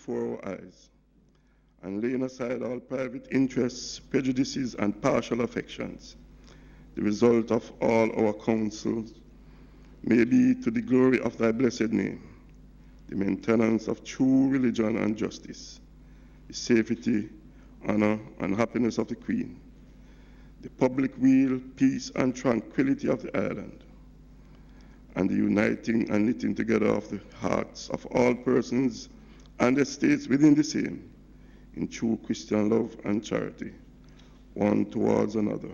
before our eyes, and laying aside all private interests, prejudices, and partial affections, the result of all our counsels may be to the glory of thy blessed name, the maintenance of true religion and justice, the safety, honor, and happiness of the Queen, the public weal, peace, and tranquility of the island, and the uniting and knitting together of the hearts of all persons and estates within the same, in true Christian love and charity, one towards another,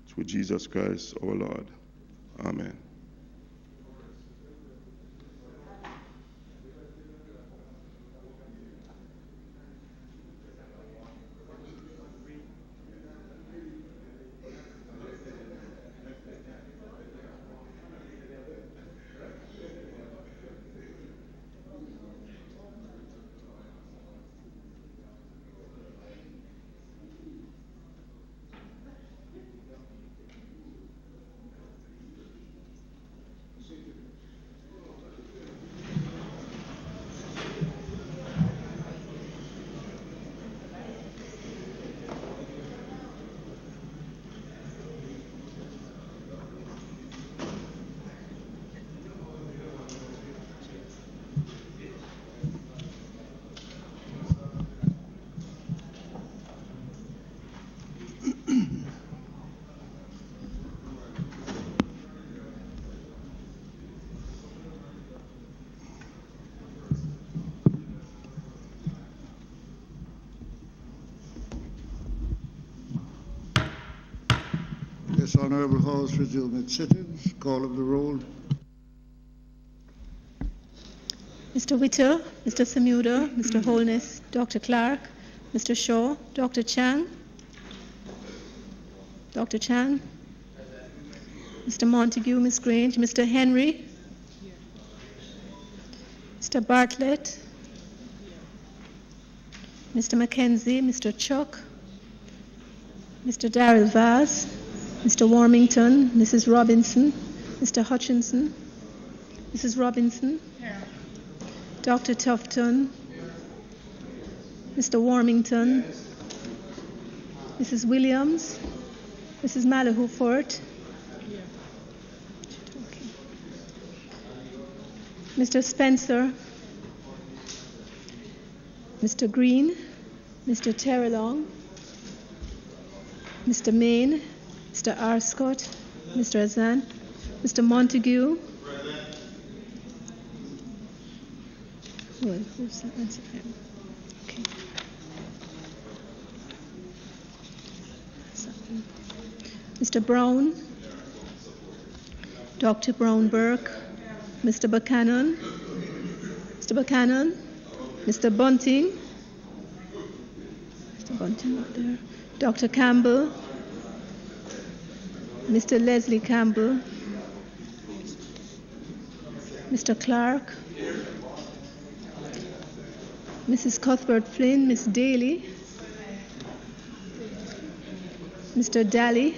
through Jesus Christ our Lord. Amen. This Honourable House resume its sittings. Call of the roll. Mr. Witter, Mr. Samuda, Mr. Holness, Dr. Clark, Mr. Shaw, Dr. Chan, Mr. Montague, Ms. Grange, Mr. Henry, Mr. Bartlett, Mr. Mackenzie, Mr. Chuck, Mr. Darrell Vaz, Mr. Warmington, Mrs. Robinson, Mr. Hutchinson, Mrs. Robinson, Dr. Tufton, Mr. Warmington, Mrs. Williams, Mrs. Malahoo-Fort, Mr. Spencer, Mr. Green, Mr. Terrelong, Mr. Main, Mr. Arscott, Mr. Azan, Mr. Montague. Well, who's that? That's okay. Mr. Brown, Dr. Brown-Burke, Mr. Buchanan, Mr. Bunting not there, Dr. Campbell, Mr. Leslie Campbell, Mr. Clark, Mrs. Cuthbert Flynn, Miss Daly, Mr. Daly,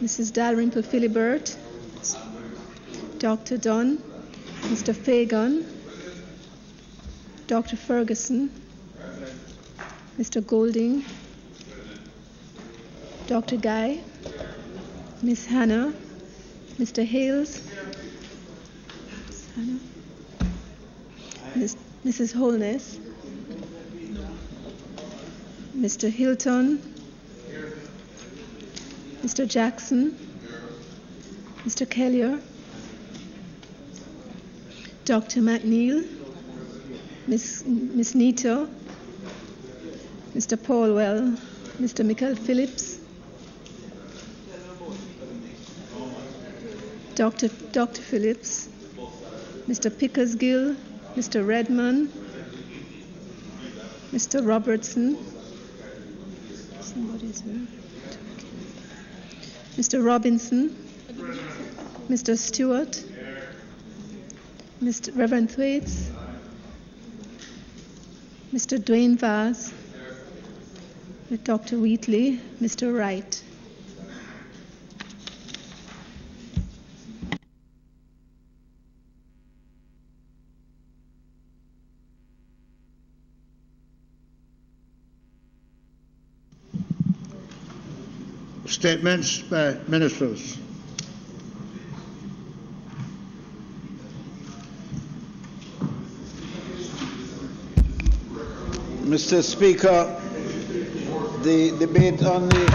Mrs. Dalrymple Philibert, Dr. Dunn, Mr. Fagan, Dr. Ferguson, Mr. Golding, Dr. Guy, Miss Hannah, Mr. Hales, Mrs. Holness, Mr. Hilton, Mr. Jackson, Mr. Kellier, Dr. McNeil, Miss Nito, Mr. Paulwell, Mr. Michael Phillips, Dr. Phillips, Mr. Pickersgill, Mr. Redman, Mr. Robertson, somebody's there, Mr. Robinson, Mr. Stewart, Mr. Reverend Thwaites, Mr. Dwayne Vaz, with Dr. Wheatley, Mr. Wright. Statements by ministers. Mr. Speaker, the debate on the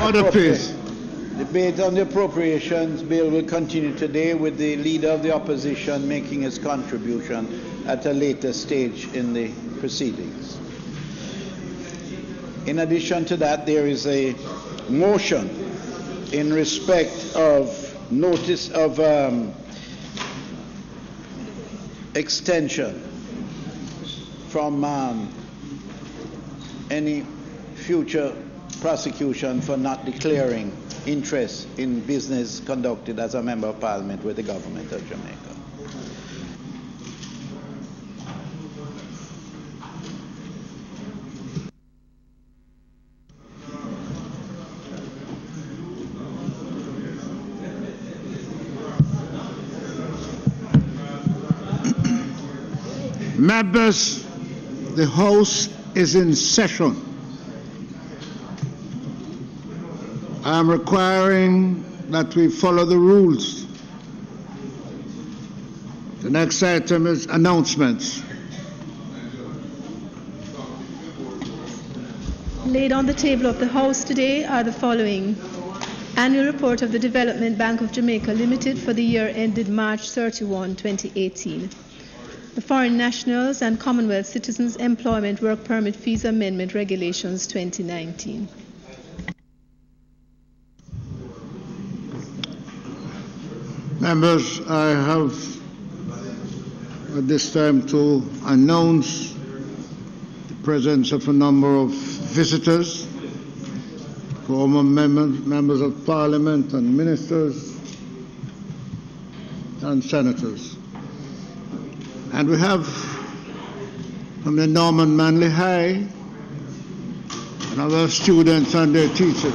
appropriations bill will continue today with the Leader of the Opposition making his contribution at a later stage in the proceedings. In addition to that, there is a motion in respect of notice of extension from any future prosecution for not declaring interest in business conducted as a member of Parliament with the government of Jamaica. Members, the House is in session. I am requiring that we follow the rules. The next item is announcements. Laid on the table of the House today are the following. Annual report of the Development Bank of Jamaica Limited for the year ended March 31, 2018. The Foreign Nationals and Commonwealth Citizens Employment Work Permit Visa Amendment Regulations 2019. Members, I have at this time to announce the presence of a number of visitors, former members of Parliament and ministers and senators. And we have from the Norman Manley High and our students and their teachers.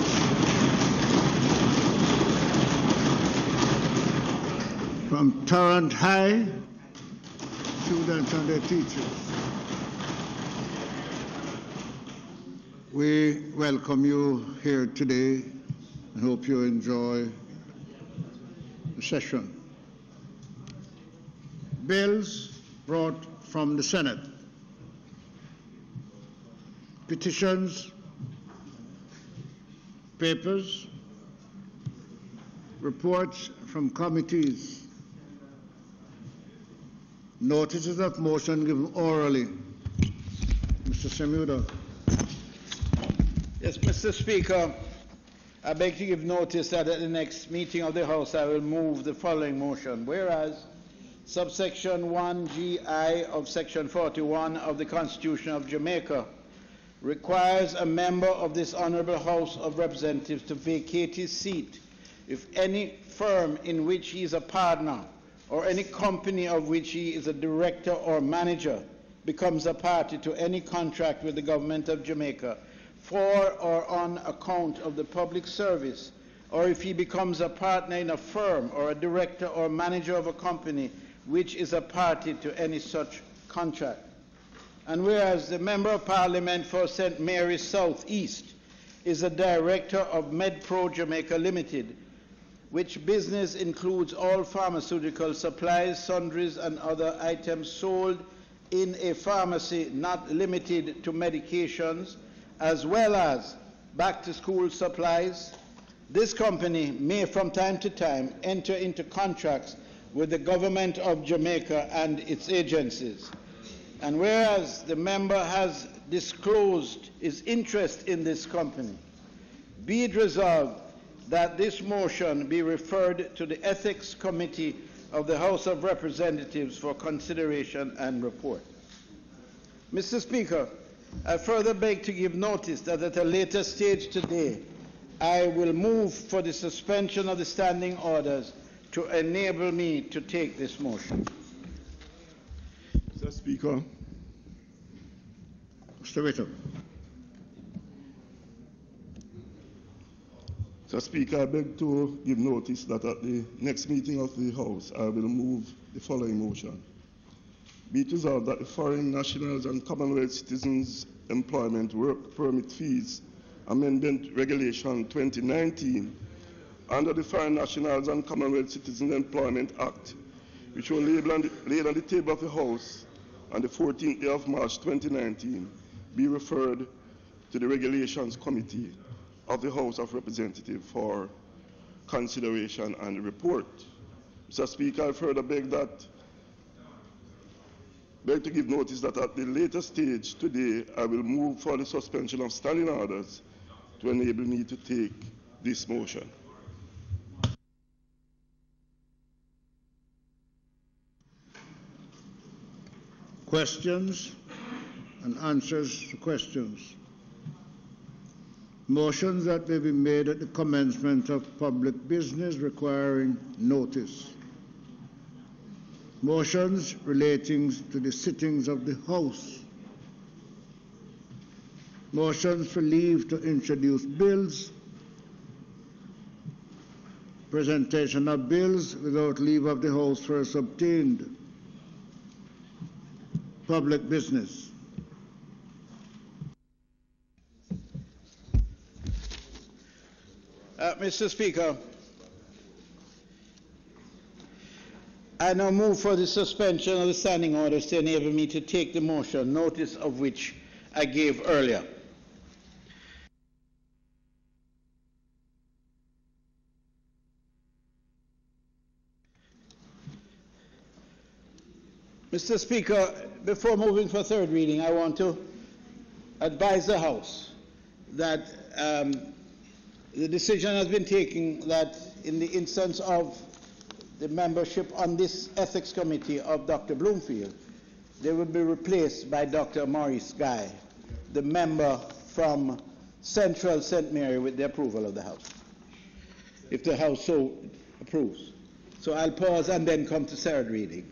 From Tarrant High, students and their teachers. We welcome you here today and hope you enjoy the session. Bills brought from the Senate. Petitions, papers, reports from committees, notices of motion given orally. Mr. Semuda. Yes, Mr. Speaker, I beg to give notice that at the next meeting of the House I will move the following motion. Whereas subsection 1GI of section 41 of the Constitution of Jamaica requires a member of this Honorable House of Representatives to vacate his seat if any firm in which he is a partner or any company of which he is a director or manager becomes a party to any contract with the government of Jamaica for or on account of the public service, or if he becomes a partner in a firm or a director or manager of a company which is a party to any such contract. And whereas the Member of Parliament for St. Mary's South East is a director of MedPro Jamaica Limited, which business includes all pharmaceutical supplies, sundries, and other items sold in a pharmacy not limited to medications, as well as back-to-school supplies, this company may from time to time enter into contracts with the government of Jamaica and its agencies. And whereas the member has disclosed his interest in this company, be it resolved that this motion be referred to the Ethics Committee of the House of Representatives for consideration and report. Mr. Speaker, I further beg to give notice that at a later stage today, I will move for the suspension of the standing orders to enable me to take this motion. Mr. Speaker. Mr. Whittle. Mr. Speaker, I beg to give notice that at the next meeting of the House, I will move the following motion. Be it resolved that the Foreign Nationals and Commonwealth Citizens Employment Work Permit Fees Amendment Regulation 2019 under the Foreign Nationals and Commonwealth Citizen Employment Act, which were laid on the table of the House on the 14th day of March 2019, be referred to the Regulations Committee of the House of Representatives for consideration and report. Mr. Speaker, I further beg to give notice that at the later stage today, I will move for the suspension of standing orders to enable me to take this motion. Questions and answers to questions. Motions that may be made at the commencement of public business requiring notice. Motions relating to the sittings of the House. Motions for leave to introduce bills. Presentation of bills without leave of the House first obtained. Public business. Mr. Speaker, I now move for the suspension of the standing orders to enable me to take the motion, notice of which I gave earlier. Mr. Speaker, before moving for third reading, I want to advise the House that the decision has been taken that in the instance of the membership on this Ethics Committee of Dr. Bloomfield, they will be replaced by Dr. Maurice Guy, the member from Central St. Mary, with the approval of the House, if the House so approves. So I'll pause and then come to third reading.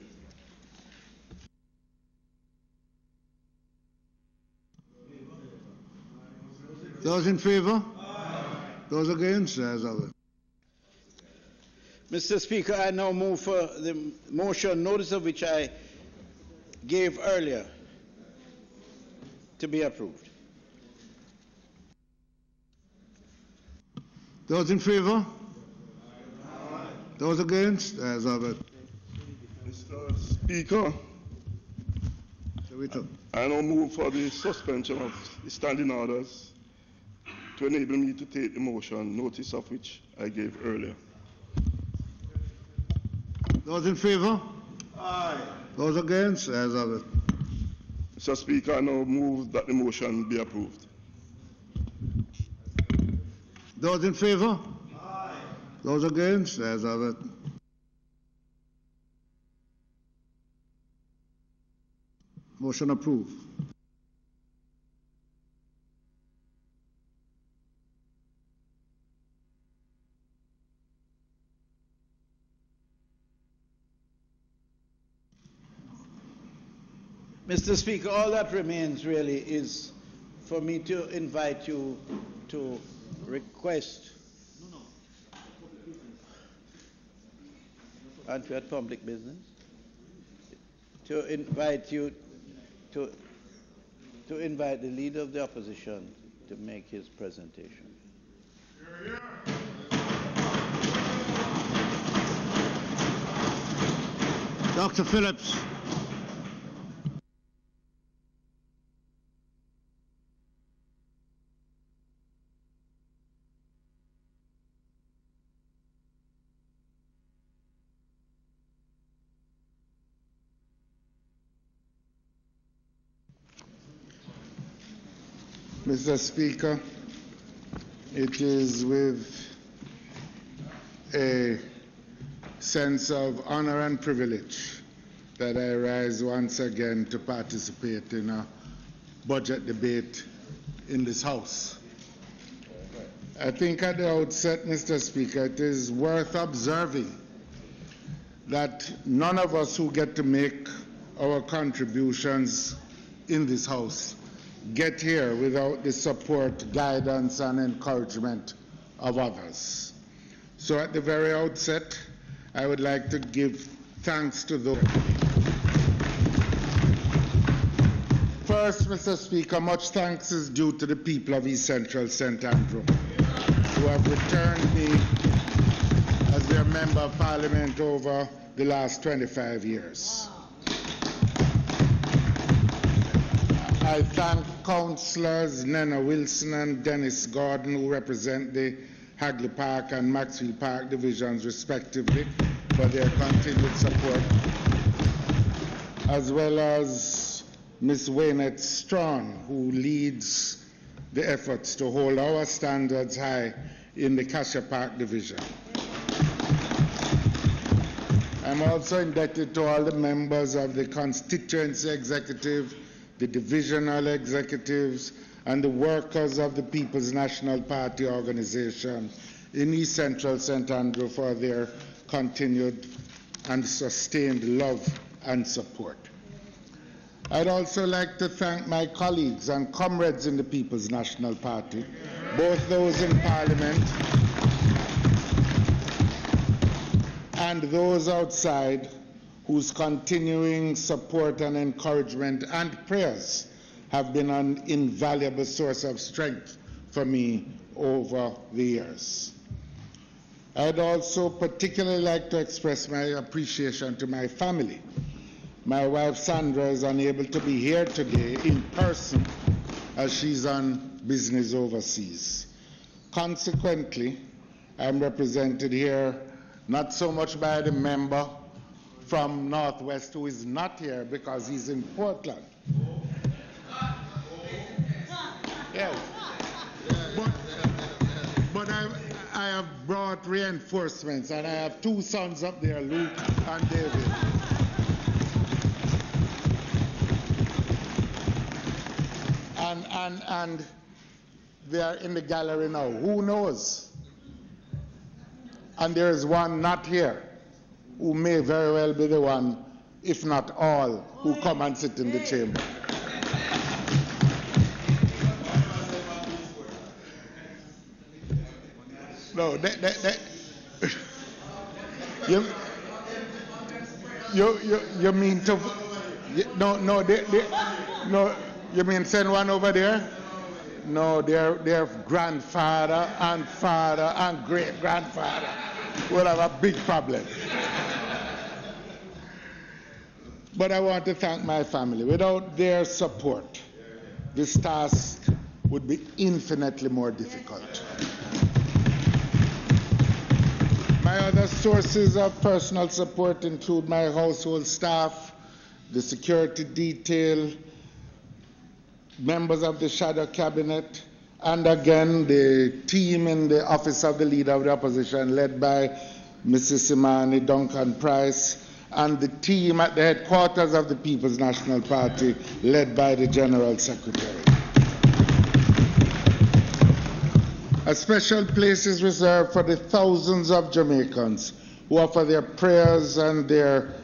Those in favor? Aye. Those against? As of it. Mr. Speaker, I now move for the motion, notice of which I gave earlier, to be approved. Those in favor? Aye. Those against? As of it. Mr. Speaker, I now move for the suspension of the standing orders to enable me to take the motion, notice of which I gave earlier. Those in favor? Aye. Those against? As of it. Mr. Speaker, I now move that the motion be approved. Those in favor? Aye. Those against? As of it. Motion approved. Mr. Speaker, all that remains really is for me to invite you to request. Aren't we at public business? To invite you to invite the leader of the opposition to make his presentation. Dr. Phillips. Mr. Speaker, it is with a sense of honor and privilege that I rise once again to participate in a budget debate in this House. I think at the outset, Mr. Speaker, it is worth observing that none of us who get to make our contributions in this House get here without the support, guidance, and encouragement of others. So at the very outset, I would like to give thanks to those. First, Mr. Speaker, much thanks is due to the people of East Central St. Andrew who have returned me their Member of Parliament over the last 25 years. I thank Councillors Nena Wilson and Dennis Gordon, who represent the Hagley Park and Maxfield Park divisions respectively, for their continued support, as well as Ms. Waynette Strawn, who leads the efforts to hold our standards high in the Cassia Park division. I'm also indebted to all the members of the constituency executive, the divisional executives, and the workers of the People's National Party organization in East Central St. Andrew for their continued and sustained love and support. I'd also like to thank my colleagues and comrades in the People's National Party, both those in Parliament and those outside, whose continuing support and encouragement and prayers have been an invaluable source of strength for me over the years. I'd also particularly like to express my appreciation to my family. My wife Sandra is unable to be here today in person as she's on business overseas. Consequently, I'm represented here not so much by the member from Northwest who is not here because he's in Portland. Yes. But I have brought reinforcements, and I have two sons up there, Luke and David. And they are in the gallery now. Who knows? And there is one not here who may very well be the one, if not all, who come and sit in the chamber. No, you mean to? No. You mean send one over there? No, their grandfather and father and great grandfather will have a big problem. But I want to thank my family. Without their support, this task would be infinitely more difficult. My other sources of personal support include my household staff, the security detail, members of the shadow cabinet, and again the team in the office of the leader of the opposition led by Mrs. Imani Duncan Price, and the team at the headquarters of the People's National Party led by the General Secretary. A special place is reserved for the thousands of Jamaicans who offer their prayers and their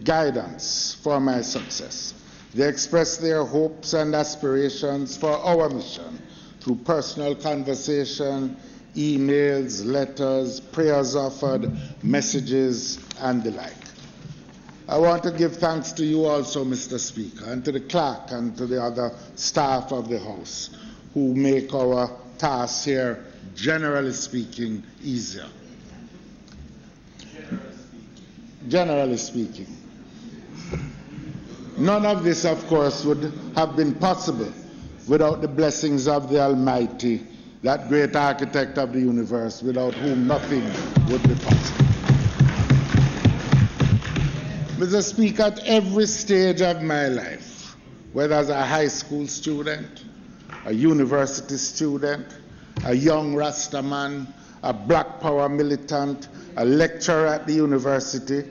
guidance for my success. They express their hopes and aspirations for our mission through personal conversation, emails, letters, prayers offered, messages, and the like. I want to give thanks to you also, Mr. Speaker, and to the clerk and to the other staff of the House who make our tasks here, generally speaking, easier. Generally speaking. None of this, of course, would have been possible without the blessings of the Almighty, that great architect of the universe, without whom nothing would be possible. Mr. Speaker, at every stage of my life, whether as a high school student, a university student, a young Rastaman, a Black Power militant, a lecturer at the university,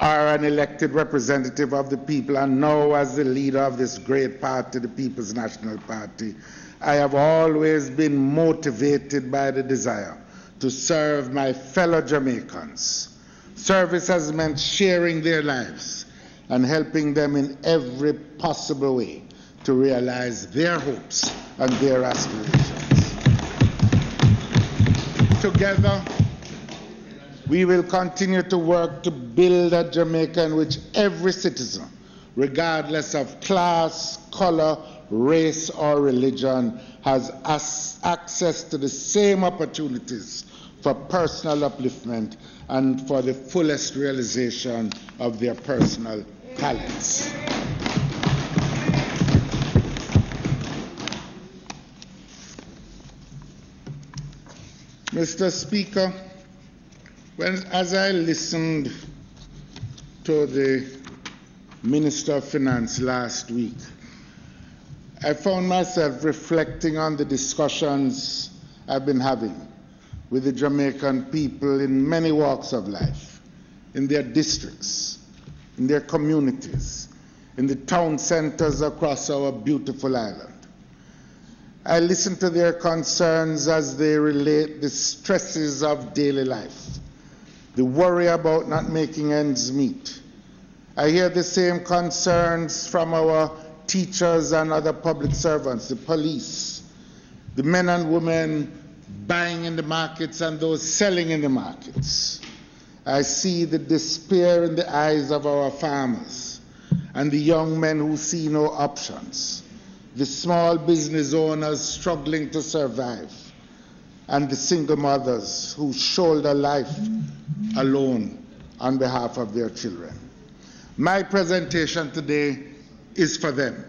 or an elected representative of the people, and now as the leader of this great party, the People's National Party, I have always been motivated by the desire to serve my fellow Jamaicans. Service has meant sharing their lives and helping them in every possible way to realize their hopes and their aspirations. Together, we will continue to work to build a Jamaica in which every citizen, regardless of class, color, race, or religion, has access to the same opportunities for personal upliftment and for the fullest realization of their personal talents. Mr. Speaker, as I listened to the Minister of Finance last week, I found myself reflecting on the discussions I've been having with the Jamaican people in many walks of life, in their districts, in their communities, in the town centers across our beautiful island. I listen to their concerns as they relate the stresses of daily life, the worry about not making ends meet. I hear the same concerns from our teachers and other public servants, the police, the men and women buying in the markets and those selling in the markets. I see the despair in the eyes of our farmers and the young men who see no options, the small business owners struggling to survive, and the single mothers who shoulder life alone on behalf of their children. My presentation today is for them.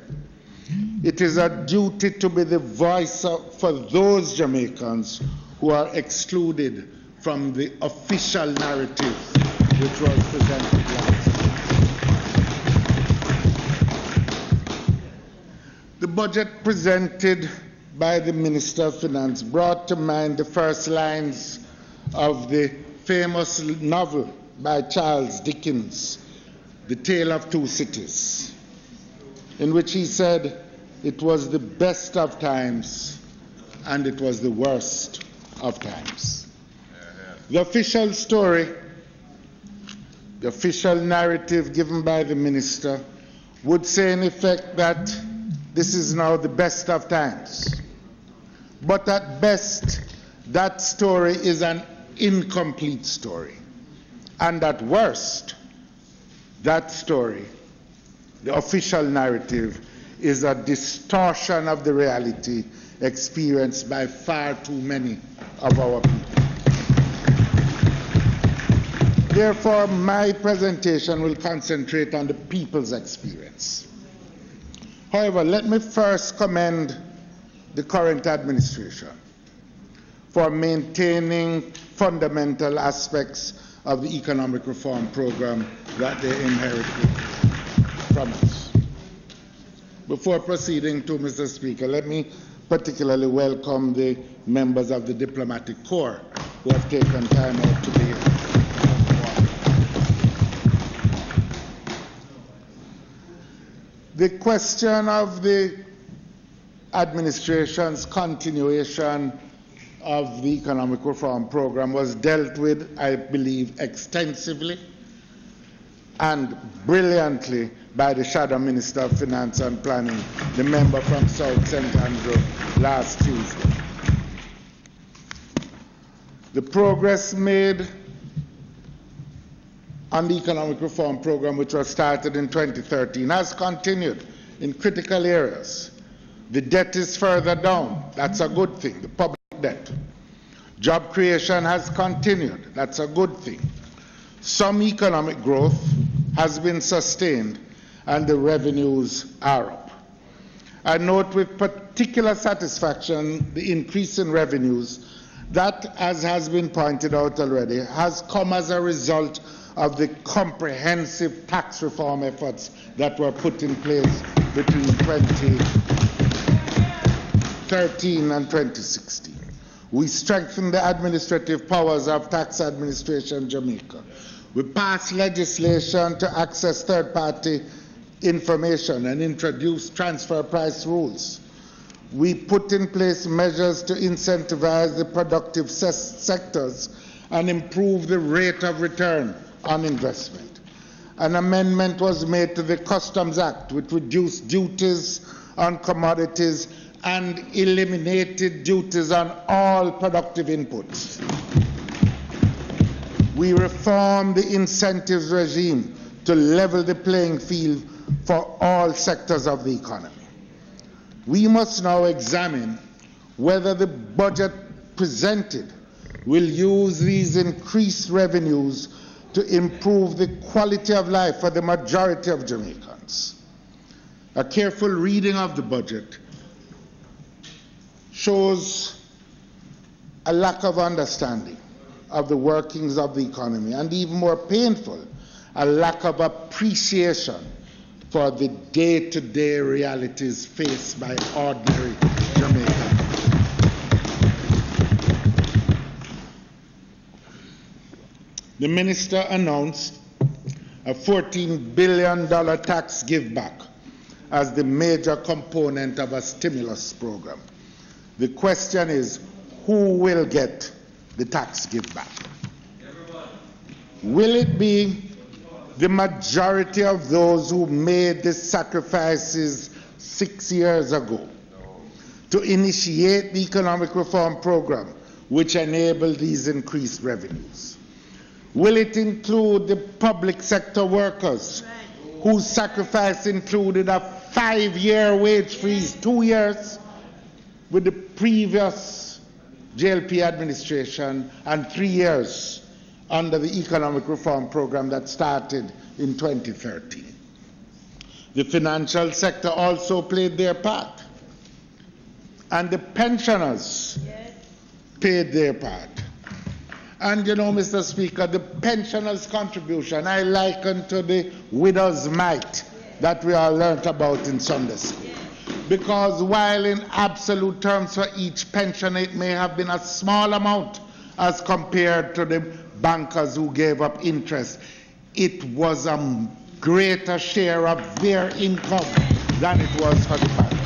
It is a duty to be the voice for those Jamaicans who are excluded from the official narrative which was presented last week. The budget presented by the Minister of Finance brought to mind the first lines of the famous novel by Charles Dickens, The Tale of Two Cities, in which he said it was the best of times and it was the worst of times. The official story, the official narrative given by the minister would say in effect that this is now the best of times. But at best, that story is an incomplete story. And at worst, that story, the official narrative, is a distortion of the reality experienced by far too many of our people. Therefore, my presentation will concentrate on the people's experience. However, let me first commend the current administration for maintaining fundamental aspects of the economic reform program that they inherited from us. Before proceeding to Mr. Speaker, let me particularly welcome the members of the diplomatic corps who have taken time out to be here. The question of the administration's continuation of the economic reform program was dealt with, I believe, extensively and brilliantly by the Shadow Minister of Finance and Planning, the member from South St. Andrew, last Tuesday. The progress made on the economic reform program, which was started in 2013, has continued in critical areas. The debt is further down. That's a good thing, the public debt. Job creation has continued. That's a good thing. Some economic growth has been sustained and the revenues are up. I note with particular satisfaction the increase in revenues that, as has been pointed out already, has come as a result of the comprehensive tax reform efforts that were put in place between 2013 and 2016. We strengthened the administrative powers of Tax Administration Jamaica. We passed legislation to access third-party information and introduced transfer price rules. We put in place measures to incentivize the productive sectors and improve the rate of return on investment. An amendment was made to the Customs Act, which reduced duties on commodities and eliminated duties on all productive inputs. We reformed the incentives regime to level the playing field for all sectors of the economy. We must now examine whether the budget presented will use these increased revenues to improve the quality of life for the majority of Jamaicans. A careful reading of the budget shows a lack of understanding of the workings of the economy, and even more painful, a lack of appreciation for the day-to-day realities faced by ordinary Jamaicans. The minister announced a $14 billion tax give-back as the major component of a stimulus program. The question is, who will get the tax give-back? Will it be the majority of those who made the sacrifices 6 years ago to initiate the economic reform program which enabled these increased revenues? Will it include the public sector workers whose sacrifice included a 5-year wage freeze, 2 years with the previous JLP administration and 3 years under the economic reform program that started in 2013. The financial sector also played their part, and the pensioners paid their part. And you know, Mr. Speaker, the pensioners' contribution I liken to the widow's mite that we all learnt about in Sunday school. Because while in absolute terms for each pension it may have been a small amount as compared to the bankers who gave up interest, it was a greater share of their income than it was for the bankers.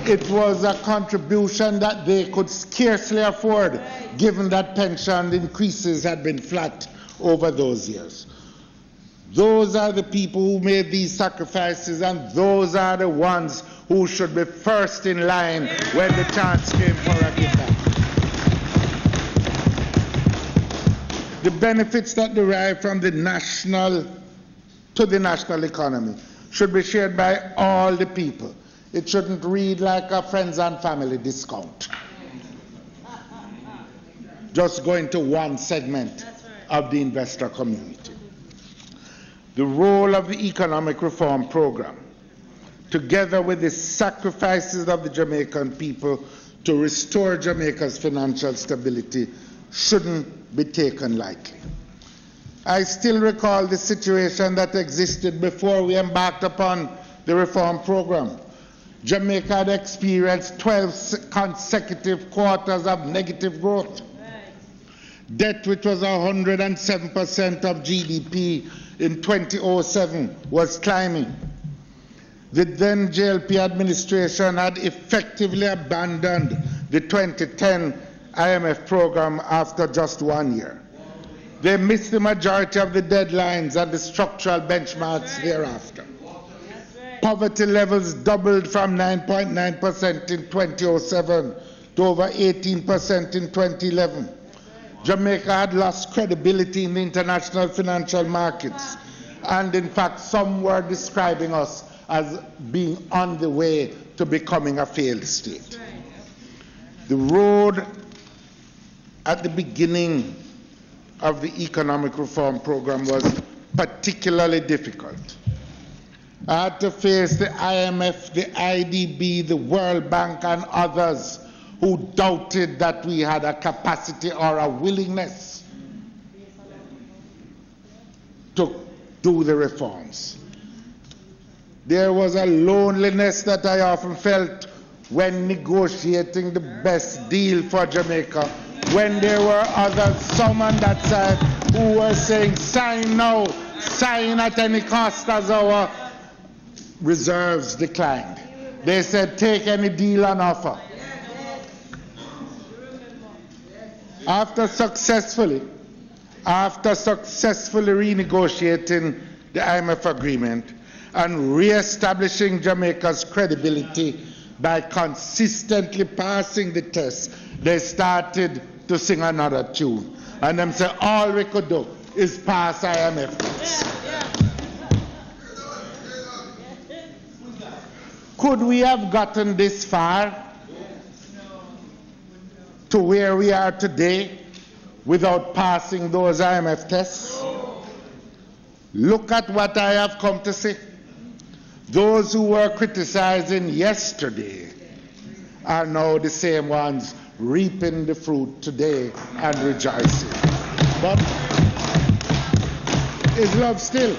It was a contribution that they could scarcely afford, given that pension increases had been flat over those years. Those are the people who made these sacrifices, and those are the ones who should be first in line when the chance came for a give-back. The benefits that derive from the national economy should be shared by all the people. It shouldn't read like a friends and family discount, just going to one segment of the investor community. The role of the economic reform program, together with the sacrifices of the Jamaican people to restore Jamaica's financial stability, shouldn't be taken lightly. I still recall the situation that existed before we embarked upon the reform program. Jamaica had experienced 12 consecutive quarters of negative growth. Debt, which was 107% of GDP in 2007, was climbing. The then JLP administration had effectively abandoned the 2010 IMF program after just 1 year. They missed the majority of the deadlines and the structural benchmarks thereafter. Poverty levels doubled from 9.9% in 2007 to over 18% in 2011. Jamaica had lost credibility in the international financial markets, and in fact some were describing us as being on the way to becoming a failed state. The road at the beginning of the economic reform program was particularly difficult. I had to face the IMF, the IDB, the World Bank, and others who doubted that we had a capacity or a willingness to do the reforms. There was a loneliness that I often felt when negotiating the best deal for Jamaica, when there were others, some on that side, who were saying, sign now, sign at any cost as our reserves declined. They said, take any deal on offer. After successfully renegotiating the IMF agreement and re-establishing Jamaica's credibility by consistently passing the test, they started to sing another tune. And them say, all we could do is pass IMF tests. Could we have gotten this far to where we are today without passing those IMF tests? Look at what I have come to say. Those who were criticizing yesterday are now the same ones reaping the fruit today and rejoicing. But is love still?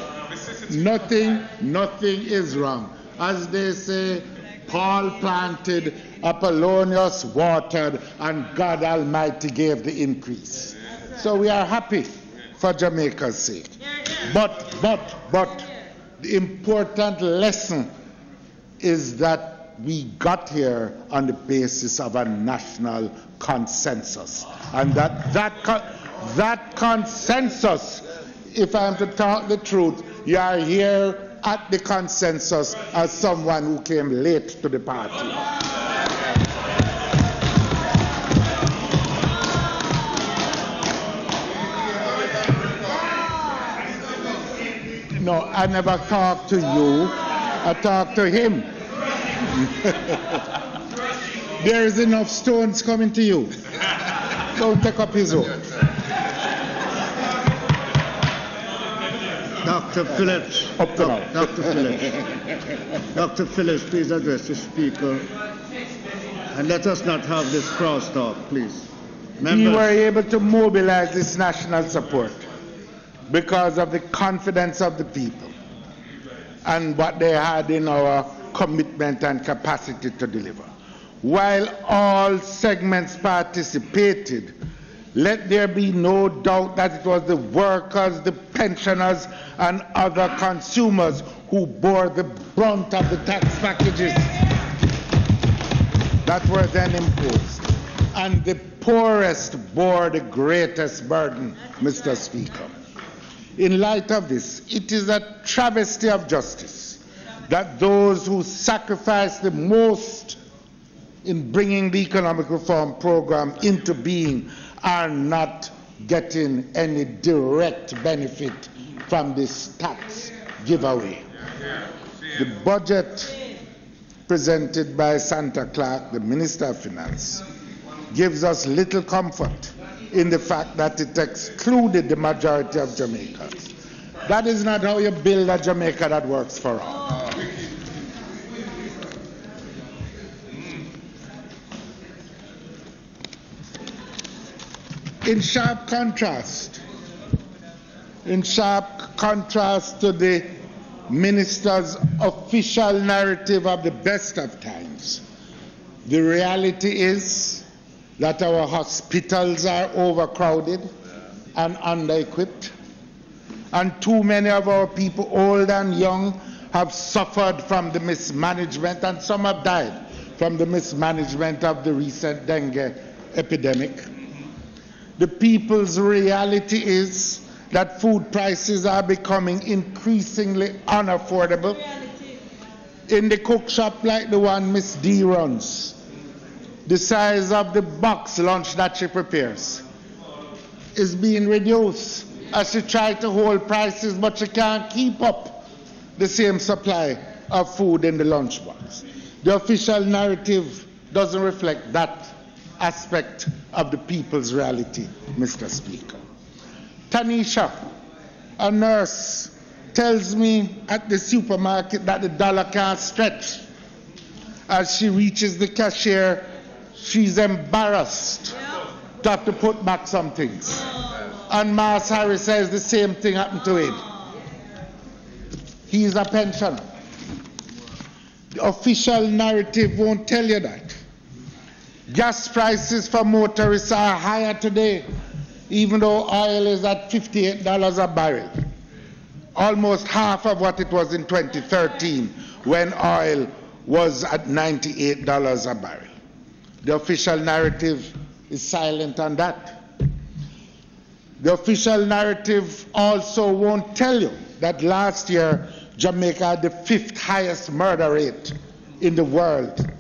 Nothing is wrong. As they say, Paul planted, Apollonius watered, and God Almighty gave the increase. So we are happy for Jamaica's sake. But the important lesson is that we got here on the basis of a national consensus. And that consensus, if I'm to talk the truth, you are here at the consensus as someone who came late to the party. No, I never talked to you. I talked to him. There is enough stones coming to you. Don't take up his own. Dr. Phillips. Dr. Phillips, please address the speaker. And let us not have this crosstalk, please. We were able to mobilize this national support because of the confidence of the people and what they had in our commitment and capacity to deliver. While all segments participated, let there be no doubt that it was the workers, the pensioners, and other consumers who bore the brunt of the tax packages that were then imposed. And the poorest bore the greatest burden, Mr. Speaker. In light of this, it is a travesty of justice that those who sacrificed the most in bringing the economic reform program into being are not getting any direct benefit from this tax giveaway. The budget presented by Santa Clark, the Minister of Finance, gives us little comfort in the fact that it excluded the majority of Jamaicans. That is not how you build a Jamaica that works for all. In sharp contrast to the minister's official narrative of the best of times, the reality is that our hospitals are overcrowded and under-equipped, and too many of our people, old and young, have suffered from the mismanagement, and some have died from the mismanagement of the recent dengue epidemic. The people's reality is that food prices are becoming increasingly unaffordable. In the cook shop like the one Miss D runs, the size of the box lunch that she prepares is being reduced as she tries to hold prices, but she can't keep up the same supply of food in the lunchbox. The official narrative doesn't reflect that aspect of the people's reality, Mr. Speaker. Tanisha, a nurse, tells me at the supermarket that the dollar can't stretch. As she reaches the cashier, she's embarrassed to have to put back some things. And Mas Harris says the same thing happened to him. He's a pensioner. The official narrative won't tell you that. Gas prices for motorists are higher today, even though oil is at $58 a barrel, almost half of what it was in 2013 when oil was at $98 a barrel. The official narrative is silent on that. The official narrative also won't tell you that last year Jamaica had the 5th highest murder rate in the world,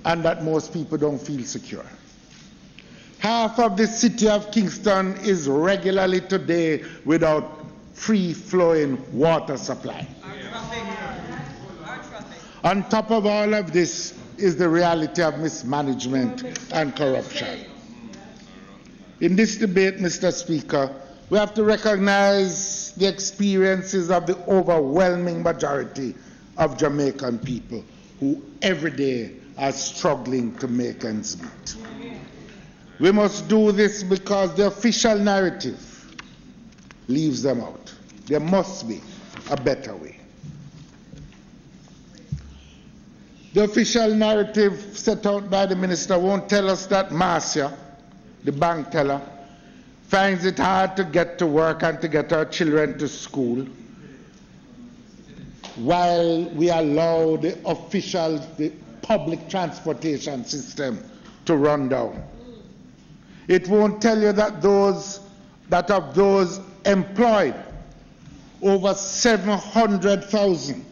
and that most people don't feel secure. Half of the city of Kingston is regularly today without free-flowing water supply. On top of all of this, is the reality of mismanagement and corruption. In this debate, Mr. Speaker, we have to recognize the experiences of the overwhelming majority of Jamaican people who every day are struggling to make ends meet. We must do this because the official narrative leaves them out. There must be a better way. The official narrative set out by the minister won't tell us that Marcia, the bank teller, finds it hard to get to work and to get our children to school, while we allow the public transportation system to run down. It won't tell you that of those employed, over 700,000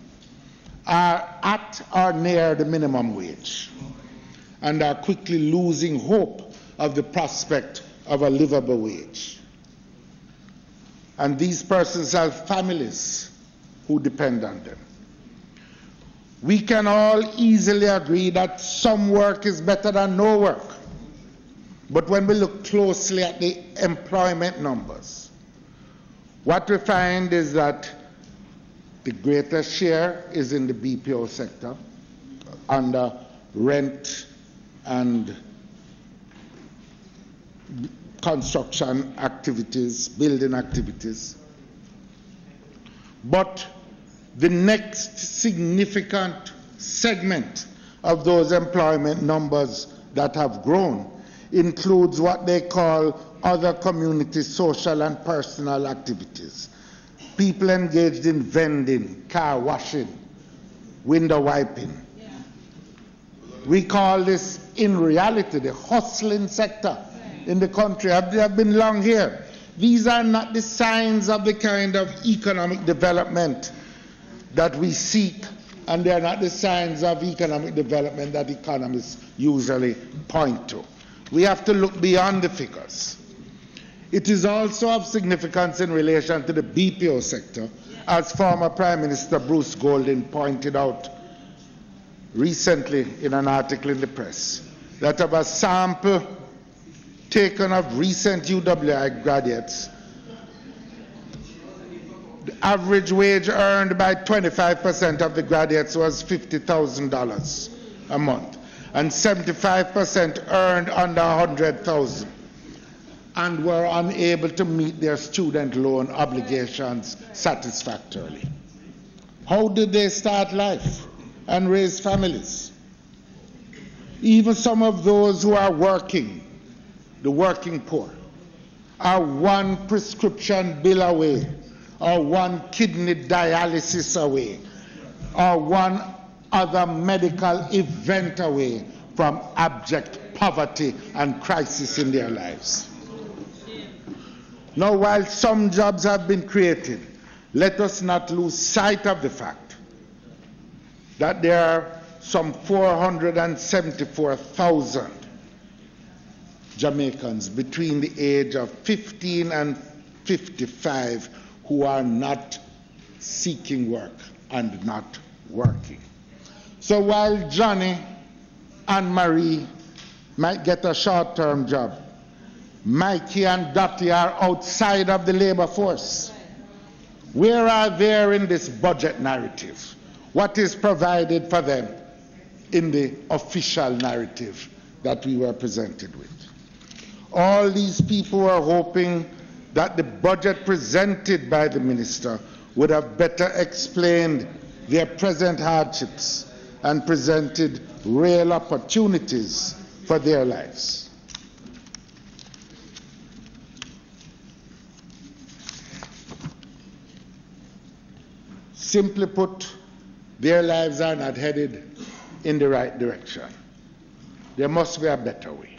are at or near the minimum wage and are quickly losing hope of the prospect of a livable wage. And these persons have families who depend on them. We can all easily agree that some work is better than no work. But when we look closely at the employment numbers, what we find is that the greatest share is in the BPO sector, under rent and construction activities, building activities. But the next significant segment of those employment numbers that have grown includes what they call other community social and personal activities. People engaged in vending, car washing, window wiping. We call this, in reality, the hustling sector in the country. I've been long here. These are not the signs of the kind of economic development that we seek, and they're not the signs of economic development that economists usually point to. We have to look beyond the figures. It is also of significance in relation to the BPO sector, as former Prime Minister Bruce Golding pointed out recently in an article in the press, that of a sample taken of recent UWI graduates, the average wage earned by 25% of the graduates was $50,000 a month, and 75% earned under $100,000 and were unable to meet their student loan obligations satisfactorily. How did they start life and raise families? Even some of those who are working, the working poor, are one prescription bill away, or one kidney dialysis away, or one other medical event away from abject poverty and crisis in their lives. Now, while some jobs have been created, let us not lose sight of the fact that there are some 474,000 Jamaicans between the age of 15 and 55 who are not seeking work and not working. So while Johnny and Marie might get a short-term job, Mikey and Dottie are outside of the labor force. Where are they in this budget narrative? What is provided for them in the official narrative that we were presented with? All these people were hoping that the budget presented by the minister would have better explained their present hardships and presented real opportunities for their lives. Simply put, their lives are not headed in the right direction. There must be a better way.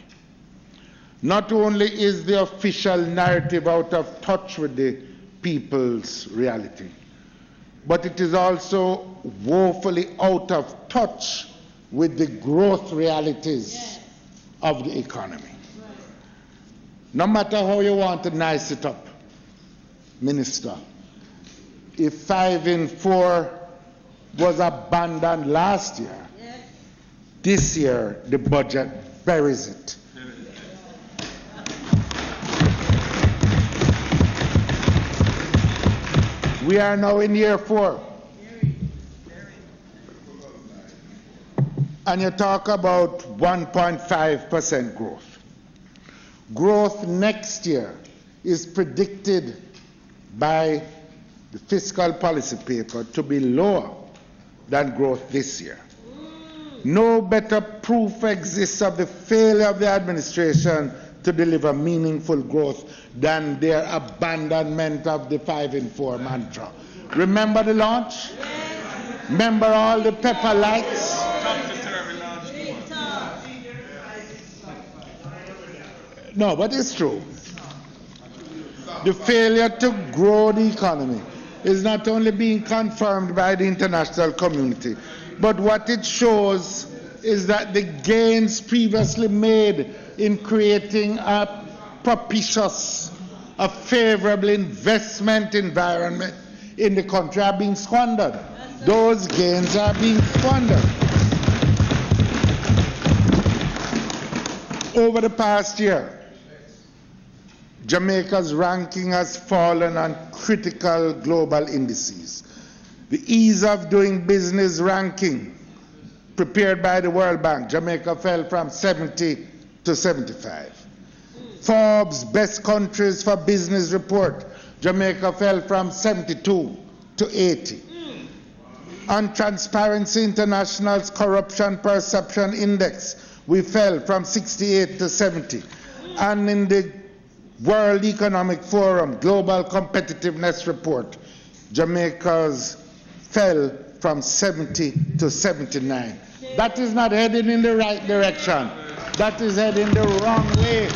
Not only is the official narrative out of touch with the people's reality, but it is also woefully out of touch with the growth realities of the economy. No matter how you want to nice it up, Minister, if 5 in 4 was abandoned last year, This year, the budget buries it. We are now in year 4. And you talk about 1.5% growth. Growth next year is predicted by the fiscal policy paper to be lower than growth this year. No better proof exists of the failure of the administration to deliver meaningful growth than their abandonment of the 5 in 4 mantra. Remember the launch? Remember all the pepper lights? No, but it's true. The failure to grow the economy is not only being confirmed by the international community, but what it shows is that the gains previously made in creating a propitious, a favorable investment environment in the country are being squandered. Those gains are being squandered. Over the past year, Jamaica's ranking has fallen on critical global indices. The ease of doing business ranking prepared by the World Bank, Jamaica fell from 70 to 75. Forbes Best Countries for Business report, Jamaica fell from 72 to 80. On Transparency International's Corruption Perception Index, we fell from 68 to 70. And in the World Economic Forum Global Competitiveness Report, Jamaica's fell from 70 to 79. That is not heading in the right direction. That is heading the wrong way.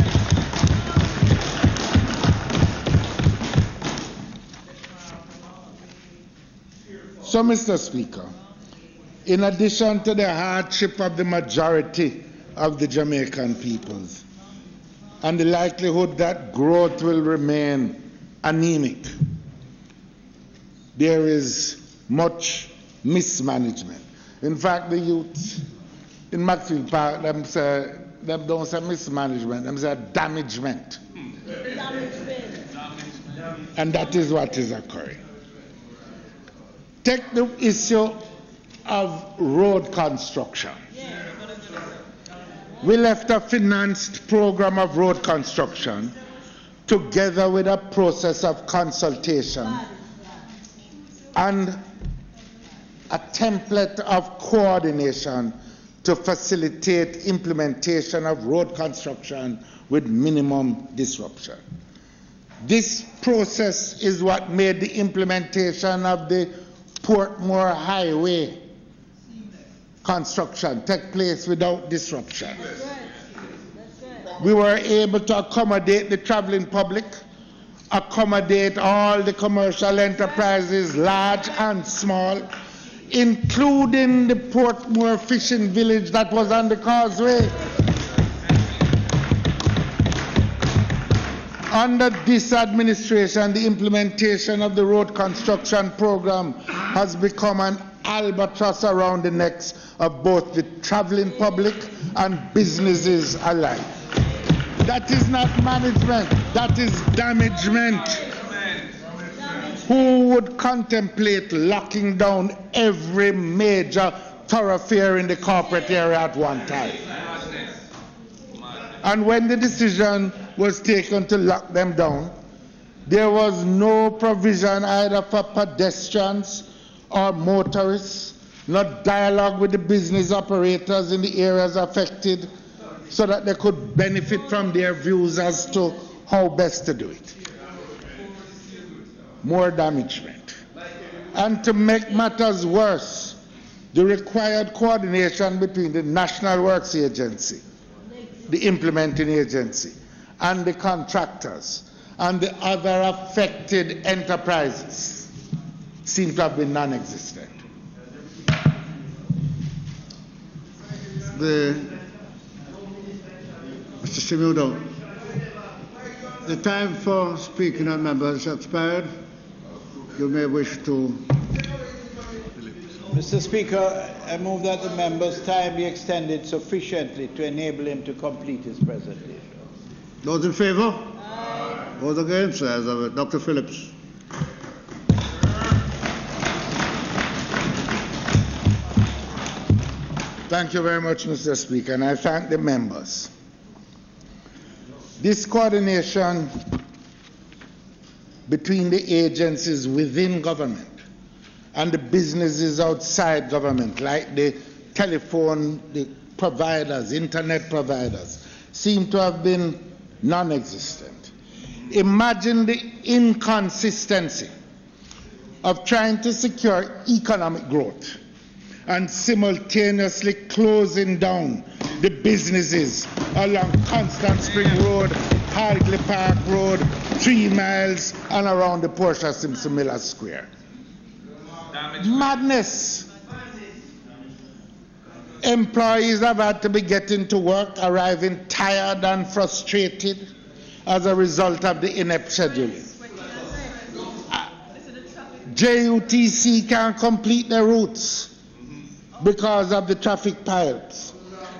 So, Mr. Speaker, in addition to the hardship of the majority of the Jamaican peoples, and the likelihood that growth will remain anemic, there is much mismanagement. In fact, the youth in Maxfield Park, them don't say mismanagement, them say damagement. And that is what is occurring. Take the issue of road construction. We left a financed program of road construction together with a process of consultation and a template of coordination to facilitate implementation of road construction with minimum disruption. This process is what made the implementation of the Portmore Highway construction take place without disruption. We were able to accommodate the traveling public, accommodate all the commercial enterprises, large and small, including the Portmore fishing village that was on the causeway. Under this administration, the implementation of the road construction program has become an albatross around the necks of both the traveling public and businesses alike. That is not management, that is damagement. Who would contemplate locking down every major thoroughfare in the corporate area at one time? And when the decision was taken to lock them down, there was no provision either for pedestrians or motorists, not dialogue with the business operators in the areas affected so that they could benefit from their views as to how best to do it. More damagement. And to make matters worse, the required coordination between the National Works Agency, the implementing agency, and the contractors, and the other affected enterprises seem to have been non-existent. Mr. Simudo, the time for speaking on members has expired. You may wish to Mr. Speaker, I move that the member's time be extended sufficiently to enable him to complete his presentation. Those in favour? Aye. Those against? Ayes have it. Dr. Phillips. Thank you very much, Mr. Speaker, and I thank the members. This coordination between the agencies within government and the businesses outside government, like the telephone, the providers, internet providers, seem to have been non-existent. Imagine the inconsistency of trying to secure economic growth and simultaneously closing down the businesses along Constant Spring Road, Hartley Park Road, 3 miles, and around the Portia Simpson Miller Square. Madness. Employees have had to be getting to work, arriving tired and frustrated as a result of the inept scheduling. JUTC can't complete their routes because of the traffic piles.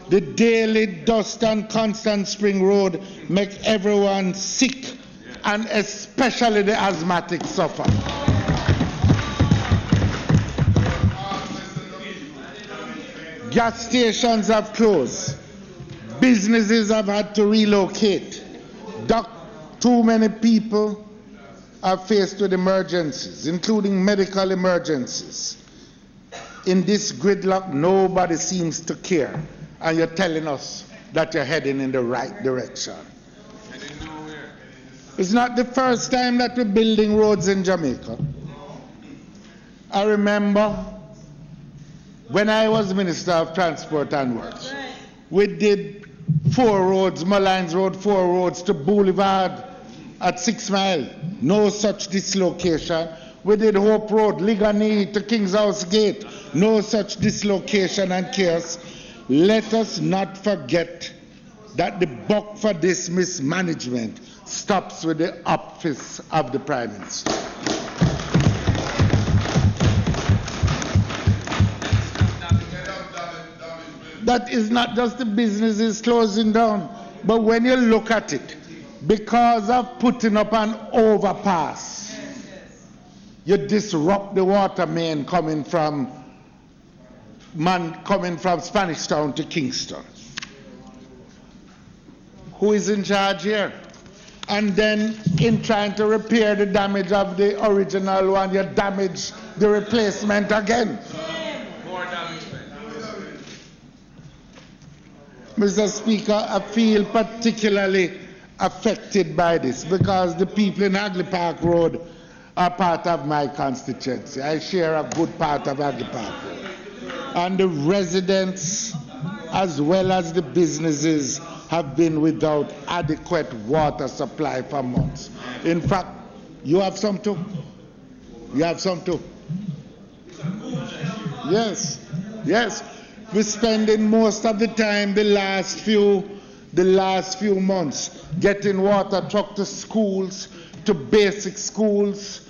The daily dust on Constant Spring Road make everyone sick, and especially the asthmatic suffer. Gas stations have closed. Businesses have had to relocate. Too many people are faced with emergencies, including medical emergencies. In this gridlock, nobody seems to care, and you're telling us that you're heading in the right direction. It's not the first time that we're building roads in Jamaica. I remember when I was Minister of Transport and Works, we did 4 roads, Malines Road, 4 roads to Boulevard at 6 Mile. No such dislocation. We did Hope Road, Ligani to King's House Gate. No such dislocation and chaos. Let us not forget that the buck for this mismanagement stops with the office of the Prime Minister. That is not just the businesses closing down, but when you look at it, because of putting up an overpass, you disrupt the water main coming from Spanish Town to Kingston. Who is in charge here? And then in trying to repair the damage of the original one, you damage the replacement again. More damage. Mr. Speaker, I feel particularly affected by this because the people in Hagley Park Road are part of my constituency. I share a good part of Hagley Park Road. And the residents, as well as the businesses, have been without adequate water supply for months. In fact, you have some too? You have some too? Yes, yes. We're spending most of the time, the last few months, getting water trucked to schools, to basic schools,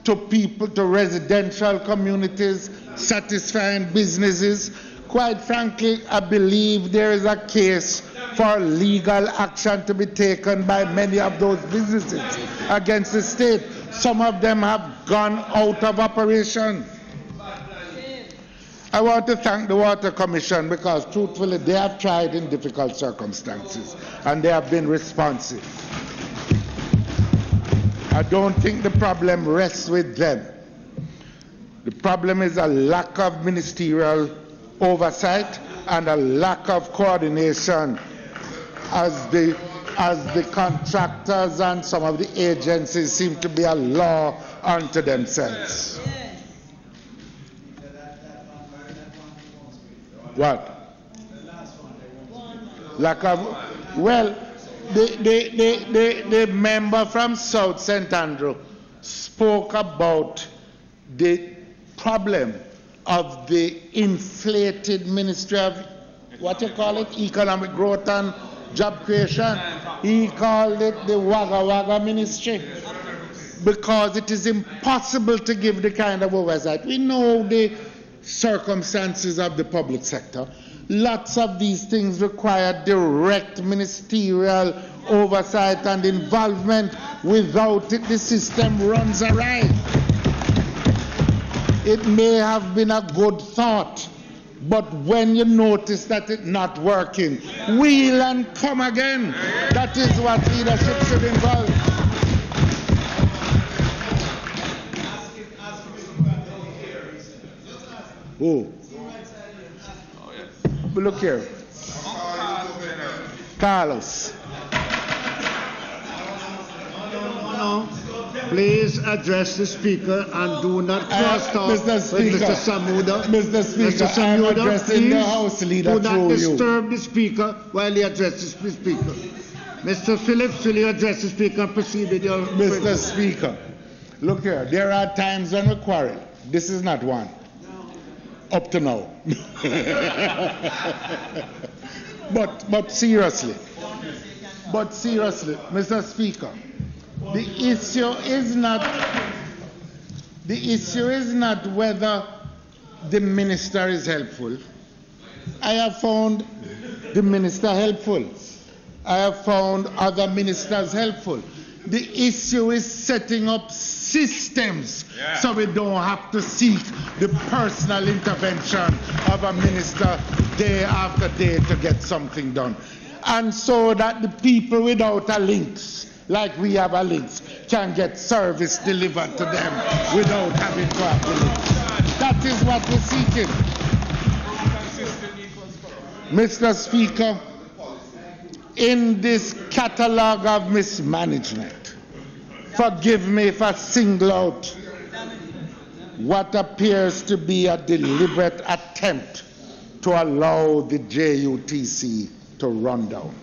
to people, to residential communities, satisfying businesses. Quite frankly, I believe there is a case for legal action to be taken by many of those businesses against the state. Some of them have gone out of operation. I want to thank the Water Commission because truthfully they have tried in difficult circumstances and they have been responsive. I don't think the problem rests with them. The problem is a lack of ministerial oversight and a lack of coordination as the contractors and some of the agencies seem to be a law unto themselves. What? Lack of, well, the member from South St. Andrew spoke about the problem of the inflated Ministry of, what you call it, Economic Growth and Job Creation. He called it the Wagga Wagga Ministry because it is impossible to give the kind of oversight. We know the circumstances of the public sector. Lots of these things require direct ministerial oversight and involvement. Without it, the system runs awry. It may have been a good thought, but when you notice that it's not working, wheel and come again. That is what leadership should involve. Oh. But look here. Carlos. No. Please address the speaker and do not cross talk with Mr. Samuda. Mr. Speaker, Mr. I'm Samuda, addressing the House Leader do not through disturb the speaker while he addresses the speaker. Mr. Phillips, will you address the speaker and proceed with your... Mr. Speaker, look here, there are times when we quarrel. This is not one. Up to now. But seriously, Mr. Speaker, the issue is not whether the minister is helpful. I have found the minister helpful. I have found other ministers helpful. The issue is setting up systems so we don't have to seek the personal intervention of a minister day after day to get something done. And so that the people without a links, like we have a links, can get service delivered to them without having to have the links. That is what we're seeking. Mr. Speaker, in this catalogue of mismanagement, forgive me if I single out what appears to be a deliberate attempt to allow the JUTC to run down.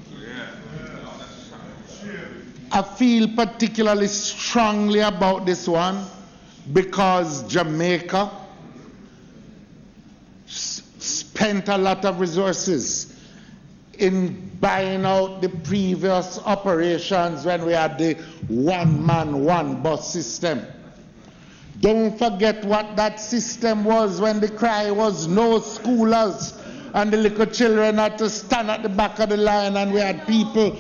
I feel particularly strongly about this one because Jamaica spent a lot of resources in buying out the previous operations when we had the one-man, one-bus system. Don't forget what that system was when the cry was no schoolers and the little children had to stand at the back of the line and we had people,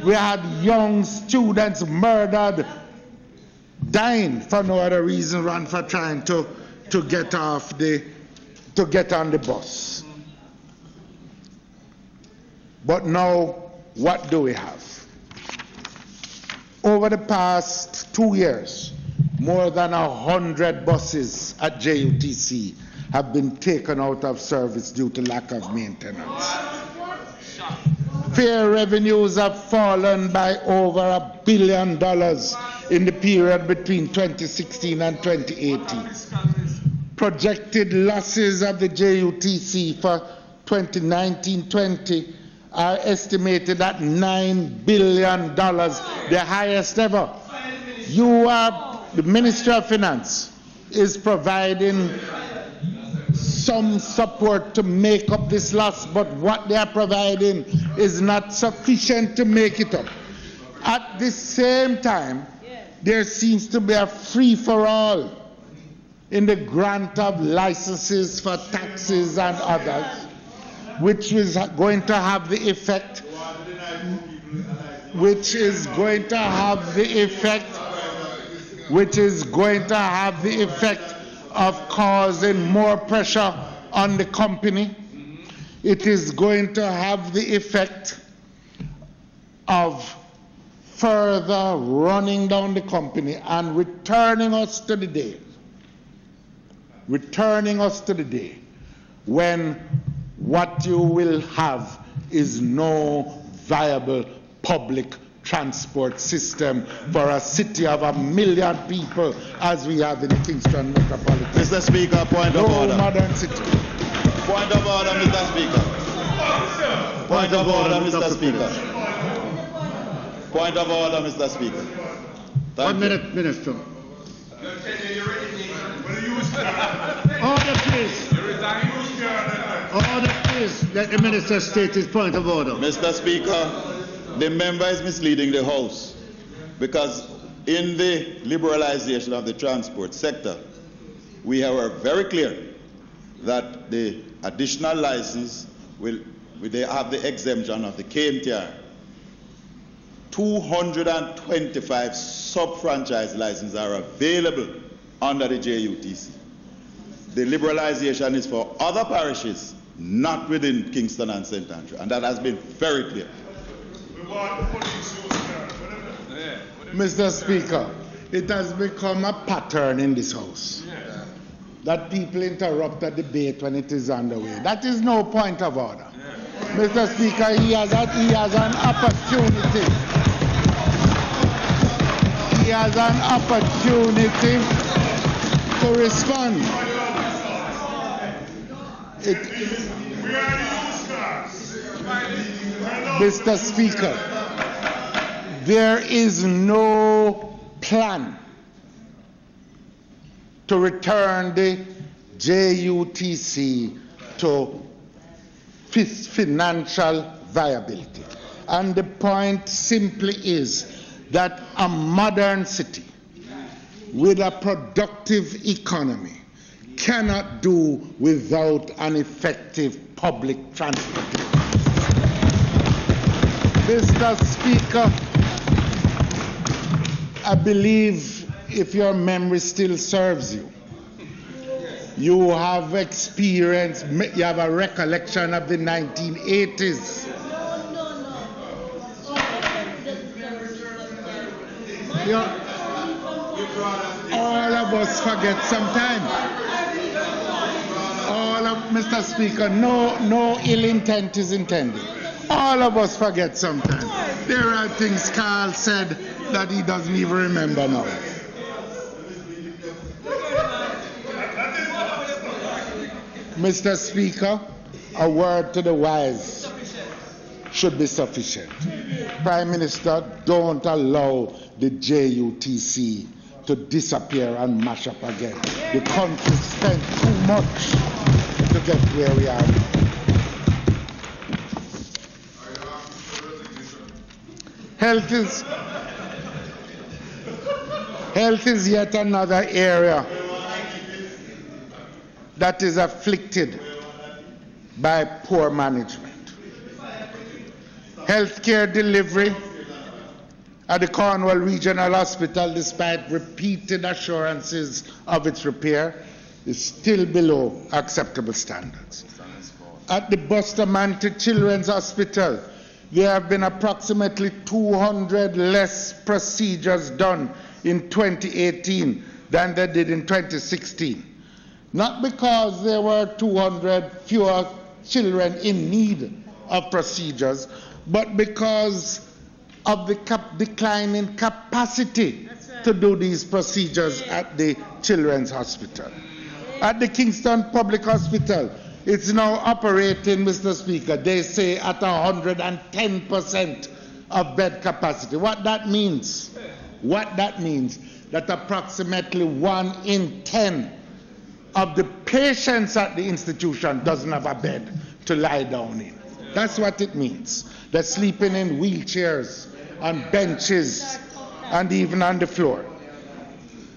we had young students murdered, dying for no other reason than for trying to get on the bus. But now, what do we have? Over the past 2 years, more than 100 buses at JUTC have been taken out of service due to lack of maintenance. Fare revenues have fallen by over $1 billion in the period between 2016 and 2018. Projected losses of the JUTC for 2019-20 are estimated at $9 billion, the highest ever. The Ministry of Finance is providing some support to make up this loss, but what they are providing is not sufficient to make it up. At the same time, there seems to be a free-for-all in the grant of licenses for taxis and others, which is going to have the effect of causing more pressure on the company. It is going to have the effect of further running down the company and returning us to the day when what you will have is no viable public transport system for a city of 1 million people as we have in Kingston metropolitan. Mr. Speaker, point of order. Modern city. Point of order, Mr. Speaker. Point of order, Mr. Speaker. Point of order, Mr. Speaker. 1 minute, Minister. Order, please. Order, please. Let the Minister state his point of order. Mr. Speaker, the member is misleading the House because in the liberalization of the transport sector, we were very clear that the additional license will they have the exemption of the KMTR. 225 sub-franchise licenses are available under the JUTC. The liberalization is for other parishes, not within Kingston and St. Andrew, and that has been very clear. Mr. Speaker, it has become a pattern in this House that people interrupt a debate when it is underway. That is no point of order. Mr. Speaker, he has an opportunity. He has an opportunity to respond. Mr. Speaker, there is no plan to return the JUTC to financial viability. And the point simply is that a modern city with a productive economy cannot do without an effective public transportation. Mr. Speaker, I believe, if your memory still serves you, you have experience, you have a recollection of the 1980s. All of us forget sometime. Mr. Speaker, no ill intent is intended. All of us forget sometime. There are things Carl said that he doesn't even remember now. Mr. Speaker, a word to the wise should be sufficient. Prime Minister, don't allow the JUTC to disappear and mash up again. The country spent too much to get where we are. Health is yet another area that is afflicted by poor management. Healthcare delivery at the Cornwall Regional Hospital, despite repeated assurances of its repair, is still below acceptable standards. At the Bustamante Children's Hospital, there have been approximately 200 less procedures done in 2018 than they did in 2016. Not because there were 200 fewer children in need of procedures, but because of the declining capacity to do these procedures at the Children's Hospital. At the Kingston Public Hospital, it's now operating, Mr. Speaker, they say at 110% of bed capacity. What that means that approximately 1 in 10 of the patients at the institution doesn't have a bed to lie down in. That's what it means. They're sleeping in wheelchairs, on benches, and even on the floor.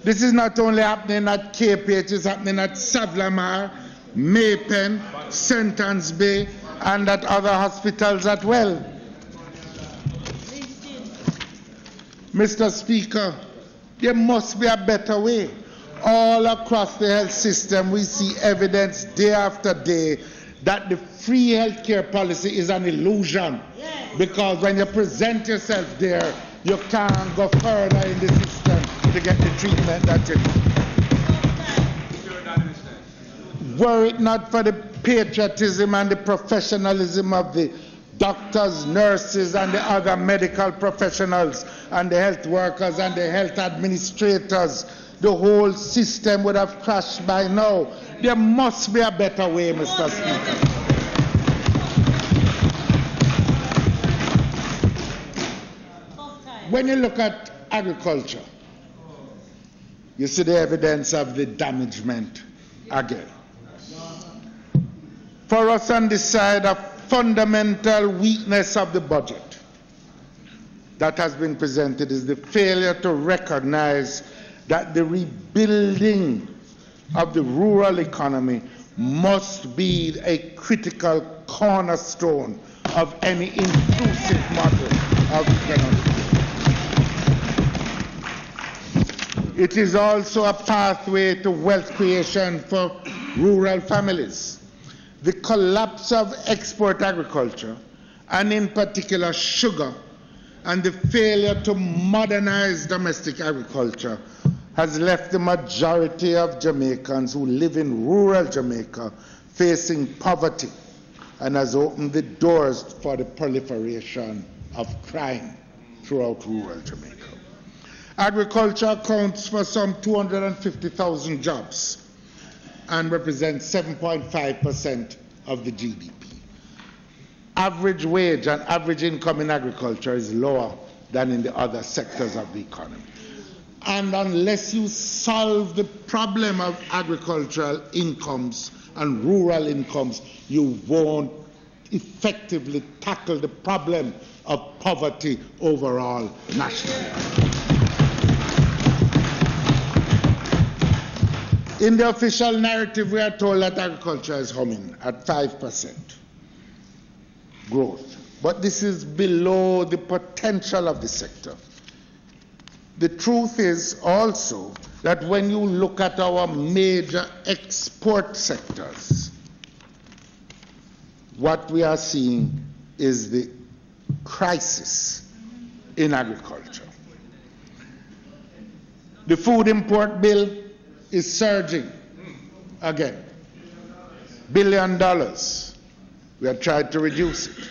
This is not only happening at KPH, it's happening at Savlamar, Maypen, St. Anne's Bay, and at other hospitals as well. Mr. Speaker, there must be a better way. All across the health system, we see evidence day after day that the free healthcare policy is an illusion. Because when you present yourself there, you can't go further in the system to get the treatment that you need. Were it not for the patriotism and the professionalism of the doctors, nurses, and the other medical professionals, and the health workers and the health administrators, the whole system would have crashed by now. There must be a better way, Mr. Speaker. When you look at agriculture, you see the evidence of the damagement again. For us on this side, a fundamental weakness of the budget that has been presented is the failure to recognize that the rebuilding of the rural economy must be a critical cornerstone of any inclusive model of economic. It is also a pathway to wealth creation for rural families. The collapse of export agriculture, and in particular sugar, and the failure to modernize domestic agriculture has left the majority of Jamaicans who live in rural Jamaica facing poverty, and has opened the doors for the proliferation of crime throughout rural Jamaica. Agriculture accounts for some 250,000 jobs and represents 7.5% of the GDP. Average wage and average income in agriculture is lower than in the other sectors of the economy. And unless you solve the problem of agricultural incomes and rural incomes, you won't effectively tackle the problem of poverty overall nationally. In the official narrative, we are told that agriculture is humming at 5% growth. But this is below the potential of the sector. The truth is also that when you look at our major export sectors, what we are seeing is the crisis in agriculture. The food import bill is surging again. $1 billion. We have tried to reduce it.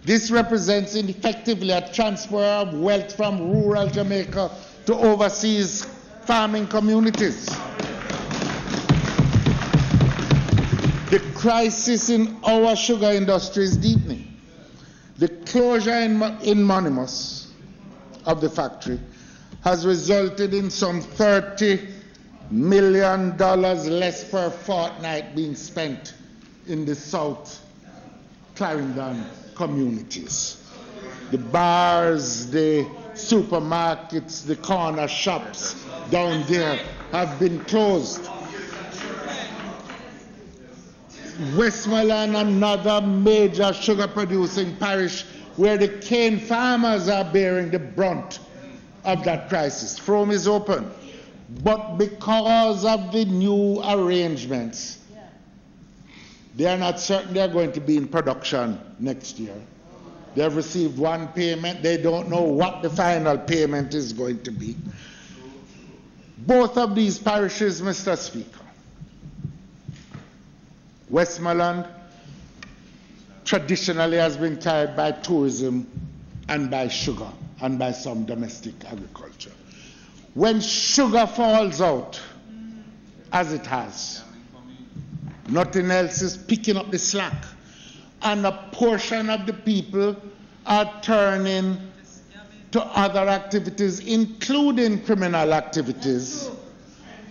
This represents effectively a transfer of wealth from rural Jamaica to overseas farming communities. The crisis in our sugar industry is deepening. The closure in Monimus of the factory has resulted in some $30 million less per fortnight being spent in the South Clarendon communities. The bars, the supermarkets, the corner shops down there have been closed. Westmoreland, another major sugar producing parish where the cane farmers are bearing the brunt of that crisis. Frome is open. But because of the new arrangements, they are not certain they are going to be in production next year. They have received one payment. They don't know what the final payment is going to be. Both of these parishes, Mr. Speaker, Westmoreland traditionally has been carried by tourism and by sugar and by some domestic agriculture. When sugar falls out, as it has, nothing else is picking up the slack. And a portion of the people are turning to other activities, including criminal activities.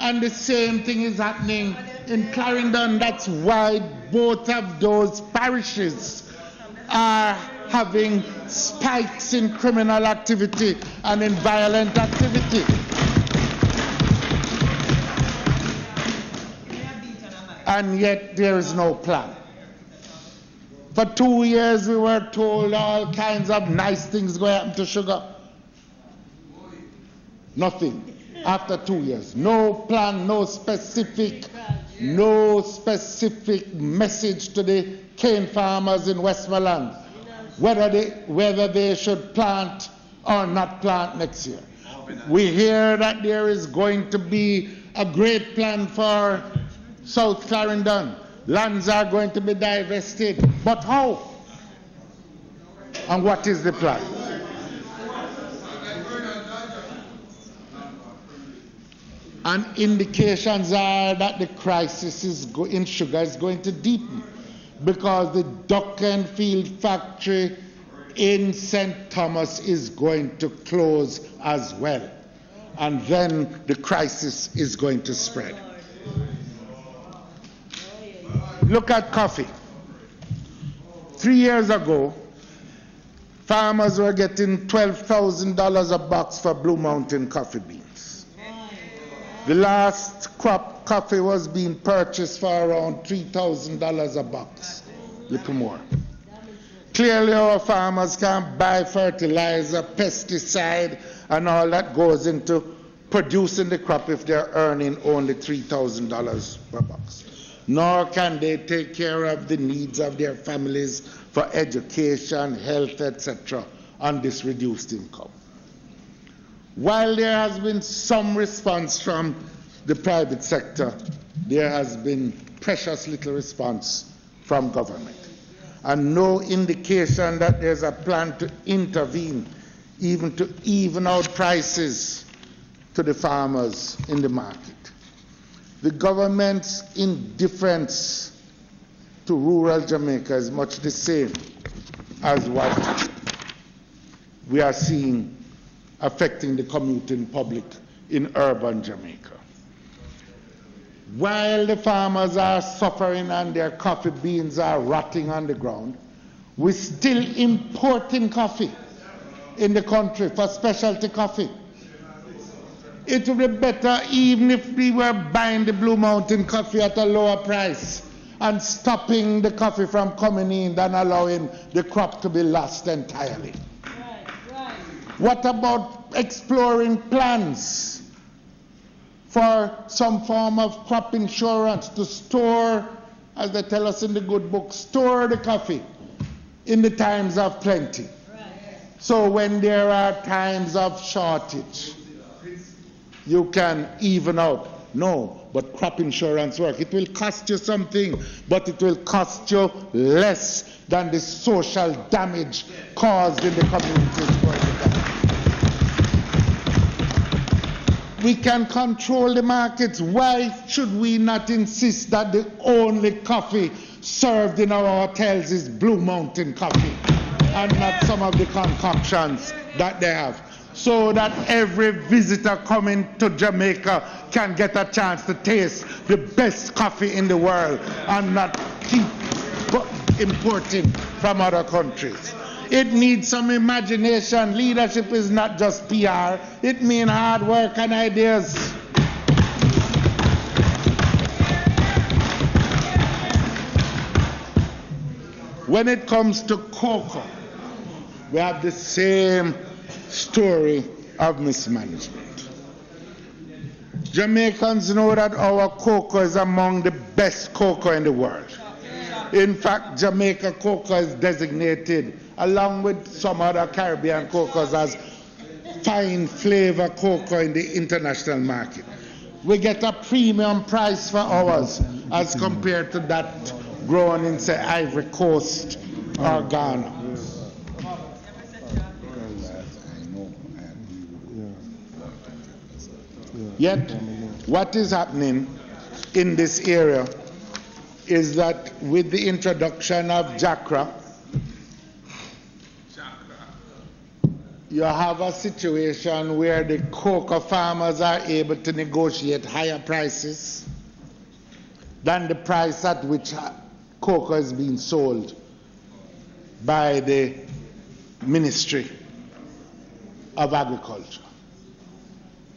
And the same thing is happening in Clarendon. That's why both of those parishes are having spikes in criminal activity and in violent activity. And yet there is no plan. For 2 years we were told all kinds of nice things going to happen to sugar. Nothing. After 2 years, no plan, no specific message to the cane farmers in Westmoreland whether they should plant or not plant next year. We hear that there is going to be a great plan for South Clarendon. Lands are going to be divested. But how? And what is the plan? And indications are that the crisis in sugar is going to deepen because the Duckenfield factory in St. Thomas is going to close as well. And then the crisis is going to spread. Look at coffee. 3 years ago, farmers were getting $12,000 a box for Blue Mountain coffee beans. The last crop coffee was being purchased for around $3,000 a box, little more. Clearly, our farmers can't buy fertilizer, pesticide, and all that goes into producing the crop if they're earning only $3,000 per box. Nor can they take care of the needs of their families for education, health, etc. on this reduced income. While there has been some response from the private sector, there has been precious little response from government, and no indication that there's a plan to intervene, even to even out prices to the farmers in the market. The government's indifference to rural Jamaica is much the same as what we are seeing affecting the commuting public in urban Jamaica. While the farmers are suffering and their coffee beans are rotting on the ground, we're still importing coffee in the country for specialty coffee. It would be better even if we were buying the Blue Mountain coffee at a lower price and stopping the coffee from coming in than allowing the crop to be lost entirely. Right. What about exploring plans for some form of crop insurance to store, as they tell us in the good book, store the coffee in the times of plenty? Right. So when there are times of shortage, you can even out. No, but crop insurance work. It will cost you something, but it will cost you less than the social damage caused in the communities. We can control the markets. Why should we not insist that the only coffee served in our hotels is Blue Mountain coffee and not some of the concoctions that they have, so that every visitor coming to Jamaica can get a chance to taste the best coffee in the world and not keep importing from other countries? It needs some imagination. Leadership is not just PR. It means hard work and ideas. When it comes to cocoa, we have the same story of mismanagement. Jamaicans know that our cocoa is among the best cocoa in the world. In fact, Jamaica cocoa is designated, along with some other Caribbean cocoas, as fine flavor cocoa in the international market. We get a premium price for ours as compared to that grown in, say, Ivory Coast or Ghana. Yet, what is happening in this area is that with the introduction of Jacra, you have a situation where the cocoa farmers are able to negotiate higher prices than the price at which cocoa is being sold by the Ministry of Agriculture.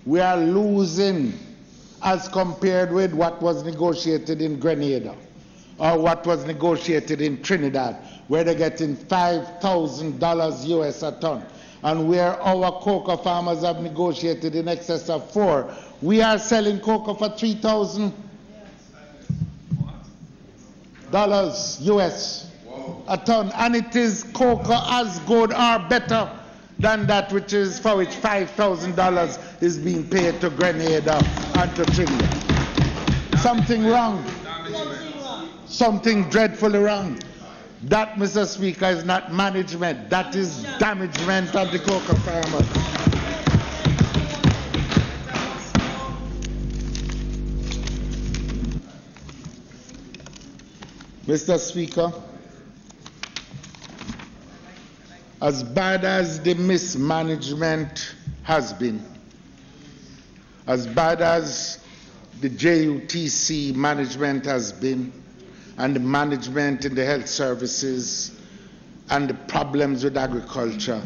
We are losing as compared with what was negotiated in Grenada or what was negotiated in Trinidad, where they're getting $5,000 US a ton, and where our cocoa farmers have negotiated in excess of $4,000. We are selling cocoa for $3,000 US a ton, and it is cocoa as good or better than that which is for which $5,000 is being paid to Grenada and to Trinidad. Something wrong. Something dreadfully wrong. That, Mr. Speaker, is not management. That is damagement of the cocoa farmers. Mr. Speaker, as bad as the mismanagement has been, as bad as the JUTC management has been, and the management in the health services, and the problems with agriculture,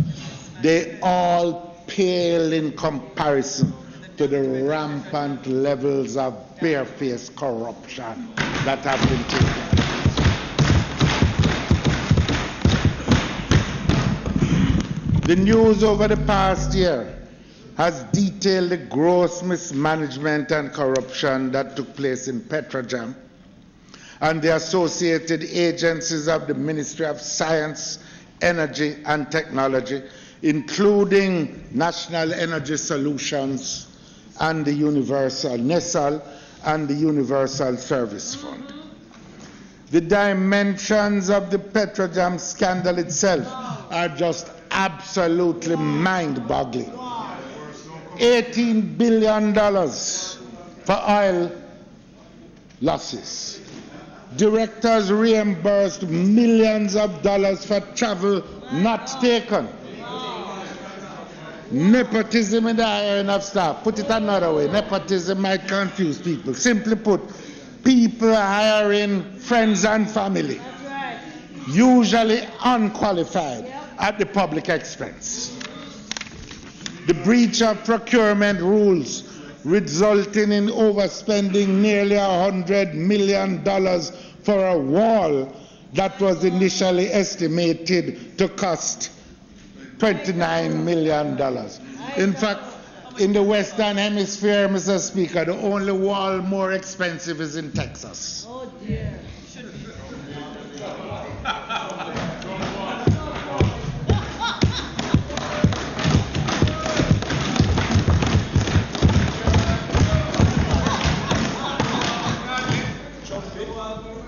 they all pale in comparison to the rampant levels of barefaced corruption that have been taken. The news over the past year has detailed the gross mismanagement and corruption that took place in Petrojam and the associated agencies of the Ministry of Science, Energy and Technology, including National Energy Solutions and the Universal NESAL and the Universal Service Fund. The dimensions of the Petrojam scandal itself are just absolutely mind-boggling. $18 billion for oil losses. Directors reimbursed millions of dollars for travel not taken. Nepotism in the hiring of staff. Put it another way, nepotism might confuse people. Simply put, people hiring friends and family, usually unqualified, at the public expense. The breach of procurement rules resulting in overspending nearly $100 million for a wall that was initially estimated to cost $29 million. In fact, in the Western Hemisphere, Mr. Speaker, the only wall more expensive is in Texas. Oh dear.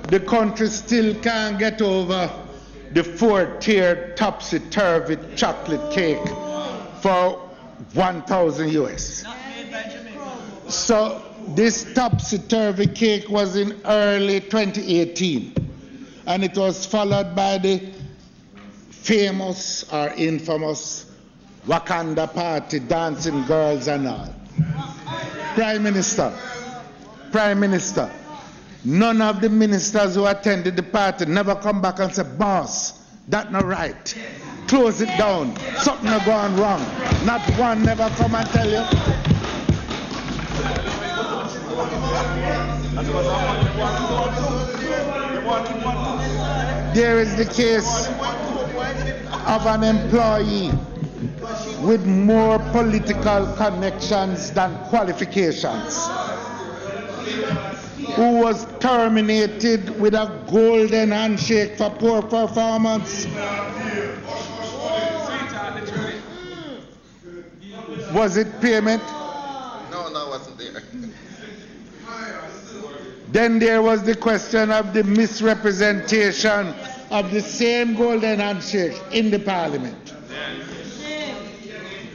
The country still can't get over the 4-tiered topsy-turvy chocolate cake for 1,000 US. So this topsy-turvy cake was in early 2018, and it was followed by the famous or infamous Wakanda party, dancing girls and all. Prime Minister, none of the ministers who attended the party never come back and say, boss, that's not right. Close it down. Something is going wrong. Not one never come and tell you. There is the case of an employee with more political connections than qualifications, who was terminated with a golden handshake for poor performance. Was it payment? No, it wasn't there. Then there was the question of the misrepresentation of the same golden handshake in the parliament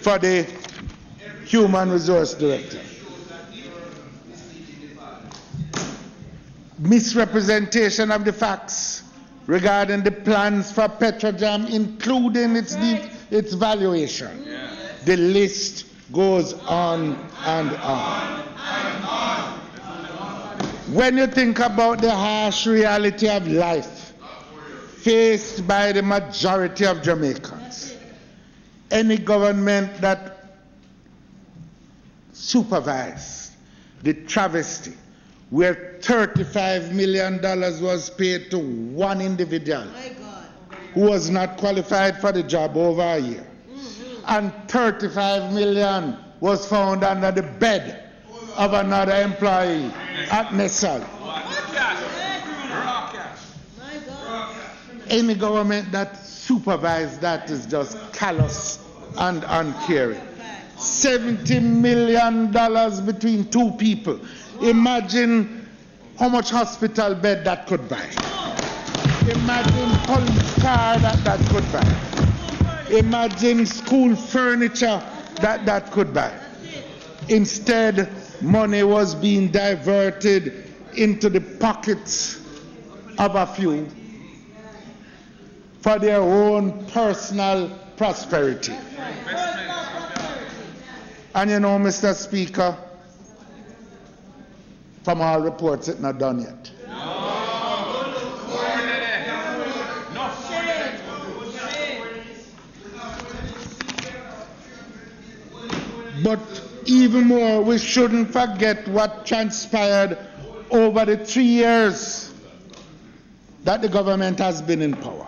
for the Human Resource Director. Misrepresentation of the facts regarding the plans for Petrojam, including its valuation. The list goes on and on. When you think about the harsh reality of life faced by the majority of Jamaicans, any government that supervised the travesty where $35 million was paid to one individual who was not qualified for the job over a year, and $35 million was found under the bed of another employee at NESAL. Any government that supervised that is just callous and uncaring. $70 million between two people. Imagine how much hospital bed that could buy. Imagine police car that could buy. Imagine school furniture that could buy. Instead, money was being diverted into the pockets of a few for their own personal prosperity. And you know, Mr. Speaker, from all reports, it's not done yet. But even more, we shouldn't forget what transpired over the 3 years that the government has been in power.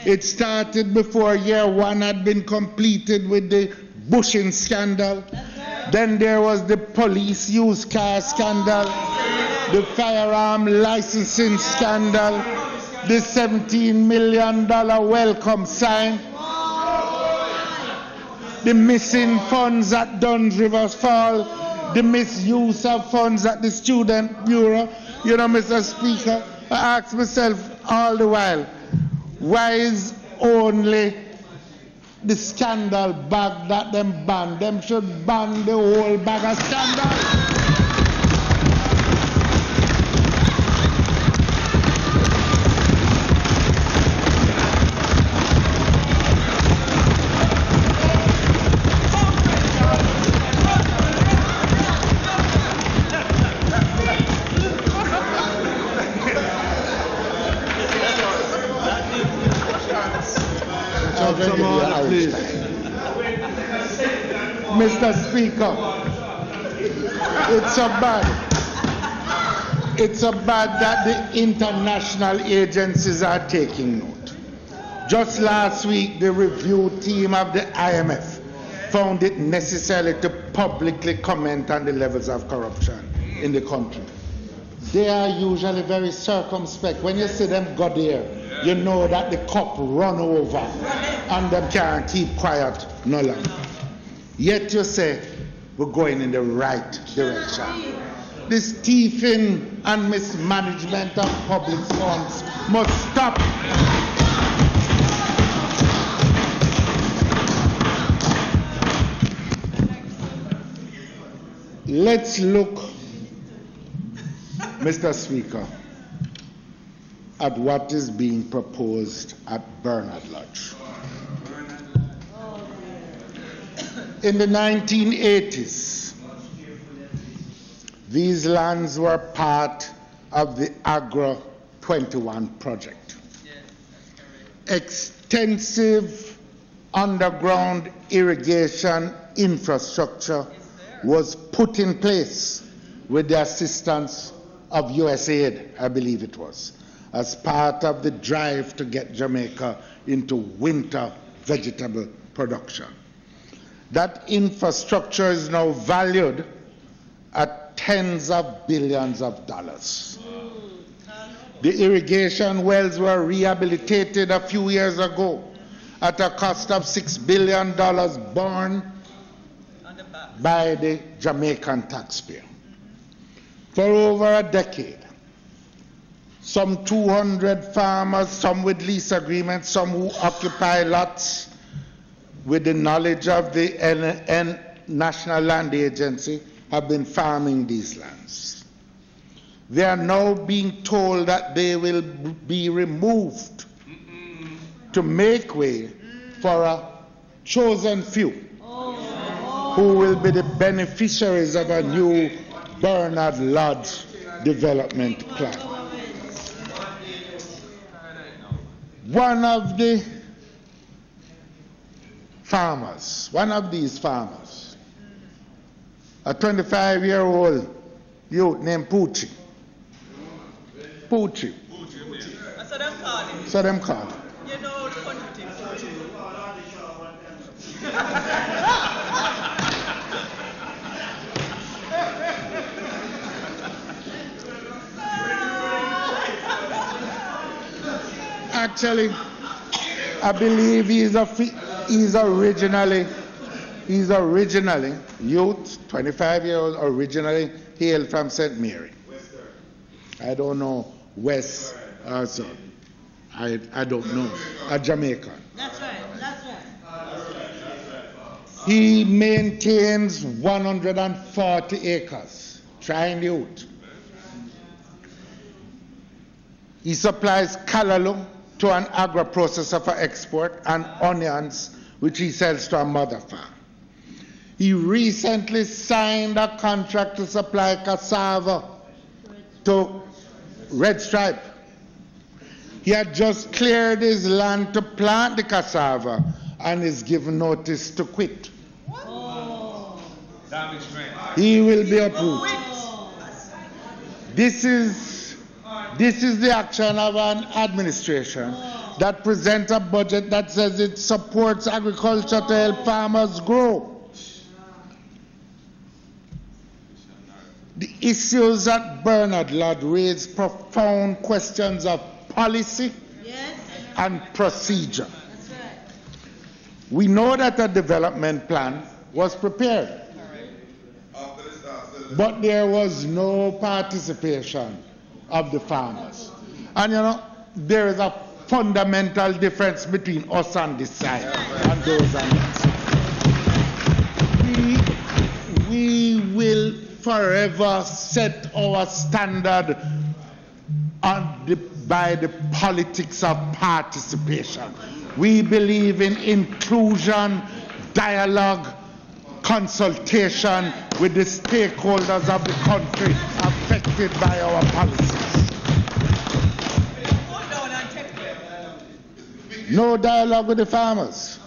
It started before year one had been completed with the bushing scandal. Then there was the police used car scandal, the firearm licensing scandal, the $17 million welcome sign, the missing funds at Duns Rivers Fall, the misuse of funds at the Student Bureau. You know, Mr. Speaker, I ask myself all the while, why is only the scandal bag that them ban? Them should ban the whole bag of scandal. Mr. Speaker, it's so bad that the international agencies are taking note. Just last week, the review team of the IMF found it necessary to publicly comment on the levels of corruption in the country. They are usually very circumspect. When you see them go there, you know that the cup run over and them can't keep quiet no longer. Yet you say we're going in the right direction. This thieving and mismanagement of public funds must stop. Let's look, Mr. Speaker, at what is being proposed at Bernard Lodge. In the 1980s, these lands were part of the Agro 21 project. Extensive underground irrigation infrastructure was put in place with the assistance of USAID, I believe it was, as part of the drive to get Jamaica into winter vegetable production. That infrastructure is now valued at tens of billions of dollars. The irrigation wells were rehabilitated a few years ago at a cost of $6 billion borne by the Jamaican taxpayer. For over a decade, some 200 farmers, some with lease agreements, some who occupy lots with the knowledge of the National Land Agency, have been farming these lands. They are now being told that they will be removed to make way for a chosen few who will be the beneficiaries of a new Bernard Lodge development plan. One of these farmers, a 25-year-old youth named Poochie. So them call him. You know the country thing. Actually, I believe he's originally youth, 25-year-old, originally hailed from St. Mary. I don't know West also. I don't know. A Jamaican. That's right. He maintains 140 acres, trying youth. He supplies callaloo to an agro-processor for export and onions, which he sells to a mother farm. He recently signed a contract to supply cassava to Red Stripe. He had just cleared his land to plant the cassava and is given notice to quit. He will be uprooted. This is the action of an administration that presents a budget that says it supports agriculture to help farmers grow. The issues that Bernard Ludd raised profound questions of policy and procedure. We know that a development plan was prepared, but there was no participation of the farmers. And you know, there is a fundamental difference between us on this side and those on that side. We will forever set our standard by the politics of participation. We believe in inclusion, dialogue, consultation with the stakeholders of the country affected by our policies. No dialogue with the farmers.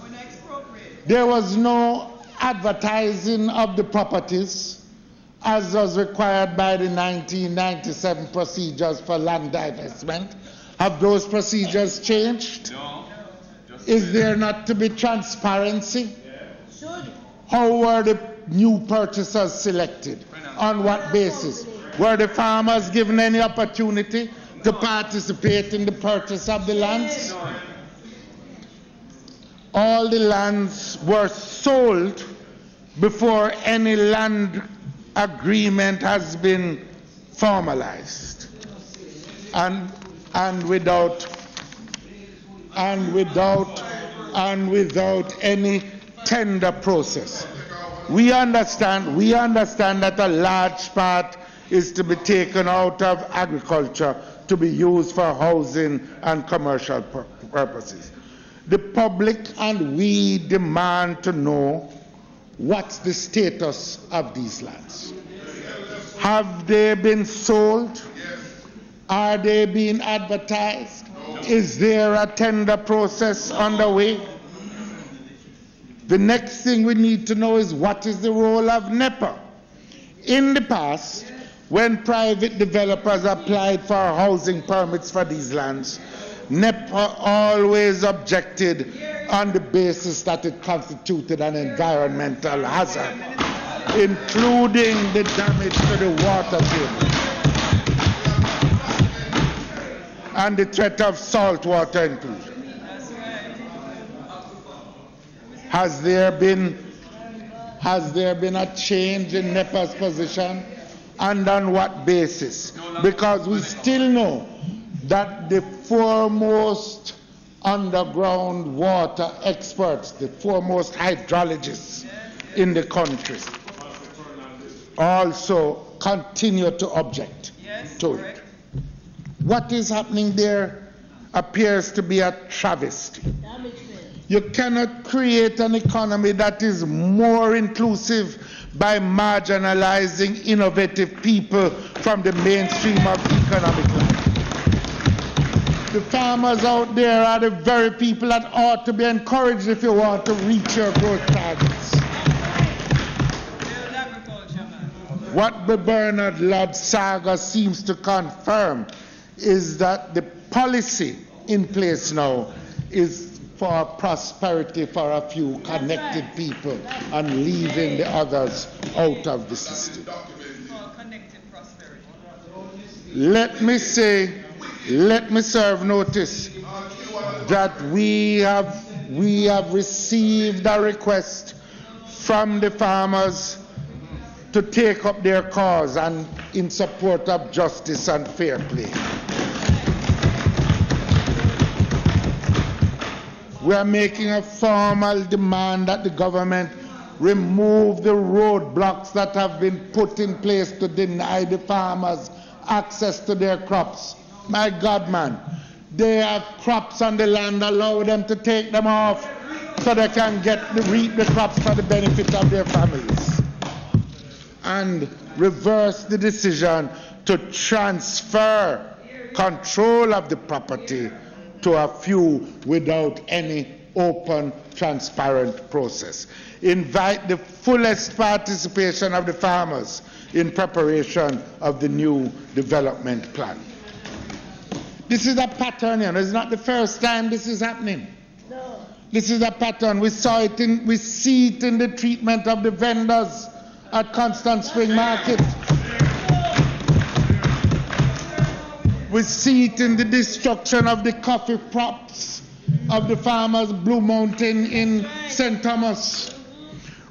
There was no advertising of the properties as was required by the 1997 procedures for land divestment. Have those procedures changed? No. Is there not to be transparency? How were the new purchasers selected? On what basis? Were the farmers given any opportunity to participate in the purchase of the lands? All the lands were sold before any land agreement has been formalized, and without any tender process. We understand that a large part is to be taken out of agriculture to be used for housing and commercial purposes. The public and we demand to know what's the status of these lands. Have they been sold? Are they being advertised? Is there a tender process underway? The next thing we need to know is what is the role of NEPA. In the past, when private developers applied for housing permits for these lands, NEPA always objected on the basis that it constituted an environmental hazard, including the damage to the water table and the threat of saltwater intrusion. Has there been a change in NEPA's position, and on what basis? Because we still know that the foremost underground water experts, the foremost hydrologists in the country, also continue to object to it. What is happening there appears to be a travesty. You cannot create an economy that is more inclusive by marginalizing innovative people from the mainstream of economic life. The farmers out there are the very people that ought to be encouraged if you want to reach your growth targets. What the Bernard Ludd saga seems to confirm is that the policy in place now is for prosperity for a few connected people and leaving the others out of the system. Let me serve notice that we have received a request from the farmers to take up their cause and in support of justice and fair play. We are making a formal demand that the government remove the roadblocks that have been put in place to deny the farmers access to their crops. My God, man, they have crops on the land, allow them to take them off so they can reap the crops for the benefit of their families. And reverse the decision to transfer control of the property to a few without any open, transparent process. Invite the fullest participation of the farmers in preparation of the new development plan. This is a pattern, you know. It's not the first time this is happening. No. This is a pattern. We see it in the treatment of the vendors at Constant Spring Market. We see it in the destruction of the coffee crops of the farmers, Blue Mountain in St. Thomas.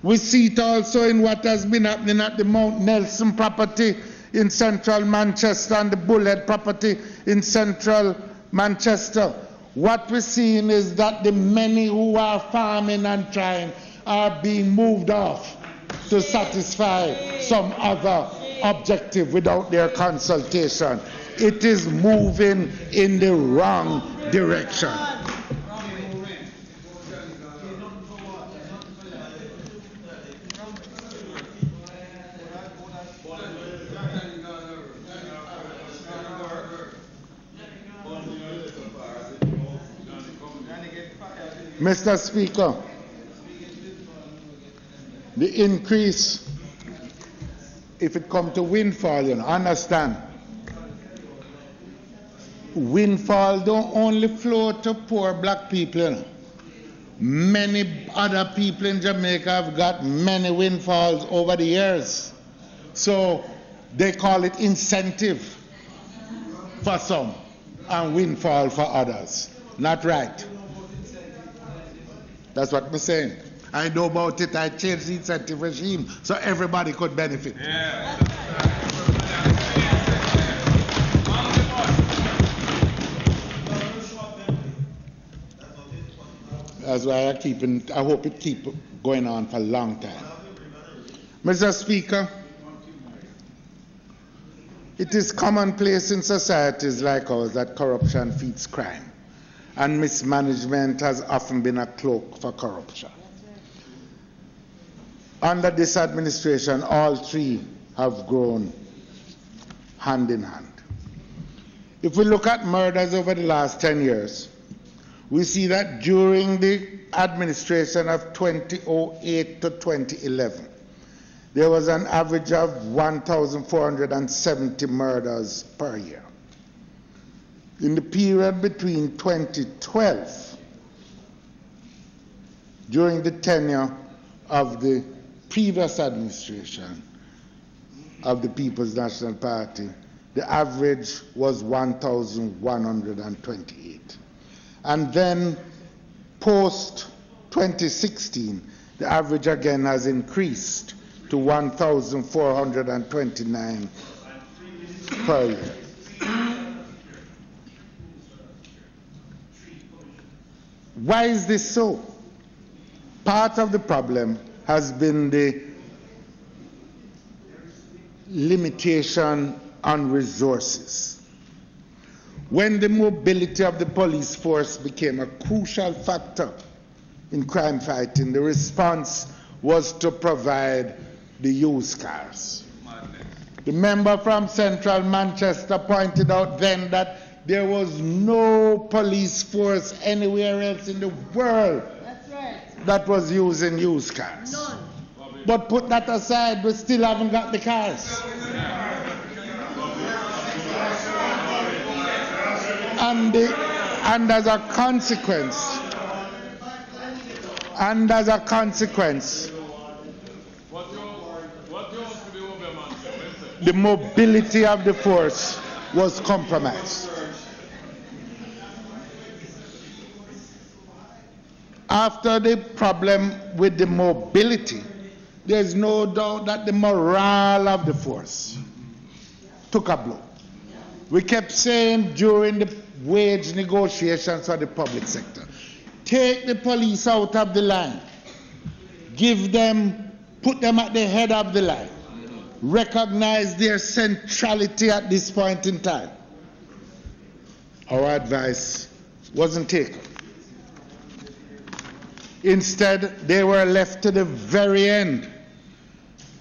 We see it also in what has been happening at the Mount Nelson property in central Manchester and the Bullhead property in central Manchester. What we're seeing is that the many who are farming and trying are being moved off to satisfy some other objective without their consultation. It is moving in the wrong direction. Mr. Speaker, the increase, if it comes to windfall, you know, understand, windfall don't only flow to poor black people, you know. Many other people in Jamaica have got many windfalls over the years. So they call it incentive for some and windfall for others. Not right. That's what I'm saying. I know about it. I changed the incentive regime so everybody could benefit. Yeah. That's why I hope it keep going on for a long time. Mr. Speaker, it is commonplace in societies like ours that corruption feeds crime, and mismanagement has often been a cloak for corruption. Under this administration, all three have grown hand in hand. If we look at murders over the last 10 years, we see that during the administration of 2008 to 2011, there was an average of 1,470 murders per year. In the period between 2012, during the tenure of the previous administration of the People's National Party, the average was 1,128. And then post-2016, the average again has increased to 1,429 per year. Why is this so? Part of the problem has been the limitation on resources. When the mobility of the police force became a crucial factor in crime fighting, the response was to provide the used cars. The member from Central Manchester pointed out then that there was no police force anywhere else in the world that was using used cars. None. But put that aside, we still haven't got the cars. And as a consequence, the mobility of the force was compromised. After the problem with the mobility, there's no doubt that the morale of the force took a blow. We kept saying during the wage negotiations for the public sector, take the police out of the line, put them at the head of the line, recognize their centrality at this point in time. Our advice wasn't taken. Instead, they were left to the very end,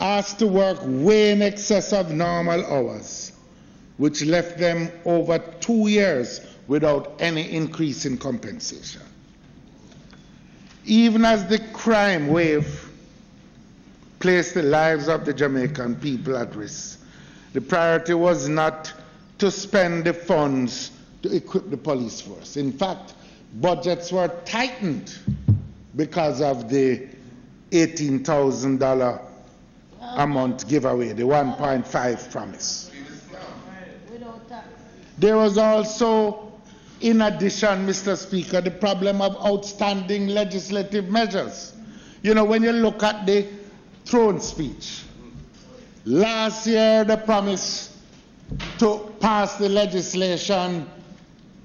asked to work way in excess of normal hours, which left them over 2 years without any increase in compensation. even as the crime wave placed the lives of the Jamaican people at risk, the priority was not to spend the funds to equip the police force. In fact, budgets were tightened because of the $18,000 a month giveaway, the 1.5 promise. There was also, in addition, Mr. Speaker, the problem of outstanding legislative measures. You know, when you look at the throne speech, last year the promise to pass the legislation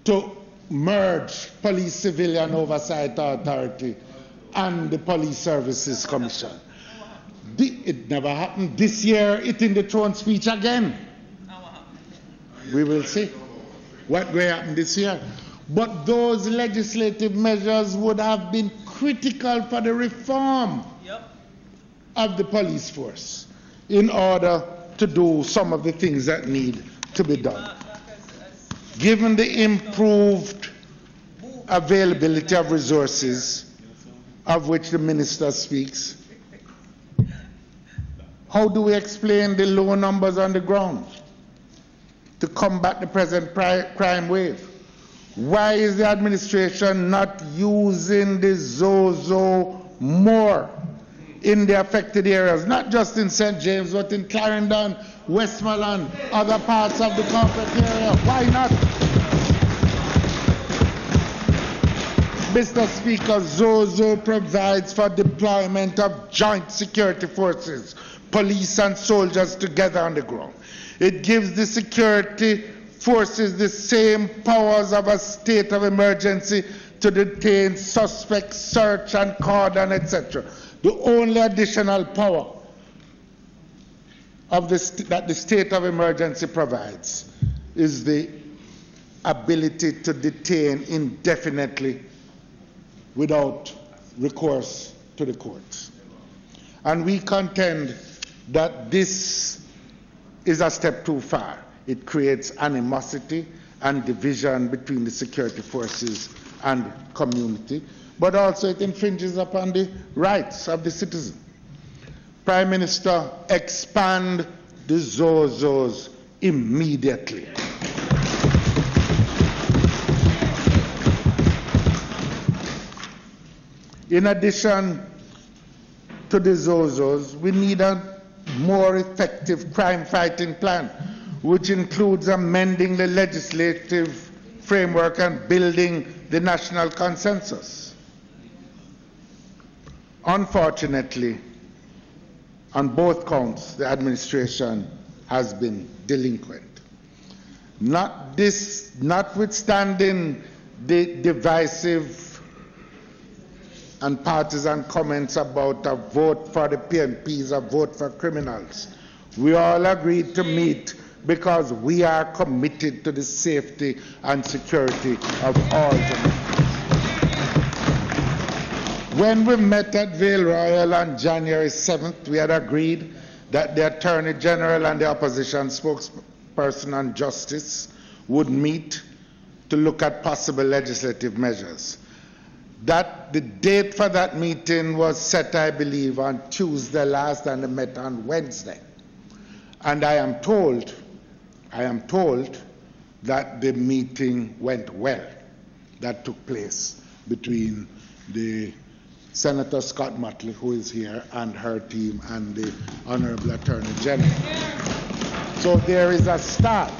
to merge Police Civilian Oversight Authority and the Police Services Commission. It never happened. This year, it's in the throne speech again. We will see what will happen this year. But those legislative measures would have been critical for the reform of the police force in order to do some of the things that need to be done. Given the improved availability of resources, of which the minister speaks, how do we explain the low numbers on the ground to combat the present crime wave? Why is the administration not using the Zozo more in the affected areas, not just in St. James, but in Clarendon, Westmoreland, other parts of the corporate area? Why not? Mr. Speaker, Zozo provides for deployment of joint security forces, police and soldiers together on the ground. It gives the security forces the same powers of a state of emergency to detain suspects, search and cordon, etc. The only additional power of that the state of emergency provides is the ability to detain indefinitely without recourse to the courts. And we contend that this is a step too far. It creates animosity and division between the security forces and community, but also it infringes upon the rights of the citizen. Prime Minister, expand the Zozos immediately. In addition to the Zozos, we need a more effective crime-fighting plan, which includes amending the legislative framework and building the national consensus. Unfortunately, on both counts, the administration has been delinquent. Notwithstanding the divisive and partisan comments about a vote for the PNPs, a vote for criminals, we all agreed to meet because we are committed to the safety and security of all Jamaicans. When we met at Vale Royal on January 7th, we had agreed that the Attorney General and the opposition spokesperson on justice would meet to look at possible legislative measures. That the date for that meeting was set, I believe, on Tuesday last, and they met on Wednesday. And I am told that the meeting went well, that took place between the Senator Scott Motley, who is here, and her team, and the Honorable Attorney General. So there is a start.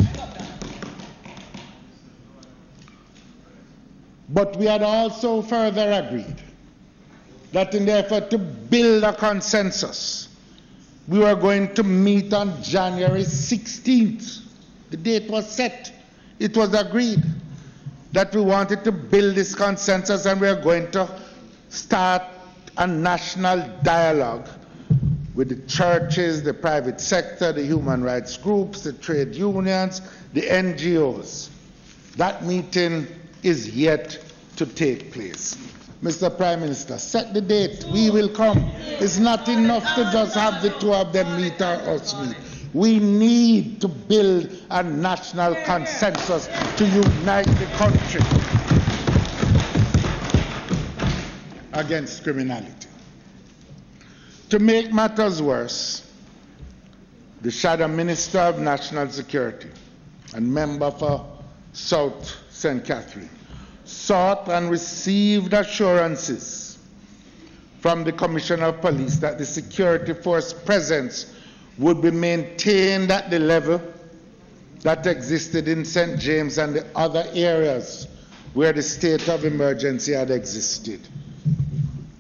But we had also further agreed that in the effort to build a consensus, we were going to meet on January 16th. The date was set. It was agreed that we wanted to build this consensus, and we are going to start a national dialogue with the churches, the private sector, the human rights groups, the trade unions, the NGOs. That meeting is yet to take place. Mr. Prime Minister, set the date. We will come. It's not enough to just have the two of them meet or us meet. We need to build a national consensus to unite the country. against criminality. To make matters worse, the Shadow Minister of National Security and member for South St. Catherine sought and received assurances from the Commissioner of Police that the security force presence would be maintained at the level that existed in St. James and the other areas where the state of emergency had existed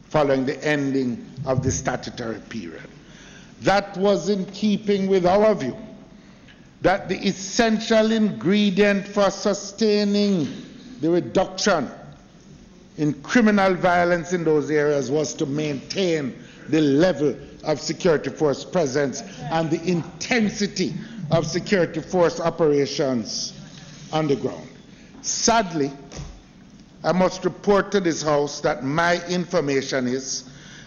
following the ending of the statutory period. That was in keeping with our view that the essential ingredient for sustaining the reduction in criminal violence in those areas was to maintain the level of security force presence and the intensity of security force operations on the ground. Sadly, I must report to this House that my information is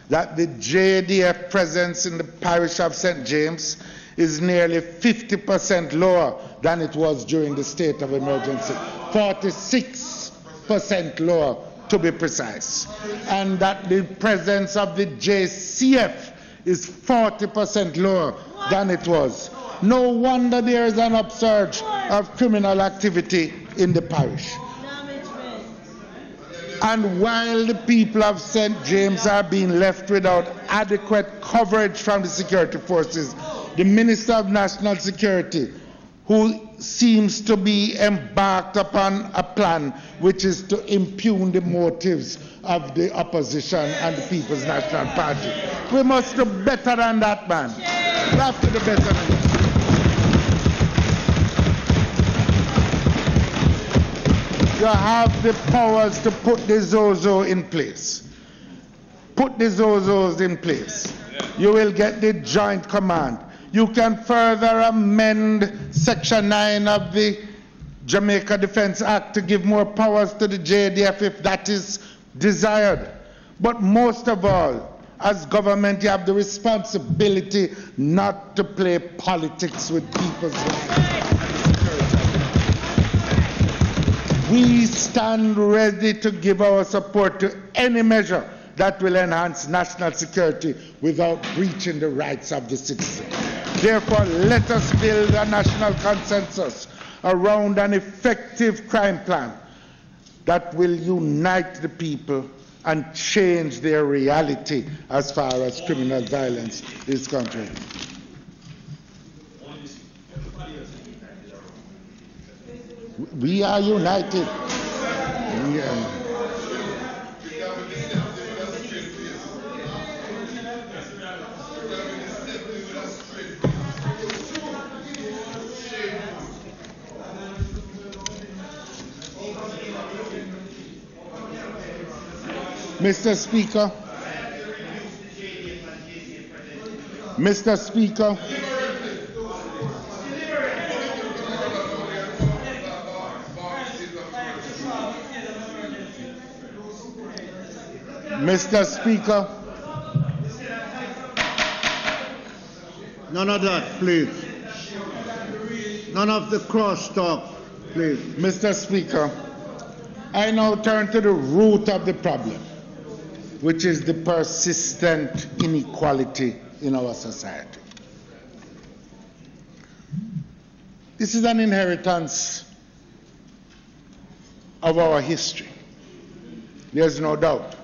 that the JDF presence in the parish of St. James is nearly 50% lower than it was during the state of emergency, 46% lower to be precise, and that the presence of the JCF is 40% lower than it was. No wonder there is an upsurge of criminal activity in the parish. And while the people of St. James are being left without adequate coverage from the security forces, the Minister of National Security, who seems to be embarked upon a plan which is to impugn the motives of the opposition and the People's National Party. We must do better than that, man. We have to do better than that. You have the powers to put the Zozo in place. Put the Zozos in place. You will get the joint command. You can further amend Section 9 of the Jamaica Defense Act to give more powers to the JDF if that is desired. But most of all, as government, you have the responsibility not to play politics with people's lives. We stand ready to give our support to any measure that will enhance national security without breaching the rights of the citizen. Therefore, let us build a national consensus around an effective crime plan that will unite the people and change their reality as far as criminal violence is concerned. We are united. Mr. Speaker, Mr. Speaker, Mr. Speaker, None of that, please. None of the crosstalk, please. Mr. Speaker, I now turn to the root of the problem, which is the persistent inequality in our society. This is an inheritance of our history. There's no doubt.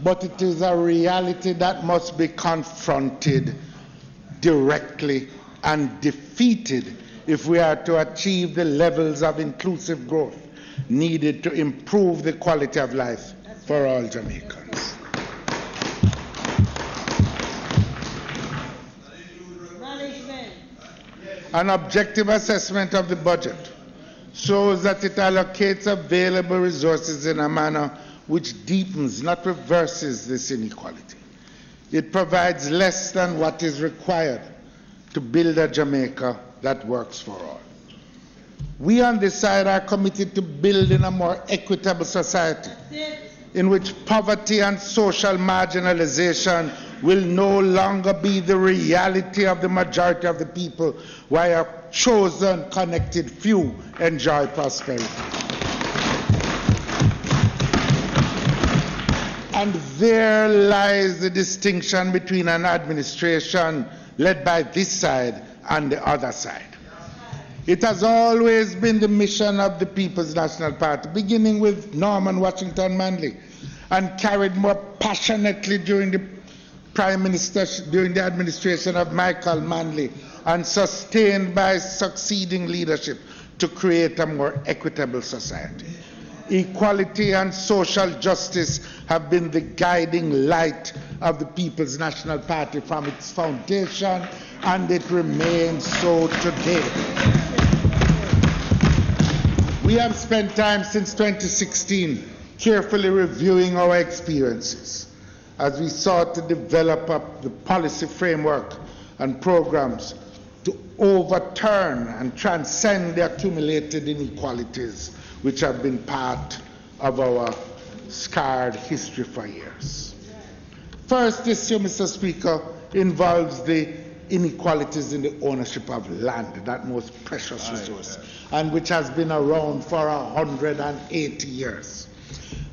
But it is a reality that must be confronted directly and defeated if we are to achieve the levels of inclusive growth needed to improve the quality of life for all Jamaicans. An objective assessment of the budget shows that it allocates available resources in a manner which deepens, not reverses, this inequality. It provides less than what is required to build a Jamaica that works for all. We on this side are committed to building a more equitable society in which poverty and social marginalization will no longer be the reality of the majority of the people, while a chosen, connected few enjoy prosperity. A And there lies the distinction between an administration led by this side and the other side. It has always been the mission of the People's National Party, beginning with Norman Washington Manley, and carried more passionately during the during the administration of Michael Manley, and sustained by succeeding leadership to create a more equitable society. Equality and social justice have been the guiding light of the People's National Party from its foundation, and it remains so today. We have spent time since 2016 carefully reviewing our experiences as we sought to develop the policy framework and programs to overturn and transcend the accumulated inequalities which have been part of our scarred history for years. First issue, Mr. Speaker, involves the inequalities in the ownership of land, that most precious resource, and which has been around for 180 years.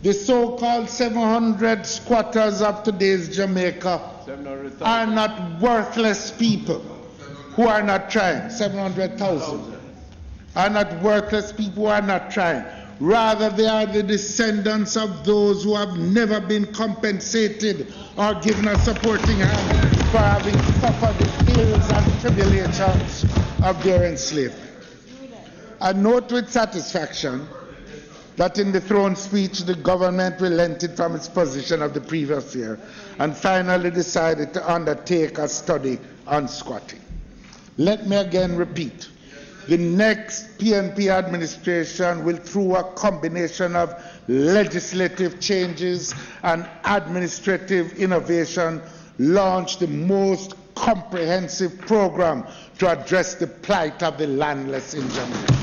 The so-called 700 squatters of today's Jamaica are not worthless people who are not trying. 700,000 are not worthless people who are not trying. Rather, they are the descendants of those who have never been compensated or given a supporting hand for having suffered the ills and tribulations of their enslavement. I note with satisfaction that in the throne speech, the government relented from its position of the previous year and finally decided to undertake a study on squatting. Let me again repeat, the next PNP administration will, through a combination of legislative changes and administrative innovation, launch the most comprehensive program to address the plight of the landless in Jamaica.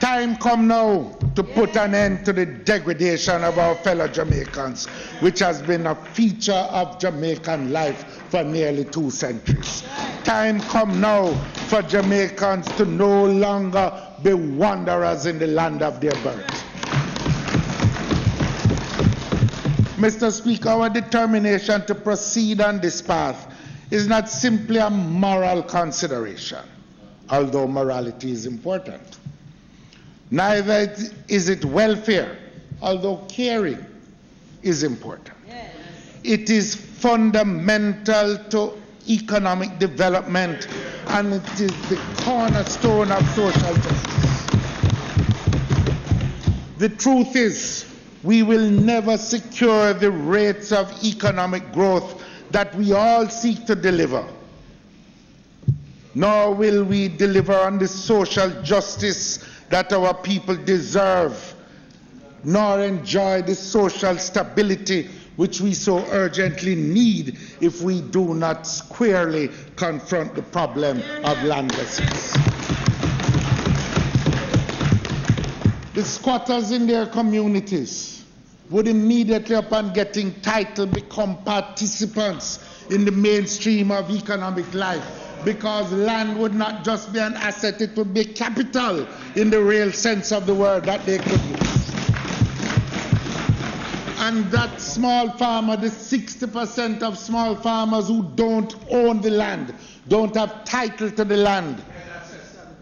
Time come now to put an end to the degradation of our fellow Jamaicans, which has been a feature of Jamaican life for nearly 2 centuries. Time come now for Jamaicans to no longer be wanderers in the land of their birth. Mr. Speaker, our determination to proceed on this path is not simply a moral consideration, although morality is important. Neither is it welfare, although caring is important. Yes. It is fundamental to economic development, and it is the cornerstone of social justice. The truth is, we will never secure the rates of economic growth that we all seek to deliver, nor will we deliver on the social justice that our people deserve, nor enjoy the social stability which we so urgently need if we do not squarely confront the problem of landlessness. The squatters in their communities would immediately upon getting title become participants in the mainstream of economic life, because land would not just be an asset, it would be capital in the real sense of the word that they could use. And that small farmer, the 60% of small farmers who don't own the land, don't have title to the land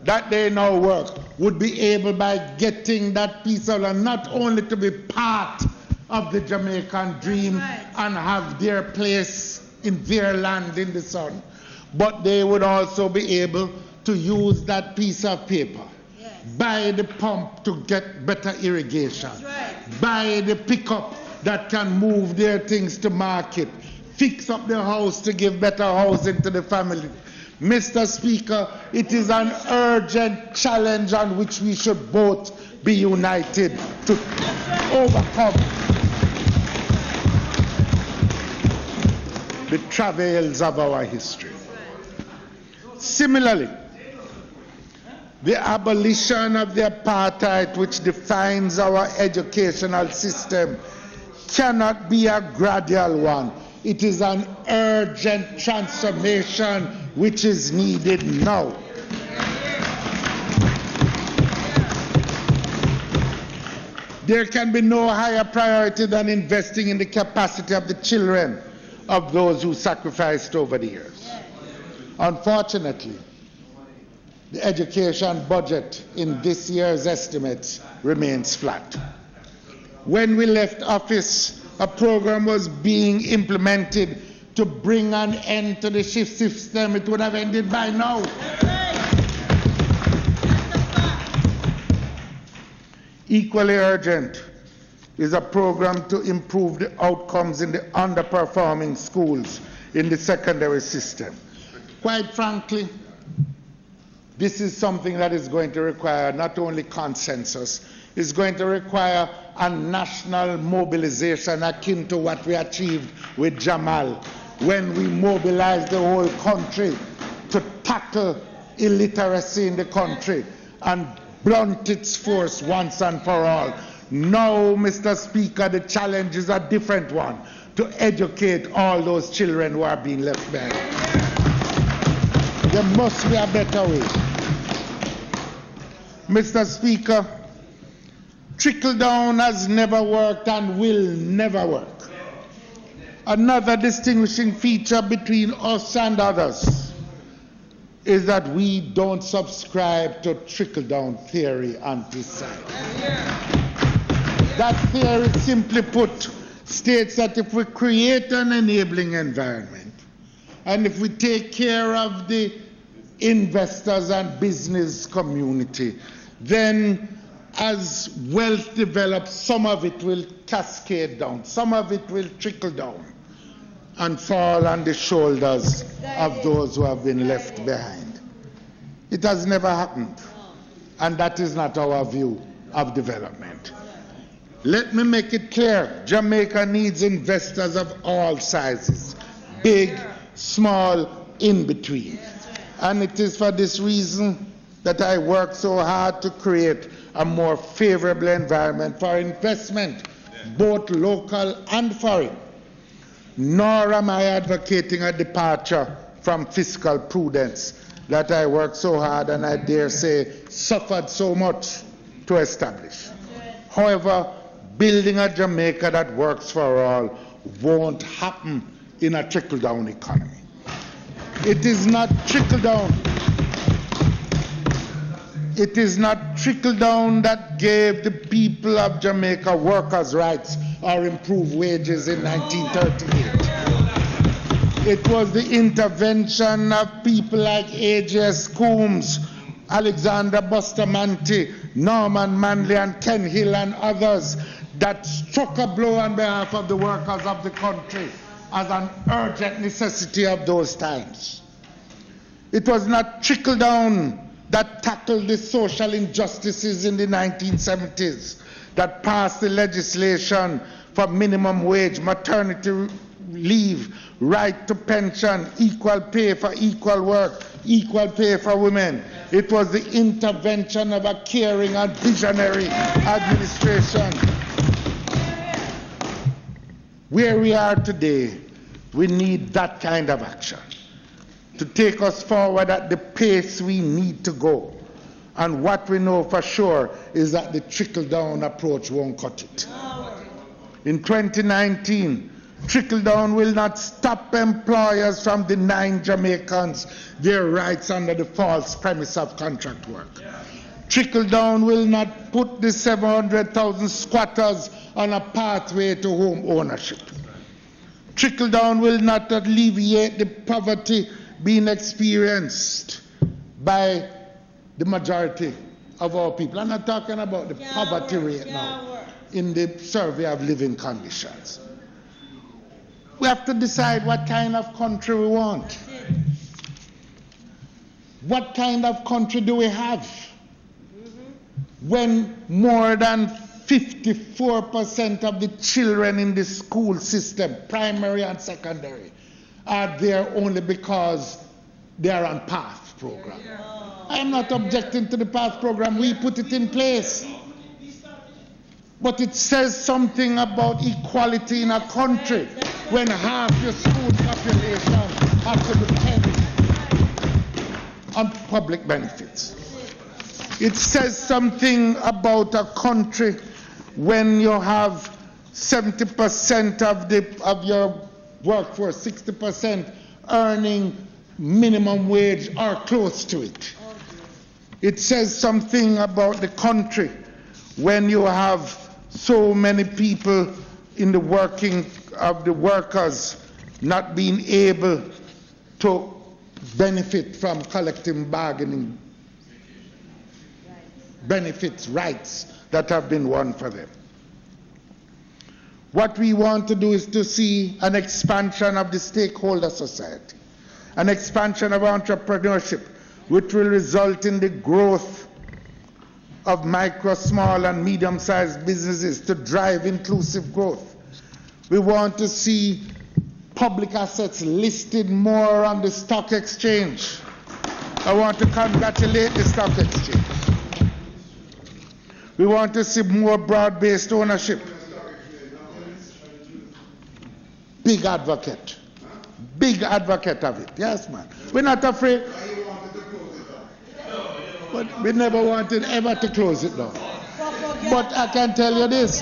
that they now work, would be able, by getting that piece of land, not only to be part of the Jamaican dream and have their place in their land in the sun, but they would also be able to use that piece of paper, buy the pump to get better irrigation, buy the pickup that can move their things to market, fix up their house to give better housing to the family. Mr. Speaker, it is an urgent challenge on which we should both be united to overcome the travails of our history. Similarly, the abolition of the apartheid which defines our educational system cannot be a gradual one. It is an urgent transformation which is needed now. There can be no higher priority than investing in the capacity of the children of those who sacrificed over the years. Unfortunately, the education budget in this year's estimates remains flat. When we left office, a program was being implemented to bring an end to the shift system. It would have ended by now. Equally urgent is a program to improve the outcomes in the underperforming schools in the secondary system. Quite frankly, this is something that is going to require not only consensus, it's going to require a national mobilization akin to what we achieved with Jamal when we mobilized the whole country to tackle illiteracy in the country and blunt its force once and for all. Now, Mr. Speaker, the challenge is a different one, to educate all those children who are being left behind. There must be a better way. Mr. Speaker, trickle down has never worked and will never work. Another distinguishing feature between us and others is that we don't subscribe to trickle-down theory and decide. That theory, simply put, states that if we create an enabling environment, and if we take care of the investors and business community, then as wealth develops, some of it will cascade down, some of it will trickle down and fall on the shoulders of those who have been left behind. It has never happened, and that is not our view of development. Let me make it clear, Jamaica needs investors of all sizes, big, small, in between. And it is for this reason that I work so hard to create a more favorable environment for investment, both local and foreign. Nor am I advocating a departure from fiscal prudence that I worked so hard and I dare say suffered so much to establish. However, building a Jamaica that works for all won't happen in a trickle-down economy. It is not trickle-down. It is not trickle-down that gave the people of Jamaica workers' rights or improved wages in 1938. It was the intervention of people like A.J.S. Coombs, Alexander Bustamante, Norman Manley and Ken Hill and others that struck a blow on behalf of the workers of the country as an urgent necessity of those times. It was not trickle-down that tackled the social injustices in the 1970s, that passed the legislation for minimum wage, maternity leave, right to pension, equal pay for equal work, equal pay for women. It was the intervention of a caring and visionary administration. Where we are today, we need that kind of action to take us forward at the pace we need to go. And what we know for sure is that the trickle-down approach won't cut it. In 2019, trickle-down will not stop employers from denying Jamaicans their rights under the false premise of contract work. Trickle-down will not put the 700,000 squatters on a pathway to home ownership. Trickle-down will not alleviate the poverty being experienced by the majority of our people. I'm not talking about the poverty rate now in the survey of living conditions. We have to decide what kind of country we want. What kind of country do we have? When more than 54% of the children in the school system, primary and secondary, are there only because they are on PATH program. I am not objecting to the PATH program. We put it in place. But it says something about equality in a country when half your school population has to depend on public benefits. It says something about a country when you have 70% of your workforce, 60% earning minimum wage or close to it. It says something about the country when you have so many people in the working of the workers not being able to benefit from collective bargaining benefits, rights that have been won for them. What we want to do is to see an expansion of the stakeholder society, an expansion of entrepreneurship, which will result in the growth of micro, small, and medium-sized businesses to drive inclusive growth. We want to see public assets listed more on the stock exchange. I want to congratulate the stock exchange. We want to see more broad-based ownership. Big advocate of it. Yes, man. We're not afraid. But we never wanted ever to close it down. But I can tell you this.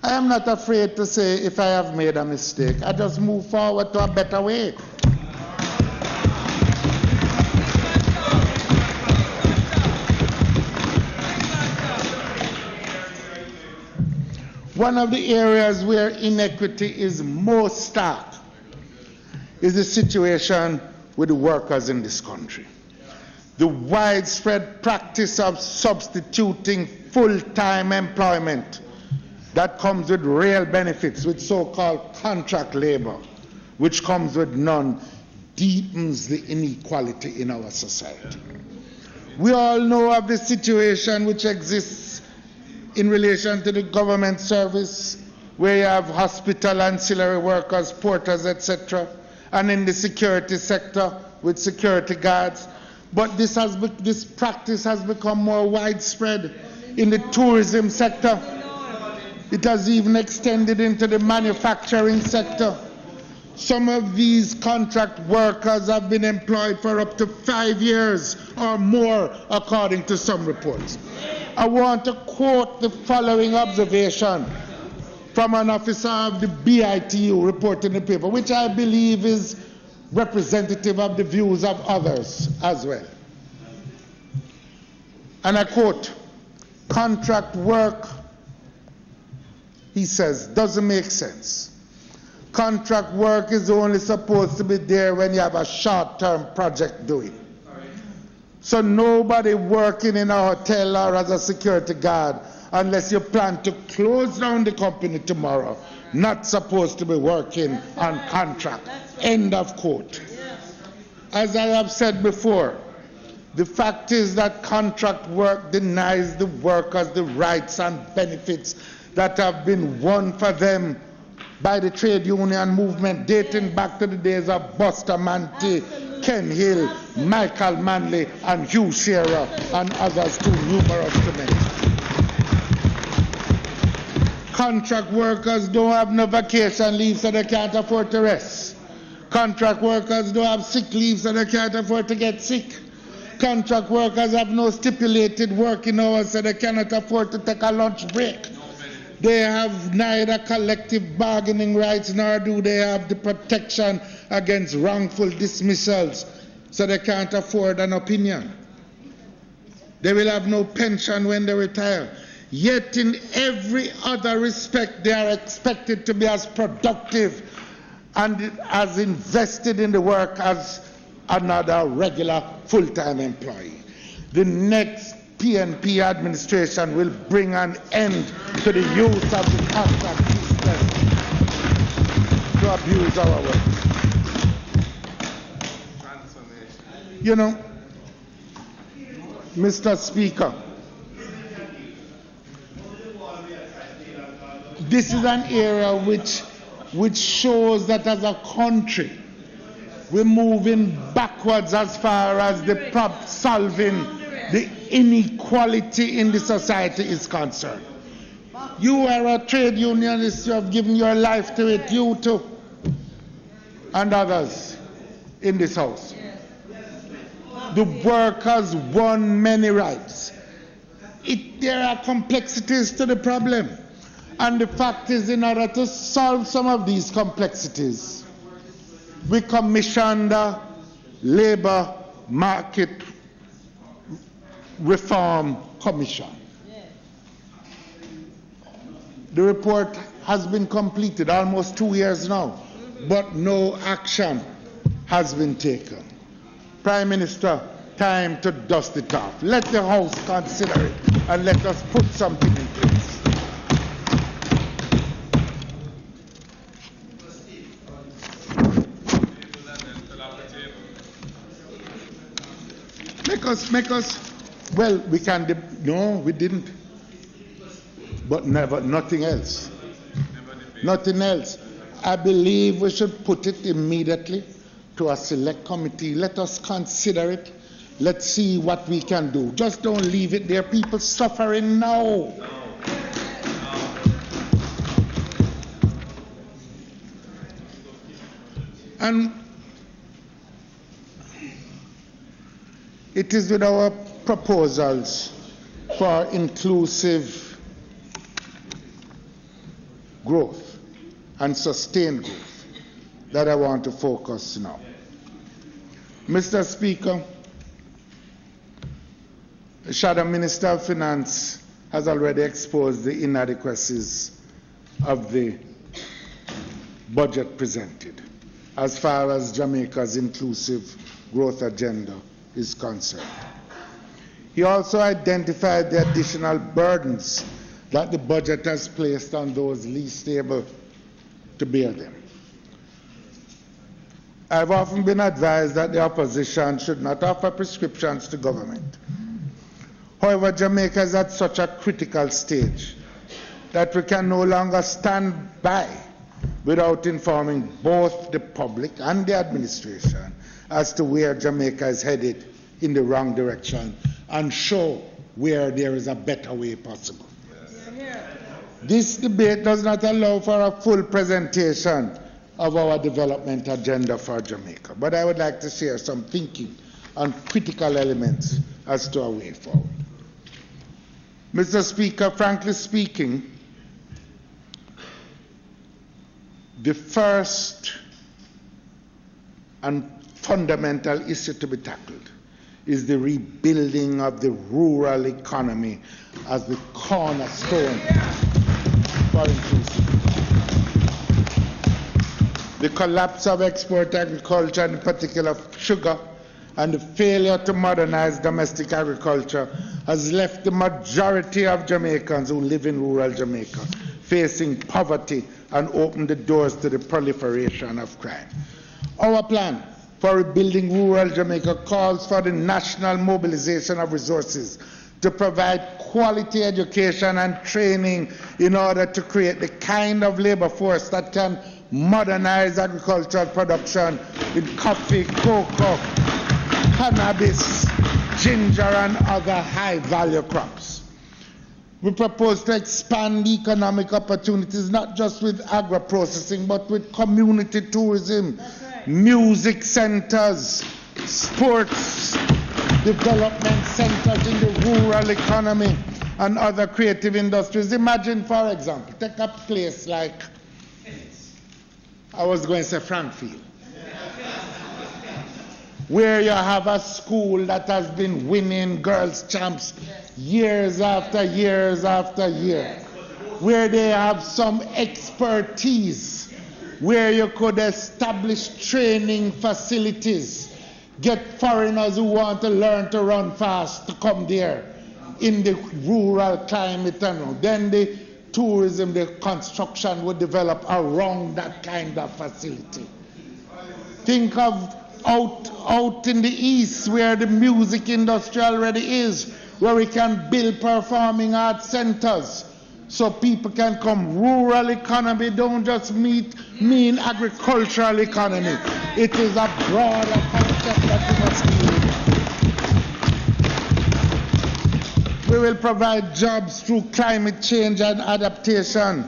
I am not afraid to say if I have made a mistake. I just move forward to a better way. One of the areas where inequity is most stark is the situation with the workers in this country. The widespread practice of substituting full-time employment that comes with real benefits, with so-called contract labor, which comes with none, deepens the inequality in our society. We all know of the situation which exists in relation to the government service, where you have hospital ancillary workers, porters, etc., and in the security sector with security guards. But this practice has become more widespread in the tourism sector. It has even extended into the manufacturing sector. Some of these contract workers have been employed for up to 5 years or more, according to some reports. I want to quote the following observation from an officer of the BITU report in the paper, which I believe is representative of the views of others as well. And I quote, contract work, he says, doesn't make sense. Contract work is only supposed to be there when you have a short-term project doing. So nobody working in a hotel or as a security guard, unless you plan to close down the company tomorrow, not supposed to be working on contract. End of quote. As I have said before, the fact is that contract work denies the workers the rights and benefits that have been won for them by the trade union movement dating back to the days of Buster Manty, Ken Hill, Michael Manley, and Hugh Shearer, and others too numerous to mention. Contract workers don't have no vacation leave, so they can't afford to rest. Contract workers don't have sick leave, so they can't afford to get sick. Contract workers have no stipulated working hours, so they cannot afford to take a lunch break. They have neither collective bargaining rights nor do they have the protection against wrongful dismissals, so they can't afford an opinion. They will have no pension when they retire. Yet in every other respect, they are expected to be as productive and as invested in the work as another regular full-time employee. The next PNP administration will bring an end to the use of the contract system to abuse our work. You know, Mr. Speaker, this is an area which shows that as a country, we're moving backwards as far as the solving the inequality in the society is concerned. You are a trade unionist, you have given your life to it, you too, and others in this house. The workers won many rights. there are complexities to the problem. And the fact is, in order to solve some of these complexities, we commissioned a Labour Market Reform Commission. The report has been completed almost 2 years now, but no action has been taken. Prime Minister, time to dust it off. Let the House consider it and let us put something in place. Make us, well, we can, no, we didn't. But nothing else. Nothing else. I believe we should put it immediately to a select committee. Let us consider it. Let's see what we can do. Just don't leave it there. People suffering now. And it is with our proposals for inclusive growth and sustained growth that I want to focus now. Mr. Speaker, the Shadow Minister of Finance has already exposed the inadequacies of the budget presented as far as Jamaica's inclusive growth agenda is concerned. He also identified the additional burdens that the budget has placed on those least able to bear them. I've often been advised that the opposition should not offer prescriptions to government. However, Jamaica is at such a critical stage that we can no longer stand by without informing both the public and the administration as to where Jamaica is headed in the wrong direction and show where there is a better way possible. This debate does not allow for a full presentation of our development agenda for Jamaica, but I would like to share some thinking on critical elements as to a way forward. Mr. Speaker, frankly speaking, the first and fundamental issue to be tackled is the rebuilding of the rural economy as the cornerstone for inclusive. The collapse of export agriculture, in particular sugar, and the failure to modernize domestic agriculture has left the majority of Jamaicans who live in rural Jamaica facing poverty and opened the doors to the proliferation of crime. Our plan for rebuilding rural Jamaica calls for the national mobilization of resources to provide quality education and training in order to create the kind of labor force that can modernize agricultural production in coffee, cocoa, cannabis, ginger, and other high-value crops. We propose to expand economic opportunities not just with agro-processing, but with community tourism, music centers, sports development centers in the rural economy, and other creative industries. Imagine, for example, take a place like, I was going to say Frankfield, where you have a school that has been winning girls' champs years after years after year, where they have some expertise, where you could establish training facilities, get foreigners who want to learn to run fast to come there in the rural climate, and then the tourism, the construction would develop around that kind of facility. Think of out in the east where the music industry already is, where we can build performing arts centers so people can come. Rural economy don't just mean agricultural economy. It is a broader concept that we must deal with. We will provide jobs through climate change and adaptation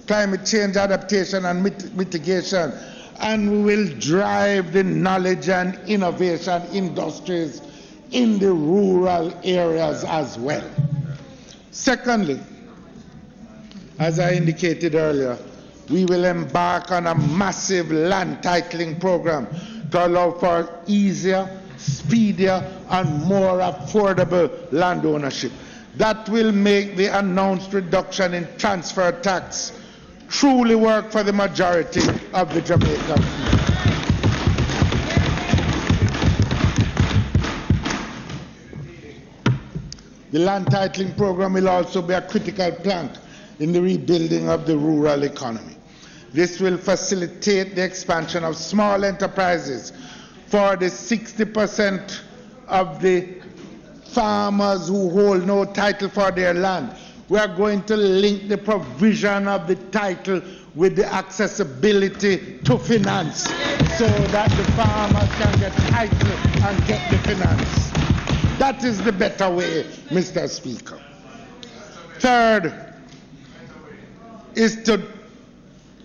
and mitigation. And we will drive the knowledge and innovation industries in the rural areas as well. Secondly, as I indicated earlier, we will embark on a massive land titling program to allow for easier, speedier, and more affordable land ownership. That will make the announced reduction in transfer tax truly work for the majority of the Jamaican people. The land titling program will also be a critical plank in the rebuilding of the rural economy. This will facilitate the expansion of small enterprises for the 60% of the farmers who hold no title for their land. We are going to link the provision of the title with the accessibility to finance so that the farmers can get title and get the finance. That is the better way, Mr. Speaker. Third is to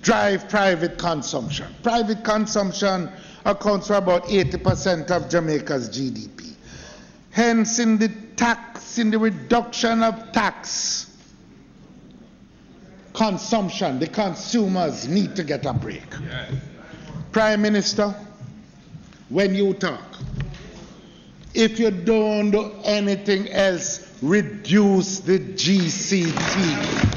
drive private consumption. Private consumption accounts for about 80% of Jamaica's GDP. Hence, in the reduction of tax, consumption, the consumers need to get a break. Yes. Prime Minister, when you talk, if you don't do anything else, reduce the GCT.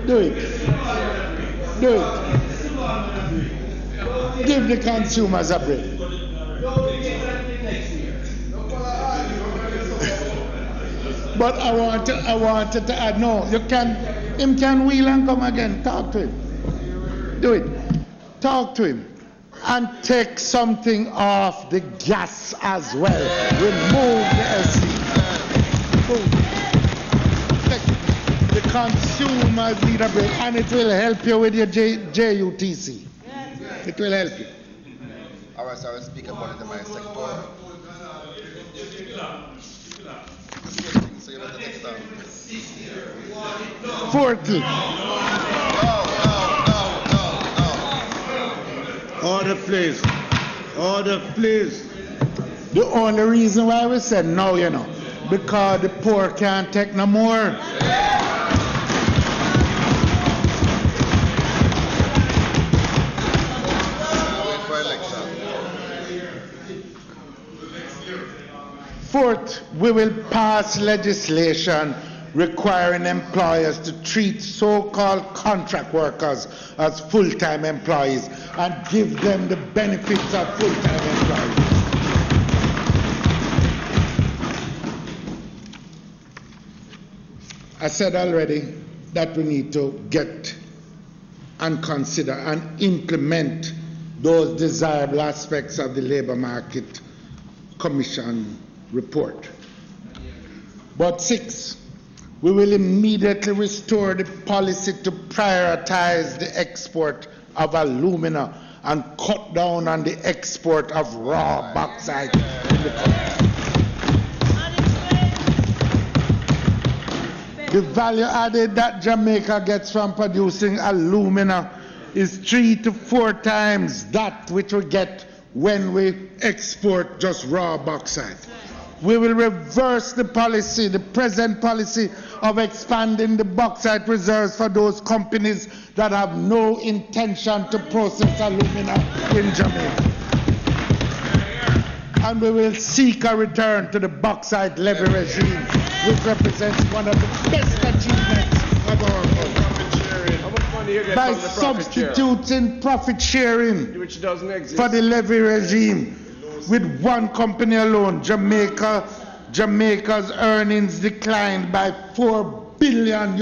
Do it. Do it. Give the consumers a break. But I wanted to add, no, you can, him can wheel and come again. Talk to him. Do it. Talk to him. And take something off the gas as well. Remove the LC. The consumers need a break, and it will help you with your JUTC. It will help you. All right, so I will speak about it in my sector. So you better take it down. Fourthly. No. Order, please. Order, please. The only reason why we said no, you know, because the poor can't take no more. Fourth, we will pass legislation requiring employers to treat so-called contract workers as full-time employees and give them the benefits of full-time employees. I said already that we need to get and consider and implement those desirable aspects of the Labour Market Commission report. But 6, we will immediately restore the policy to prioritize the export of alumina and cut down on the export of raw bauxite in the country. The value added that Jamaica gets from producing alumina is 3 to 4 times that which we get when we export just raw bauxite. We will reverse the policy, the present policy of expanding the bauxite reserves for those companies that have no intention to process alumina in Jamaica. And we will seek a return to the bauxite levy regime, which represents one of the best achievements of our country. By substituting profit sharing which doesn't exist for the levy regime, with one company alone, Jamaica's earnings declined by $4 billion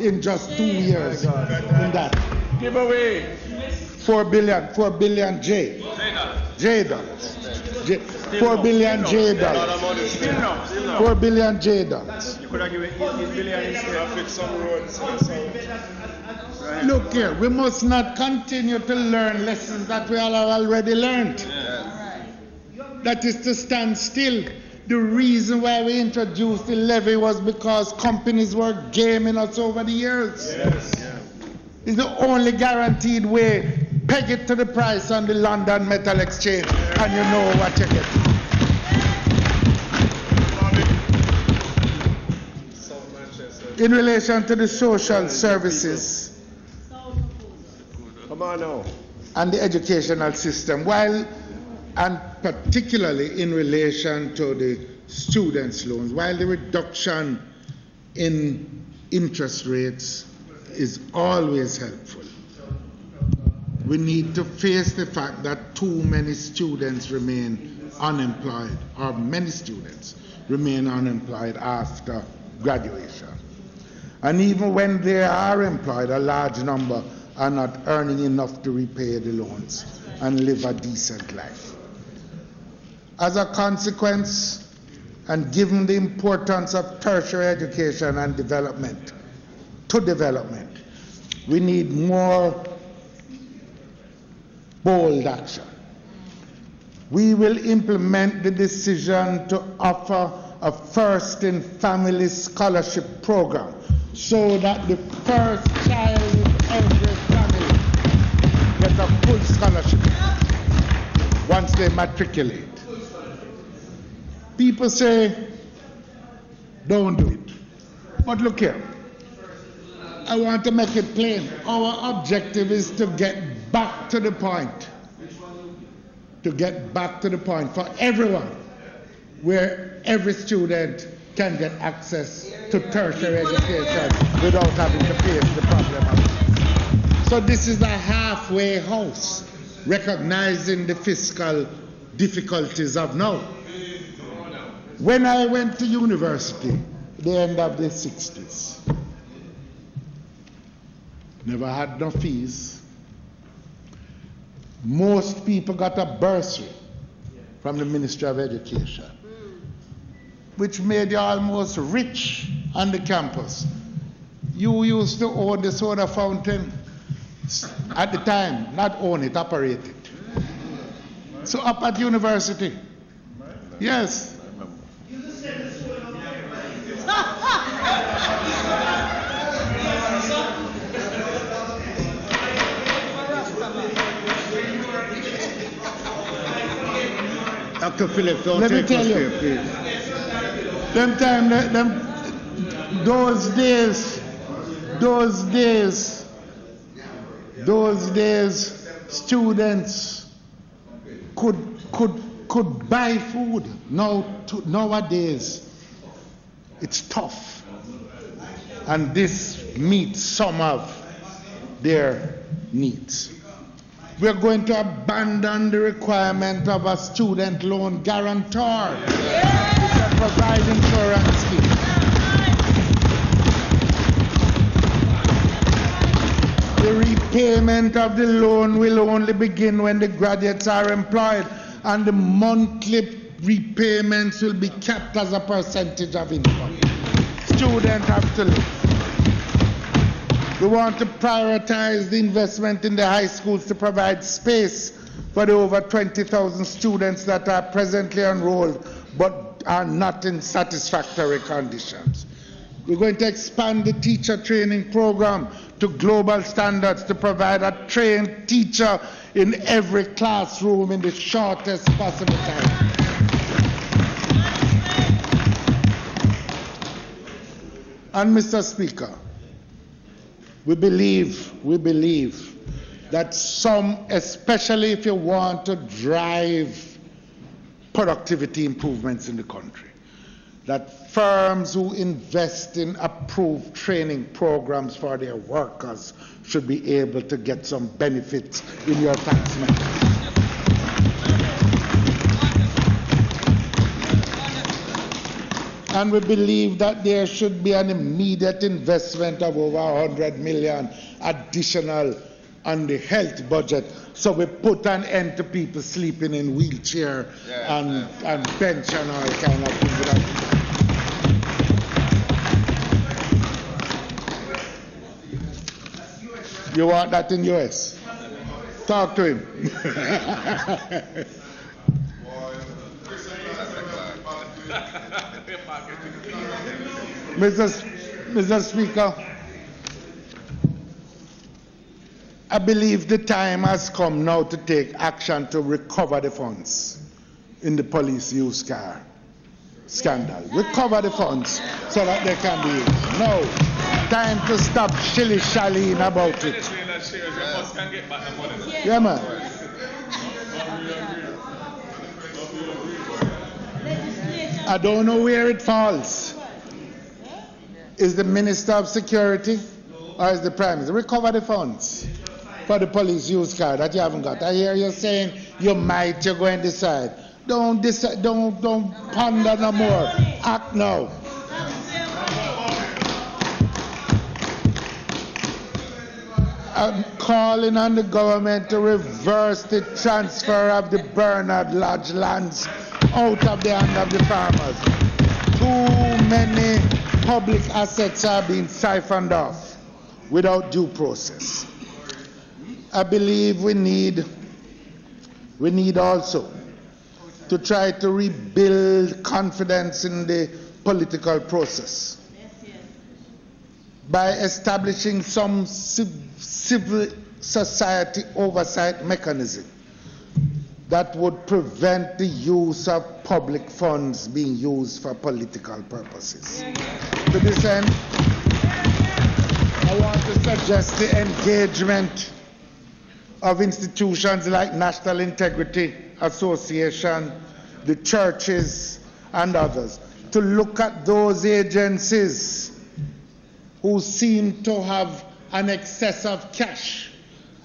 in just 2 years. In that. Give away. 4 billion J dollars. 4 billion J dollars. 4 billion J dollars. You could have given 8 billion instead. Fix some roads. Look here, we must not continue to learn lessons that we all have already learned. That is to stand still. The reason why we introduced the levy was because companies were gaming us over the years. Yes. It's the only guaranteed way peg it to the price on the London Metal Exchange, and you know what you get. In relation to the social services Come on now. and the educational system, while, and particularly in relation to the students' loans, while the reduction in interest rates is always helpful, we need to face the fact that too many students remain unemployed, or many students remain unemployed after graduation. And even when they are employed, a large number are not earning enough to repay the loans and live a decent life. As a consequence, and given the importance of tertiary education and development, we need more bold action. We will implement the decision to offer a First in Family Scholarship program so that the first child in every family gets a full scholarship once they matriculate. People say, don't do it. But look here, I want to make it plain. Our objective is to get back to the point. To get back to the point for everyone, where every student can get access to tertiary education without having to face the problem of it. So this is a halfway house, recognizing the fiscal difficulties of now. When I went to university, the end of the 60s, never had no fees. Most people got a bursary from the Ministry of Education, which made you almost rich on the campus. You used to own the soda fountain at the time, not own it, operate it. So up at university, yes. Dr. Phillips, don't Let me take tell us you. here, please. Those days, students could buy food. Nowadays, it's tough. And this meets some of their needs. We're going to abandon the requirement of a student loan guarantor. We can provide insurance scheme. The repayment of the loan will only begin when the graduates are employed, and the monthly repayments will be kept as a percentage of income. Students have to live. We want to prioritize the investment in the high schools to provide space for the over 20,000 students that are presently enrolled but are not in satisfactory conditions. We're going to expand the teacher training program to global standards to provide a trained teacher in every classroom in the shortest possible time. And Mr. Speaker, we believe that some, especially if you want to drive productivity improvements in the country, that firms who invest in approved training programs for their workers should be able to get some benefits in your tax method. And we believe that there should be an immediate investment of over 100 million additional on the health budget, so we put an end to people sleeping in wheelchair and bench and all kind of things. You want that in US? Talk to him. Mr. Speaker, I believe the time has come now to take action to recover the funds in the police used car scandal. Recover the funds so that they can be used. No, time to stop shilly-shallying about it. Yeah, man. I don't know where it falls. Is the Minister of Security or is the Prime Minister? Recover the funds for the police used car that you haven't got. I hear you saying you might, you're going to decide. Don't decide, don't ponder no more. Act now. I'm calling on the government to reverse the transfer of the Bernard Lodge lands out of the hand of the farmers. Too many public assets are being siphoned off without due process. I believe we need also to try to rebuild confidence in the political process by establishing some civil society oversight mechanism that would prevent the use of public funds being used for political purposes. To this end, I want to suggest the engagement of institutions like National Integrity Association, the churches, and others to look at those agencies who seem to have an excess of cash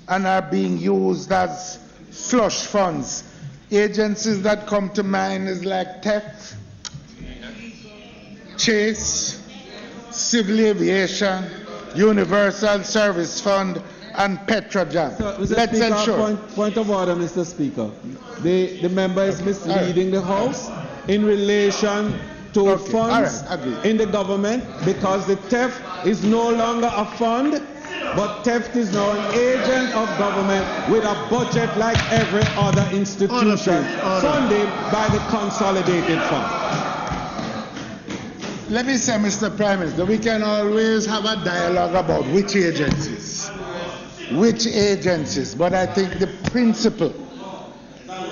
and are being used as slush funds. Agencies that come to mind is like TEF, Chase, Civil Aviation, Universal Service Fund, and Petrojam. Let's ensure. Point of order, Mr. Speaker. The member is misleading the House in relation to funds in the government, because the TEF is no longer a fund, but TEF is now an agent of government with a budget like every other institution, funded by the consolidated fund. Let me say, Mr. Prime Minister, we can always have a dialogue about which agencies, but I think the principle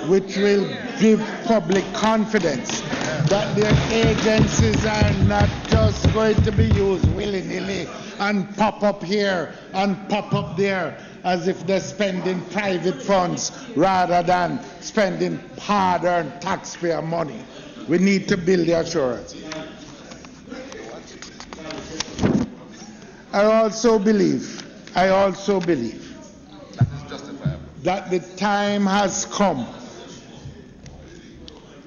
which will give public confidence that their agencies are not just going to be used willy-nilly and pop up here and pop up there as if they're spending private funds rather than spending hard-earned taxpayer money. We need to build the assurance. I also believe that the time has come.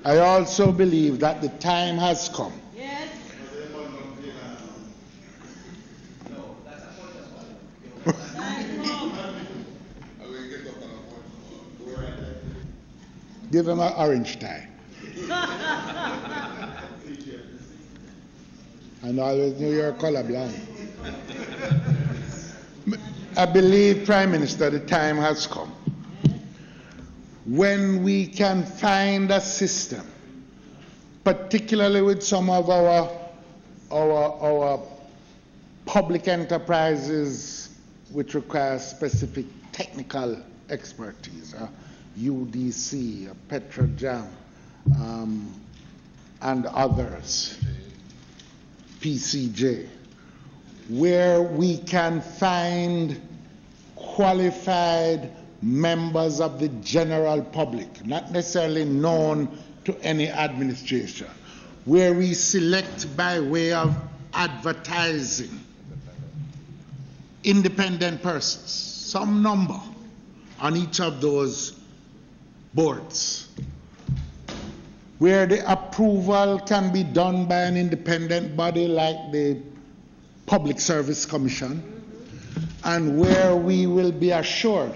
I also believe that the time has come. Yes. Give him an orange tie. And always knew you're colorblind. I believe, Prime Minister, the time has come when we can find a system, particularly with some of our public enterprises which require specific technical expertise, UDC, Petrojam, and others, PCJ, where we can find qualified members of the general public, not necessarily known to any administration, where we select by way of advertising independent persons, some number on each of those boards, where the approval can be done by an independent body like the Public Service Commission, and where we will be assured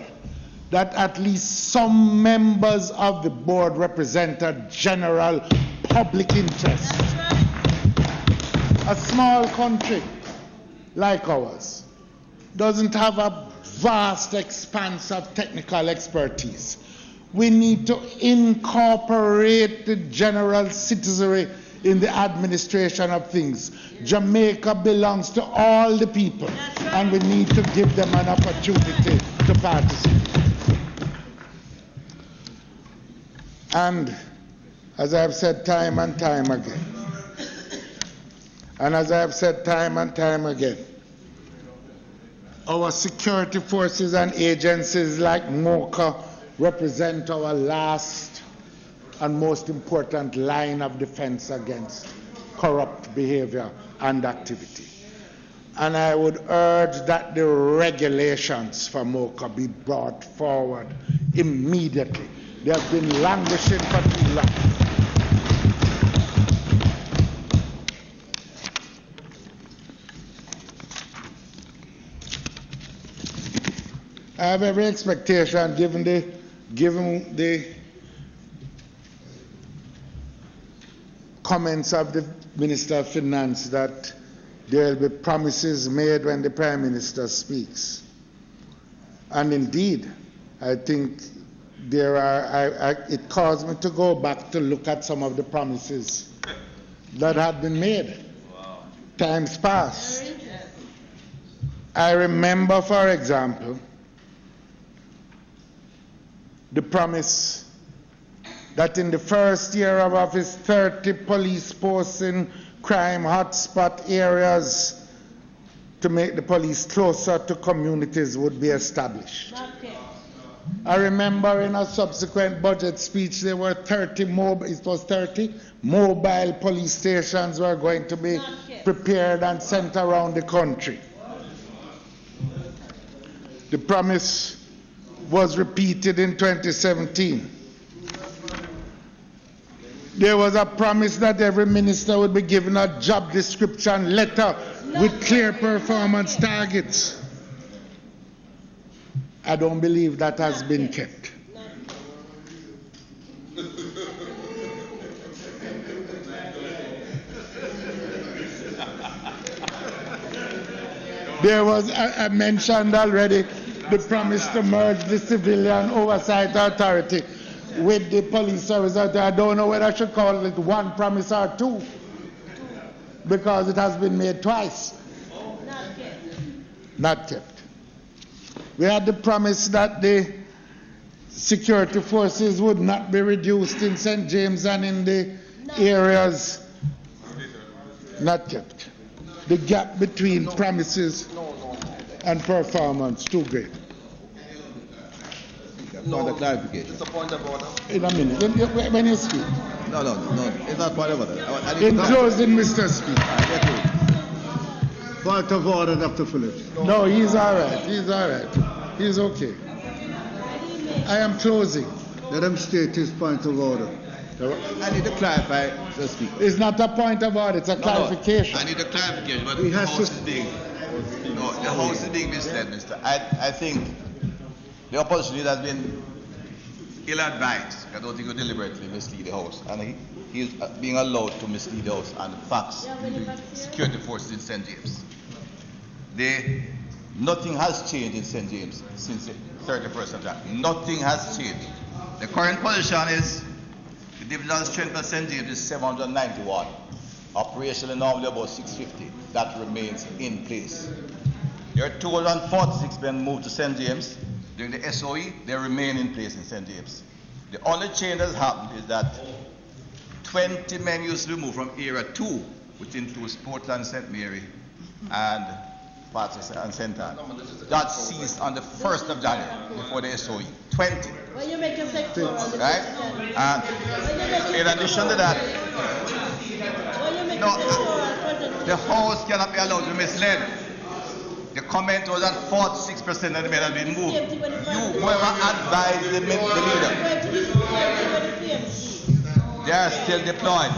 that at least some members of the board represent a general public interest. A small country like ours doesn't have a vast expanse of technical expertise. We need to incorporate the general citizenry in the administration of things. Jamaica belongs to all the people, and we need to give them an opportunity to participate. And as I have said time and time again, our security forces and agencies like MOCA represent our last and most important line of defense against corrupt behavior and activity. And I would urge that the regulations for MOCA be brought forward immediately. They have been languishing for too long. I have every expectation, given the comments of the Minister of Finance, that there will be promises made when the Prime Minister speaks. And indeed, I think there are, it caused me to go back to look at some of the promises that had been made times past. I remember, for example, the promise that in the first year of office, 30 police posts in crime hotspot areas to make the police closer to communities would be established. I remember in a subsequent budget speech there were 30 mobile police stations were going to be prepared and sent around the country. The promise was repeated in 2017. There was a promise that every minister would be given a job description letter with clear performance targets. I don't believe that has been kept. There was, I mentioned already, the promise to merge the Civilian Oversight Authority with the Police Service Authority. I don't know whether I should call it one promise or two, because it has been made twice. Not kept. We had the promise that the security forces would not be reduced in St. James and in the areas. Not kept. The gap between promises and performance too great. No, clarification. It's a point of order. In a minute, when you speak. No, it's not point of order. In closing, Mr. Speaker. Point of order, Dr. Phillips. No, he's all right. He's all right. He's okay. I am closing. Let him state his point of order. I need to clarify the speaker. It's not a point of order, it's a clarification. I need a clarification, but He the has House to- is being... No, the House is being misled, Mister. I think the opposition leader has been ill-advised. I don't think you deliberately mislead the House. And he is being allowed to mislead the House and the facts between security forces in St. James. Nothing has changed in St. James since the 31st of January. Nothing has changed. The current position is the divisional strength of St. James is 791. Operationally normally about 650. That remains in place. There are 246 men moved to St. James. During the SOE, they remain in place in St. James. The only change that has happened is that 20 men used to be moved from Area 2, which includes Portland, St. Mary, and parts of St. Anne. That ceased on the 1st of January before the SOE. 20. When you make your sector, Right? And in addition to that, the House cannot be allowed to be misled. The comment was that 46% of the men have been moved. You, whoever advised the leader, they are still deployed.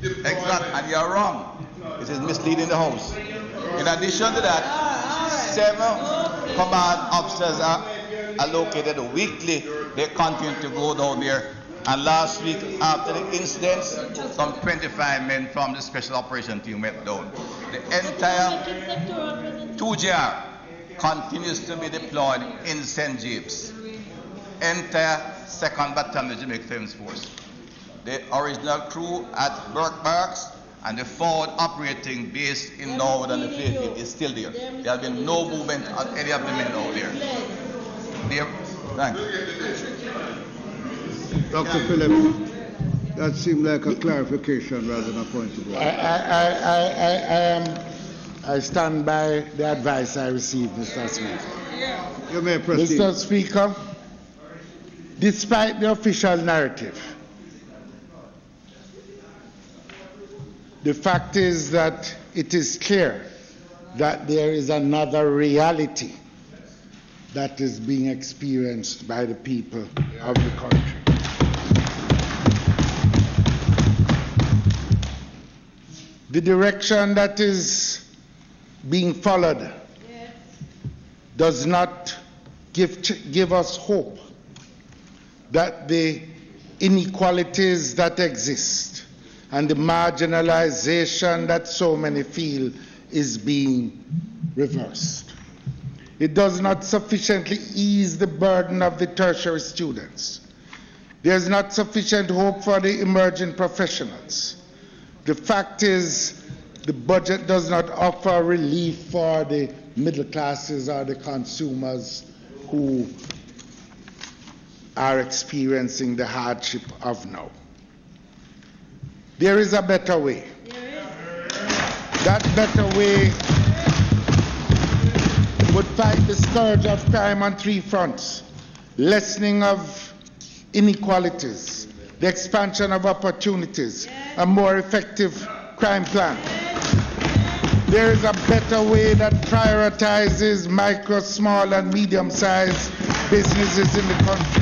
Exactly, and you are wrong. It is misleading the House. In addition to that, 7 command officers are allocated weekly. They continue to go down there. And last week, after the incidents, some 25 men from the Special Operation Team went down. The entire 2GR continues to be deployed in St. James. Entire 2nd Battalion of Jamaica Defence Force. the original crew at Burke Barracks and the forward operating base in Norwood and the Playfield is still there. There has been no movement on any of the men out there. Thank you. Dr. Phillips, that seemed like a clarification rather than a point of order. I stand by the advice I received, Mr. Speaker. You may proceed. Mr. Speaker, despite the official narrative, the fact is that it is clear that there is another reality that is being experienced by the people of the country. The direction that is being followed does not give us hope that the inequalities that exist and the marginalization that so many feel is being reversed. It does not sufficiently ease the burden of the tertiary students. There's not sufficient hope for the emerging professionals. The fact is, the budget does not offer relief for the middle classes or the consumers who are experiencing the hardship of now. There is a better way. That better way would fight the scourge of crime on three fronts: lessening of inequalities, the expansion of opportunities, a more effective crime plan. There is a better way that prioritizes micro, small, and medium-sized businesses in the country.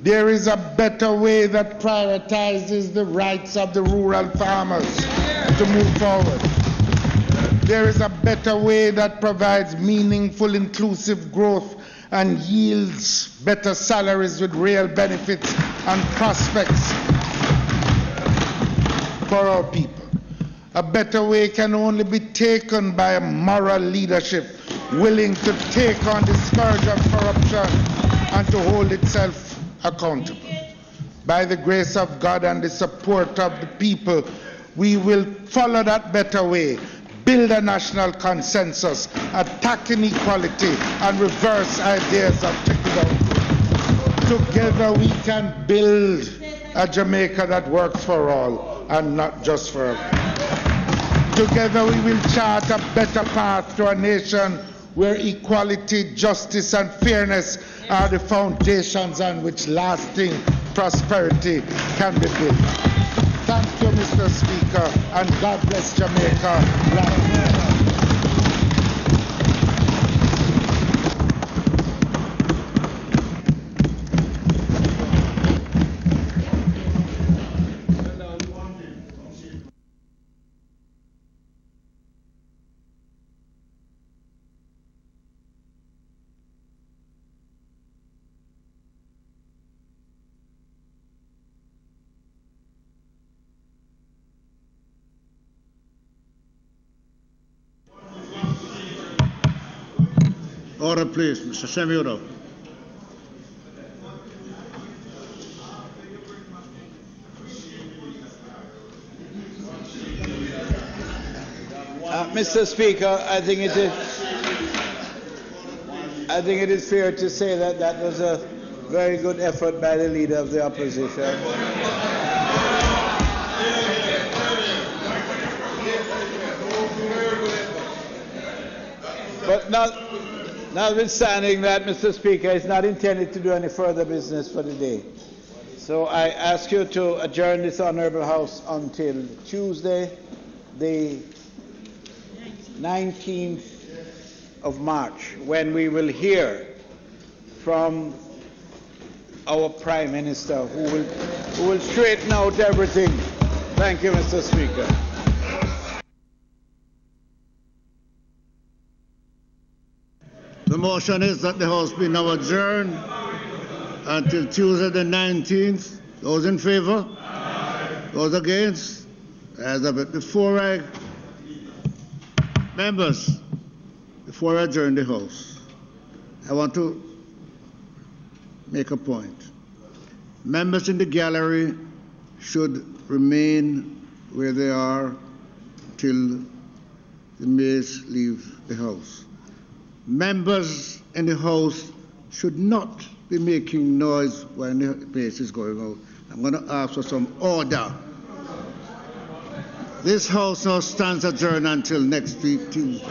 There is a better way that prioritizes the rights of the rural farmers to move forward. There is a better way that provides meaningful, inclusive growth and yields better salaries with real benefits and prospects for our people. A better way can only be taken by a moral leadership willing to take on the scourge of corruption and to hold itself accountable. By the grace of God and the support of the people, we will follow that better way, build a national consensus, attack inequality, and reverse ideas of trickle-down. Together we can build a Jamaica that works for all and not just for us. Together we will chart a better path to a nation where equality, justice, and fairness are the foundations on which lasting prosperity can be built. Thank you, Mr. Speaker, and God bless Jamaica. Order, please. Mr. Semyonov. Mr. Speaker, I think it is fair to say that that was a very good effort by the leader of the opposition. But notwithstanding that, Mr. Speaker, is not intended to do any further business for the day. So I ask you to adjourn this Honourable House until Tuesday, the 19th of March, when we will hear from our Prime Minister, who will straighten out everything. Thank you, Mr. Speaker. The motion is that the House be now adjourned until Tuesday the 19th. Those in favor? Aye. Those against? As of it. Before I adjourn the House, I want to make a point. Members in the gallery should remain where they are till the mayors leave the House. Members in the House should not be making noise when the mayor is going out. I'm going to ask for some order. This House now stands adjourned until next week, Tuesday.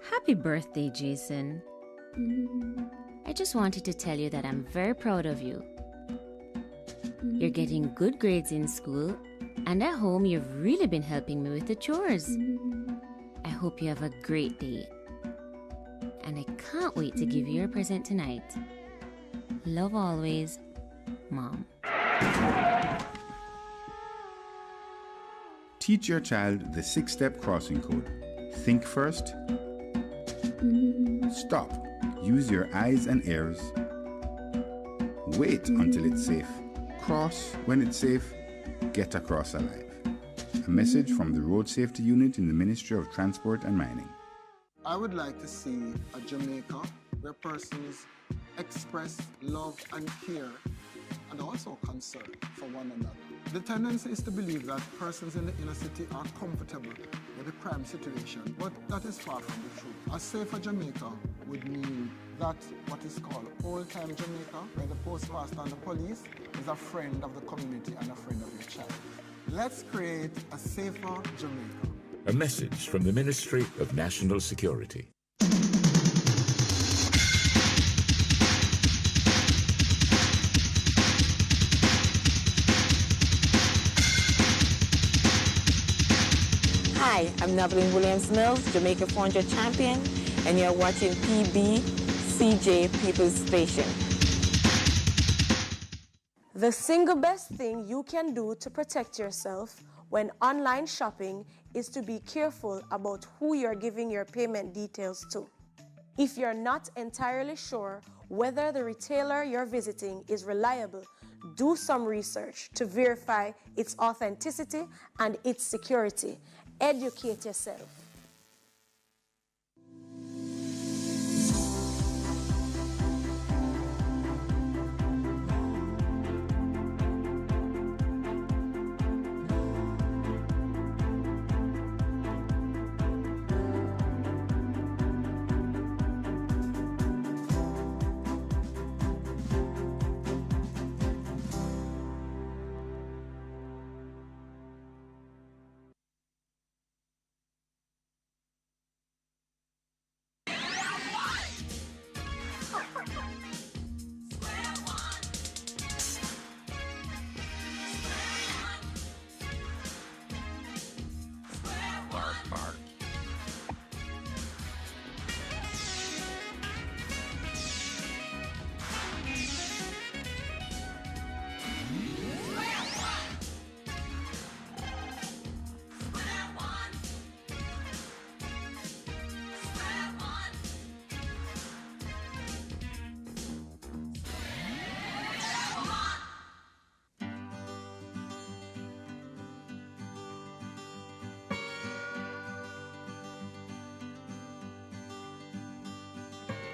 Happy birthday, Jason. I just wanted to tell you that I'm very proud of you. You're getting good grades in school, and at home you've really been helping me with the chores. I hope you have a great day. And I can't wait to give you your present tonight. Love always, Mom. Teach your child the 6-step crossing code. Think first. Stop. Use your eyes and ears. Wait until it's safe. Cross when it's safe. Get across alive. A message from the Road Safety Unit in the Ministry of Transport and Mining. I would like to see a Jamaica where persons express love and care and also concern for one another. The tendency is to believe that persons in the inner city are comfortable with the crime situation, but that is far from the truth. A safer Jamaica would mean that what is called old-time Jamaica, where the postmaster and the police is a friend of the community and a friend of your child. Let's create a safer Jamaica. A message from the Ministry of National Security. Hi, I'm Nevelyn Williams-Mills, Jamaica 400 champion, and you're watching PBCJ People's Station. The single best thing you can do to protect yourself when online shopping is to be careful about who you're giving your payment details to. If you're not entirely sure whether the retailer you're visiting is reliable, do some research to verify its authenticity and its security. Educate yourself.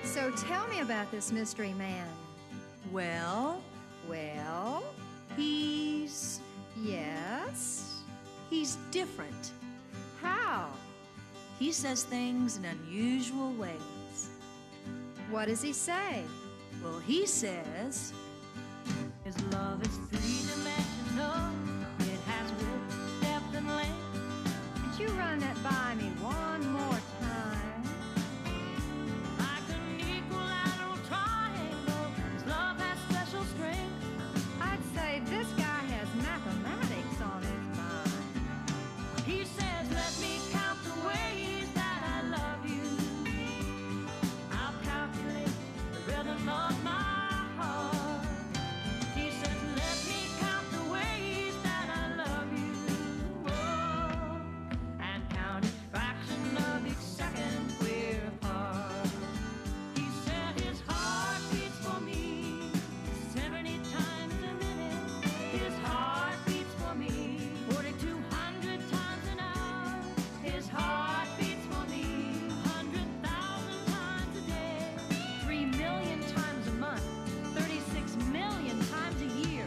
So tell me about this mystery man. Well, Yes? he's different. How? He says things in unusual ways. What does he say? Well, he says, his love is three-dimensional. It has width, depth, and length. Could you run that by me one more time? Like an equilateral triangle, his love has special strength. I'd say this guy has mathematics on his mind. He says, let me count the ways that I love you. I'll calculate the rhythm of my heart. He says, let me count the ways that I love you. Oh, and count each fraction of each second we're apart. He said his heart beats for me 70 times a minute. His heart beats for me 4,200 times an hour. His heart beats for me 100,000 times a day. 3 million times a month, 36 million times a year.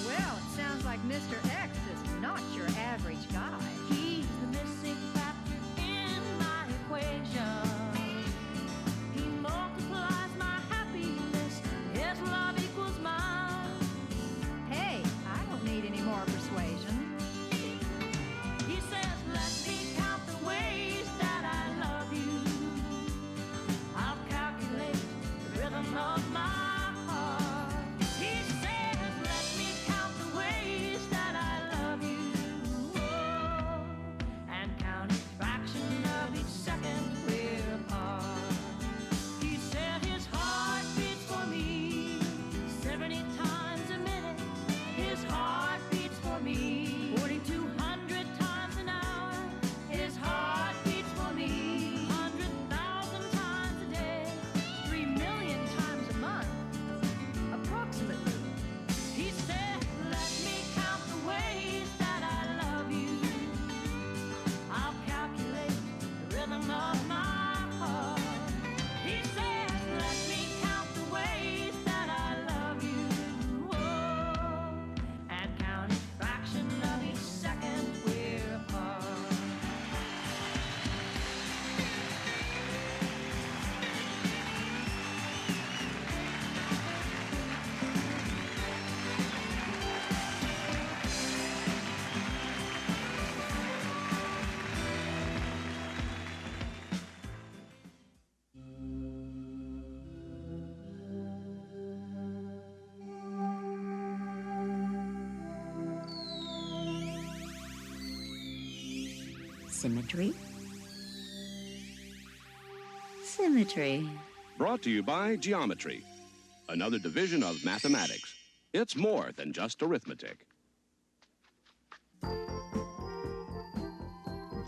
Well, it sounds like Mr. X is not your average guy. He's the missing factor in my equation. He multiplies my happiness. His love equals mine. Hey, I don't need any more persuasion. He says, let me count the ways that I love you. I'll calculate the rhythm of my heart. He says, let me count the ways that I love you. Oh, and count each fraction of each second we're apart. He said his heart beats for me 70 times a minute. His heart beats for me 4,200 times an hour. His heart beats for me 100,000 times a day. 3 million times a month, approximately. He said, let me count the ways that I love you. I'll calculate the rhythm of my heart. He says, let me count the ways that I love you. Oh, and count each fraction of each second we're apart. Symmetry. Symmetry. Brought to you by Geometry, another division of mathematics. It's more than just arithmetic.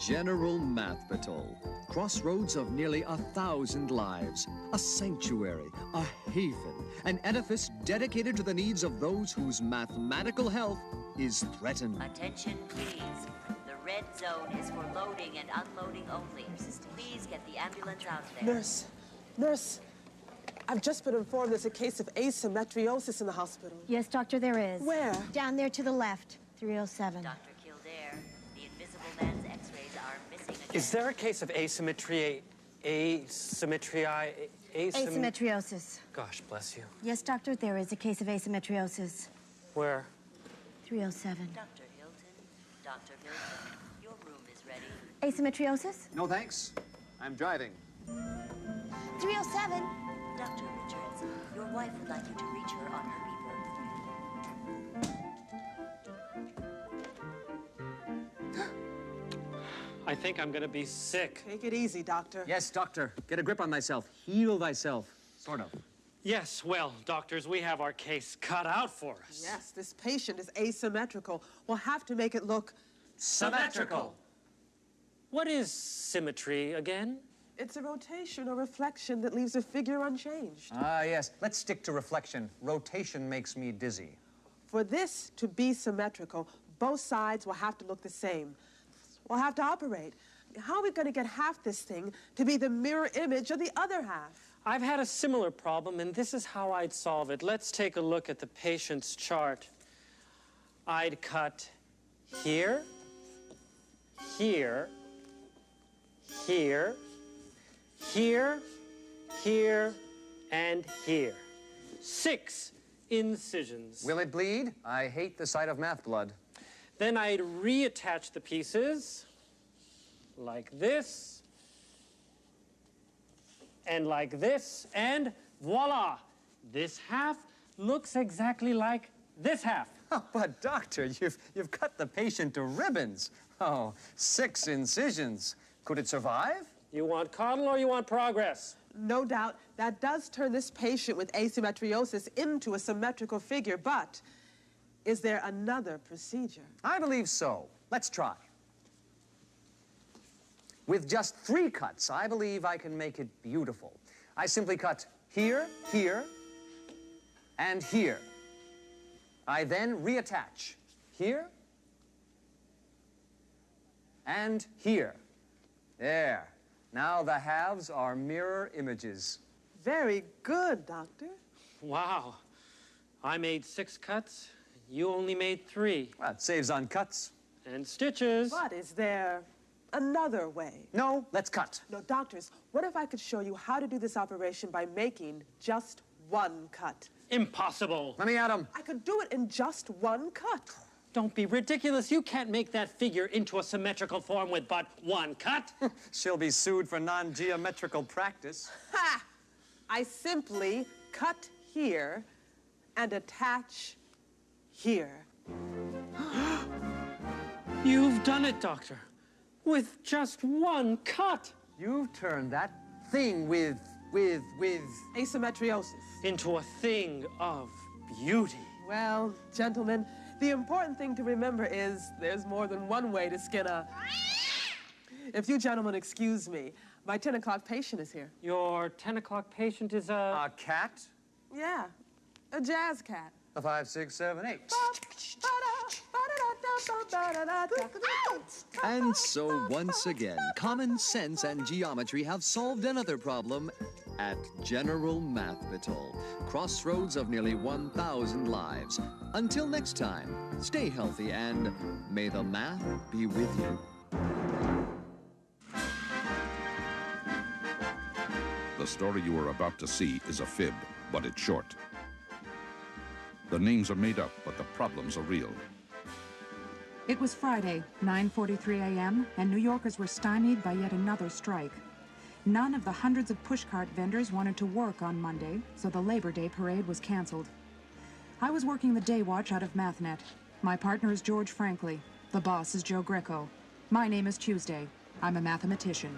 General Math Patrol. Crossroads of nearly 1,000 lives. A sanctuary, a haven, an edifice dedicated to the needs of those whose mathematical health is threatened. Attention, please. The red zone is for loading and unloading only. Please get the ambulance out there. Nurse, I've just been informed there's a case of asymmetriosis in the hospital. Yes, doctor, there is. Where? Down there to the left, 307. Dr. Kildare, the invisible man's x-rays are missing again. Is there a case of Asymmetriosis. Gosh, bless you. Yes, doctor, there is a case of asymmetriosis. Where? 307. Dr. Hilton, Dr. Hilton, your room is ready. Asymmetriosis? No thanks. I'm driving. 307. Dr. Richards, your wife would like you to reach her on her I think I'm gonna be sick. Take it easy, doctor. Yes, doctor. Get a grip on thyself. Heal thyself. Sort of. Yes, well, doctors, we have our case cut out for us. Yes, this patient is asymmetrical. We'll have to make it look Symmetrical. What is symmetry again? It's a rotation or reflection that leaves a figure unchanged. Ah, yes. Let's stick to reflection. Rotation makes me dizzy. For this to be symmetrical, both sides will have to look the same. We'll have to operate. How are we going to get half this thing to be the mirror image of the other half? I've had a similar problem, and this is how I'd solve it. Let's take a look at the patient's chart. I'd cut here, here, here, here, here, and here. 6 incisions. Will it bleed? I hate the sight of math blood. Then I'd reattach the pieces like this, and like this, and voila! This half looks exactly like this half. Oh, but doctor, you've cut the patient to ribbons. Oh, 6 incisions. Could it survive? You want coddle or you want progress? No doubt, that does turn this patient with asymmetriosis into a symmetrical figure, but is there another procedure? I believe so. Let's try. With just 3 cuts, I believe I can make it beautiful. I simply cut here, here, and here. I then reattach here and here. There. Now the halves are mirror images. Very good, Doctor. Wow. I made 6 cuts. You only made 3. Well, it saves on cuts. And stitches. But is there another way? No, let's cut. No, doctors, what if I could show you how to do this operation by making just 1 cut? Impossible. Let me at him. I could do it in just 1 cut. Don't be ridiculous. You can't make that figure into a symmetrical form with but 1 cut. She'll be sued for non-geometrical practice. Ha! I simply cut here and attach here. You've done it, Doctor. With just 1 cut. You've turned that thing with asymmetriosis into a thing of beauty. Well, gentlemen, the important thing to remember is there's more than one way to skin a... If you gentlemen excuse me, my 10 o'clock patient is here. Your 10 o'clock patient is a cat? Yeah, a jazz cat. A 5, 6, 7, 8. And so once again, common sense and geometry have solved another problem at General Mathpital, crossroads of nearly 1,000 lives. Until next time, stay healthy and may the math be with you. The story you are about to see is a fib, but it's short. The names are made up, but the problems are real. It was Friday, 9:43 a.m., and New Yorkers were stymied by yet another strike. None of the hundreds of pushcart vendors wanted to work on Monday, so the Labor Day parade was canceled. I was working the day watch out of MathNet. My partner is George Frankley. The boss is Joe Greco. My name is Tuesday. I'm a mathematician.